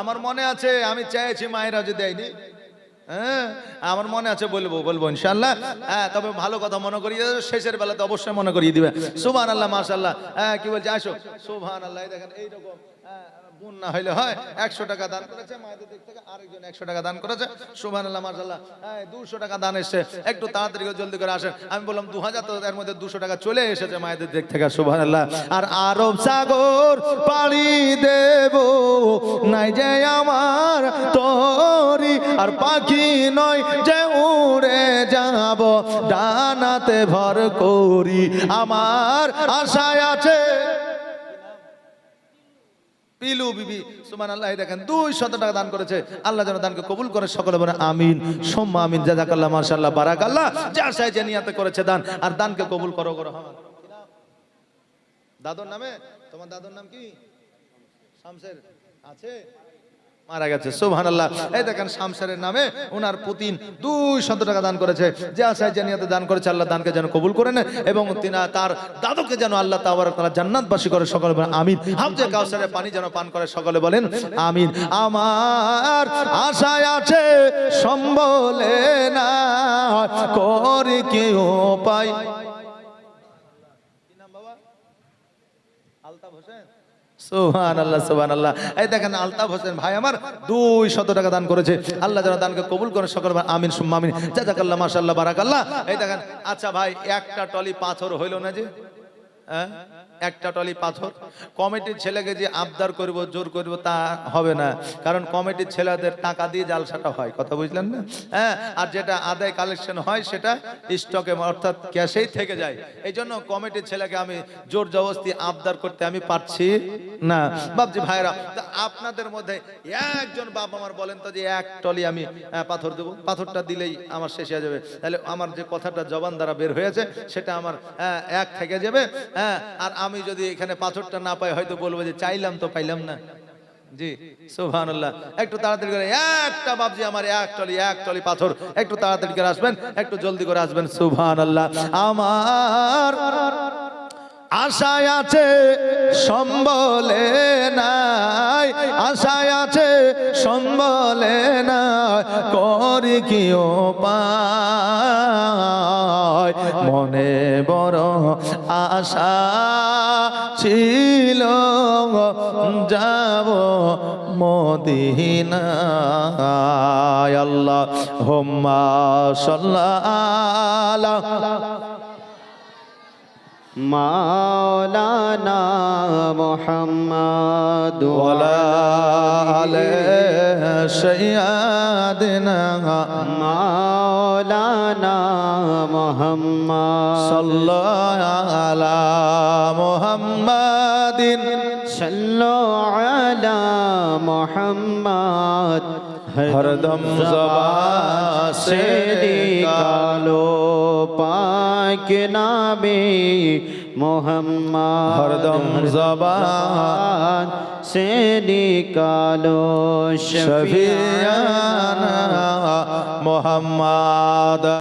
আমার মনে আছে, আমি চাইছি মায়েরা যদি দেয়নি। হ্যাঁ আমার মনে আছে, বলবো বলবো ইনশাআল্লাহ। হ্যাঁ তবে ভালো কথা মনে করিয়ে দেবে, শেষের বেলাতে অবশ্যই মনে করিয়ে দিবে। সুবহানাল্লাহ, মাশাআল্লাহ। হ্যাঁ কি বলছে, আসো। সুবহানাল্লাহ, এই দেখেন এইরকম বোন না হইলে হয়। 100 টাকা দান করেছে মায়েদের দিক থেকে, আরেকজন 100 টাকা দান করেছে। সুবহানাল্লাহ, মাশাআল্লাহ। হ্যাঁ 200 টাকা দান এসেছে, একটু তাড়াতাড়ি করে জলদি করে আসেন। আমি বললাম 2000, তো এর মধ্যে 200 টাকা চলে এসেছে মায়েদের দিক থেকে। সুবহানাল্লাহ। আর আরব সাগর পাড়ি দেব নাই যে আমার তরি, আর পাখি নয় যে উড়ে যাব ডানাতে ভর করি, আমার আশায় আছে পিলু বিবি। সুবহানাল্লাহ, দেখেন 200 টাকা দান করেছে। আল্লাহ যেন দানকে কবুল করে, সকলে বলে আমিন সুম্মা আমিন। জাযাকাল্লাহ, মাশাআল্লাহ, বারাকাল্লাহ। যা চাই যে নিয়াতে করেছে দান, আর দানকে কবুল করো করো। দাদুর নামে, তোমার দাদুর নাম কি? শামসের আছে, মারা গেছে। সুবহানাল্লাহ। এই দেখেন শামসেরের নামে ওনার পুতিন 200 টাকা দান করেছে। যে আশায় জানিয়াতে দান করেছে, আল্লাহ দানকে যেন কবুল করে নেন এবং তার দাদুকে যেন আল্লাহ তাবারক তাআলা জান্নাতবাসী করে, সকলে বলেন আমিন। হাউজে কাউসারের পানি যেন পান করে, সকলে বলেন আমিন। আমার আশায় আছে সম্বলে না করি কি উপায়। কি নাম বাবা? আলতাফ হোসেন। সুবহানাল্লাহ, সুবহানাল্লাহ। এই দেখেন আলতাফ হোসেন ভাই আমার 200 টাকা দান করেছে। আল্লাহ যেন দানকে কবুল করে, সকলে আমিন সুম্মা আমিন। জাযাকাল্লাহ, মাশাআল্লাহ, বারাকাল্লাহ। এই দেখেন, আচ্ছা ভাই, একটা টলি পাথর হইল না যে? হ্যাঁ, একটা টলি পাথর। কমিটির ছেলেকে যে আবদার করব, জোর করব, তা হবে না, কারণ কমিটির ছেলেদের টাকা দিয়ে জালসাটা হয়, কথা বুঝলেন না? হ্যাঁ, আর যেটা আদায় কালেকশন হয় সেটা স্টকে অর্থাৎ ক্যাশেই থেকে যায়। এই জন্য কমিটির ছেলেকে আমি জোর জবরদস্তি আবদার করতে আমি পারছি না। বাপজি ভাইরা, আপনাদের মধ্যে একজন বাপ আমার বলেন তো যে এক টলি আমি পাথর দেবো, পাথরটা দিলেই আমার শেষ হয়ে যাবে। তাহলে আমার যে কথাটা জবান দ্বারা বের হয়েছে সেটা আমার এক থেকে যাবে। হ্যাঁ, আর আমি যদি এখানে পাথরটা না পাই, হয়তো বলবো যে চাইলাম তো পাইলাম না। জি সুবহানাল্লাহ। একটু তাড়াতাড়ি করে একটা বাপজি আমার এক টলি পাথর, একটু তাড়াতাড়ি করে আসবেন, একটু জলদি করে আসবেন। সুবহানাল্লাহ। আমার আশায় আছে সম্বলে নাই, আশায় আছে সম্বলে নাই করি কি উপায়। মনে বড় আশা ছিল যাব মদিনায়। আল্লাহুম্মা সাল্লাল্লাহু মাওলানা মুহাম্মদ ওয়ালা আলে সাইয়্যিদিনা মাওলানা মুহাম্মদ সাল্লাল্লাহু আলা মুহাম্মাদিন সাল্লু আলা মুহাম্মদ। হরদম জবান से निकालो पाक नामे मोहम्मद। हरदम ज़बान से निकालो शफियाना मोहम्मद।